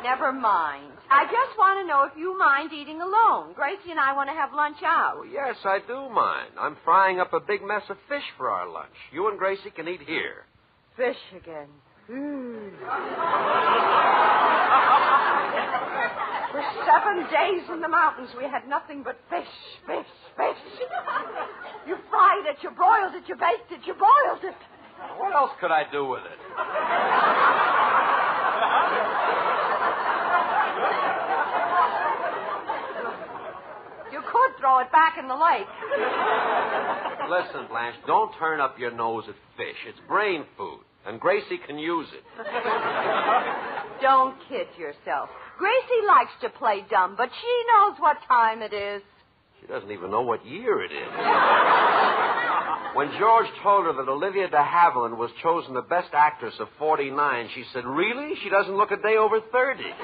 Never mind. I just want to know if you mind eating alone. Gracie and I want to have lunch out. Oh, yes, I do mind. I'm frying up a big mess of fish for our lunch. You and Gracie can eat here. Fish again. For 7 days in the mountains, we had nothing but fish, fish, fish. You fried it, you broiled it, you baked it, you boiled it. What else could I do with it? You could throw it back in the lake. Listen, Blanche, don't turn up your nose at fish. It's brain food, and Gracie can use it. Don't kid yourself. Gracie likes to play dumb, but she knows what time it is. She doesn't even know what year it is. When George told her that Olivia de Havilland was chosen the best actress of 49, she said, really? She doesn't look a day over 30.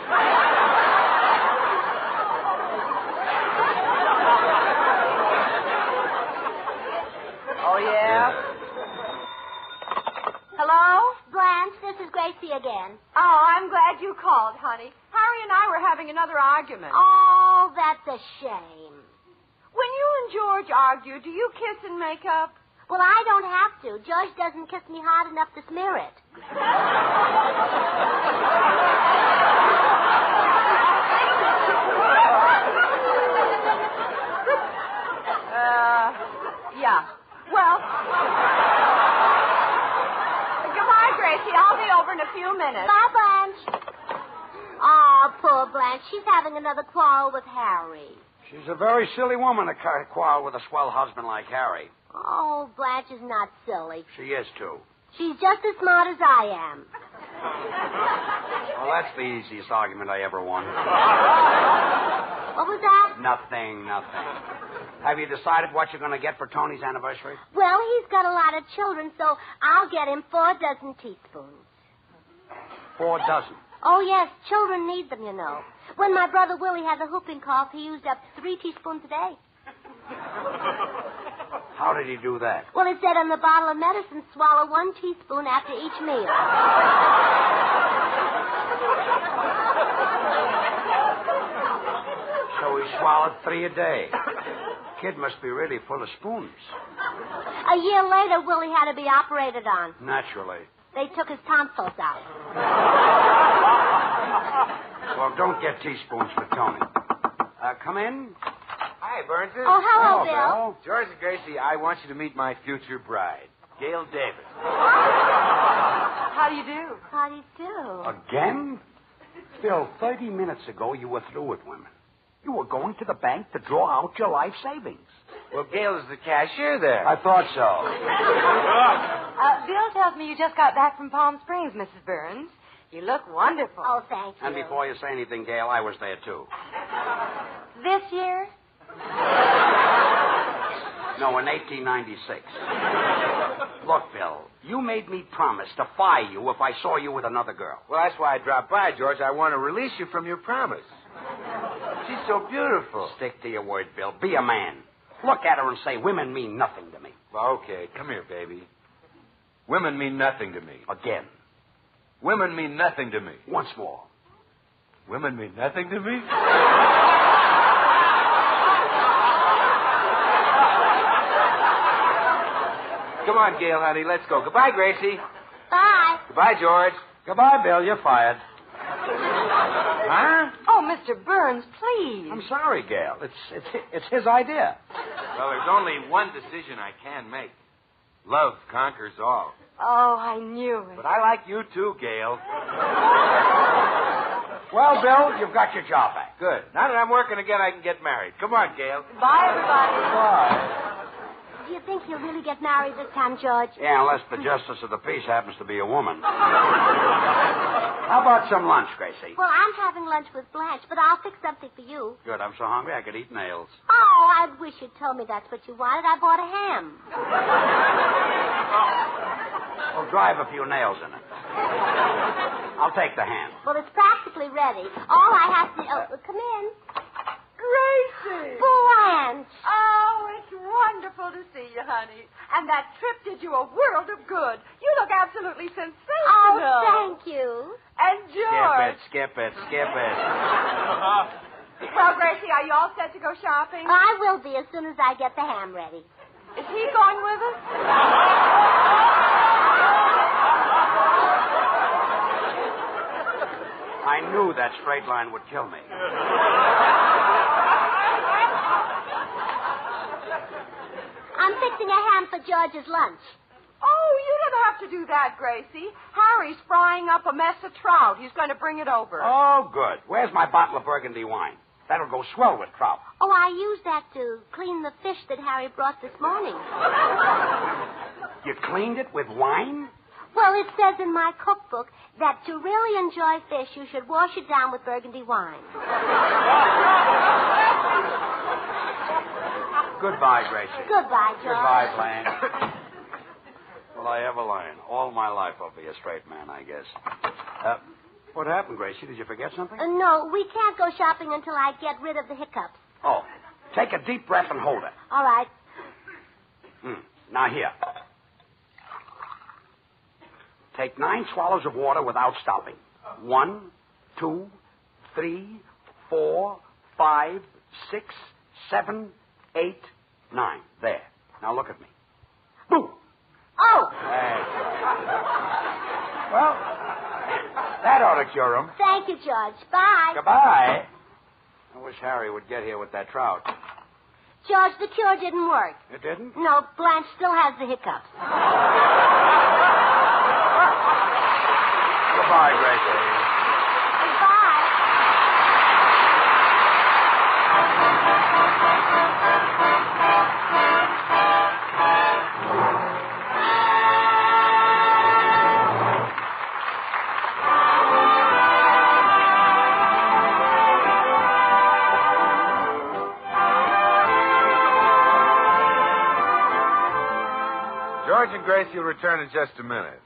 Oh, yeah? Hello? Blanche, this is Gracie again. Oh, I'm glad you called, honey. Harry and I were having another argument. Oh, that's a shame. When you and George argue, do you kiss and make up? Well, I don't have to. George doesn't kiss me hard enough to smear it. Yeah. Well, goodbye, Gracie. I'll be over in a few minutes. Bye, Blanche. Oh, poor Blanche. She's having another quarrel with Harry. She's a very silly woman to quarrel with a swell husband like Harry. Oh, Blanche is not silly. She is, too. She's just as smart as I am. Well, that's the easiest argument I ever won. What was that? Nothing. Have you decided what you're going to get for Tony's anniversary? Well, he's got a lot of children, so I'll get him 4 dozen teaspoons. 4 dozen. Oh, yes, children need them, you know. When my brother Willie had the whooping cough, he used up 3 teaspoons a day. How did he do that? Well, it said on the bottle of medicine, swallow 1 teaspoon after each meal. So he swallowed 3 a day. Kid must be really full of spoons. A year later, Willie had to be operated on. Naturally. They took his tonsils out. Well, don't get teaspoons for Tony. Come in. Hi, Burns. Oh, hello, Bill. George and Gracie, I want you to meet my future bride, Gail Davis. How do you do? How do you do? Again? Bill, 30 minutes ago you were through with women. You were going to the bank to draw out your life savings. Well, Gail is the cashier there. I thought so. Bill tells me you just got back from Palm Springs, Mrs. Burns. You look wonderful. Oh, thank you. And before you say anything, Gail, I was there, too. This year? No, in 1896. Look, Bill, you made me promise to fire you if I saw you with another girl. Well, that's why I dropped by, George. I want to release you from your promise. She's so beautiful. Stick to your word, Bill. Be a man. Look at her and say, women mean nothing to me. Well, okay, come here, baby. Women mean nothing to me. Again. Women mean nothing to me. Once more. Women mean nothing to me? Come on, Gail, honey, let's go. Goodbye, Gracie. Bye. Goodbye, George. Goodbye, Bill. You're fired. Huh? Oh, Mr. Burns, please. I'm sorry, Gail. It's his idea. Well, there's only one decision I can make. Love conquers all. Oh, I knew it. But I like you too, Gail. Well, Bill, you've got your job back. Good. Now that I'm working again, I can get married. Come on, Gail. Bye, everybody. Bye. Do you think he'll really get married this time, George? Yeah, unless the justice of the peace happens to be a woman. How about some lunch, Gracie? Well, I'm having lunch with Blanche, but I'll fix something for you. Good. I'm so hungry I could eat nails. Oh, I wish you'd told me that's what you wanted. I bought a ham. Well, drive a few nails in it. I'll take the ham. Well, it's practically ready. All I have to... Oh, come in. Gracie! Blanche! Oh, it's wonderful to see you, honey. And that trip did you a world of good. You look absolutely sensational. Oh, thank you. And George. Skip it. Well, Gracie, are you all set to go shopping? I will be as soon as I get the ham ready. Is he going with us? I knew that straight line would kill me. I'm fixing a ham for George's lunch. Oh, you don't have to do that, Gracie. Harry's frying up a mess of trout. He's going to bring it over. Oh, good. Where's my bottle of Burgundy wine? That'll go swell with trout. Oh, I used that to clean the fish that Harry brought this morning. You cleaned it with wine? Well, it says in my cookbook that to really enjoy fish, you should wash it down with Burgundy wine. Goodbye, Gracie. Goodbye, George. Goodbye, Blanche. Will I ever learn? All my life I'll be a straight man, I guess. What happened, Gracie? Did you forget something? No, we can't go shopping until I get rid of the hiccups. Oh, take a deep breath and hold it. All right. Now here. Take 9 swallows of water without stopping. 1, 2, 3, 4, 5, 6, 7, 8, 9. There. Now look at me. Boom. Oh. Well, that ought to cure him. Thank you, George. Bye. Goodbye. I wish Harry would get here with that trout. George, the cure didn't work. It didn't? No, Blanche still has the hiccups. Goodbye, Gracie. Goodbye. George and Gracie will return in just a minute.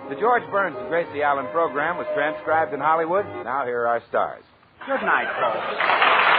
The George Burns and Gracie Allen program was transcribed in Hollywood. Now here are our stars. Good night, folks.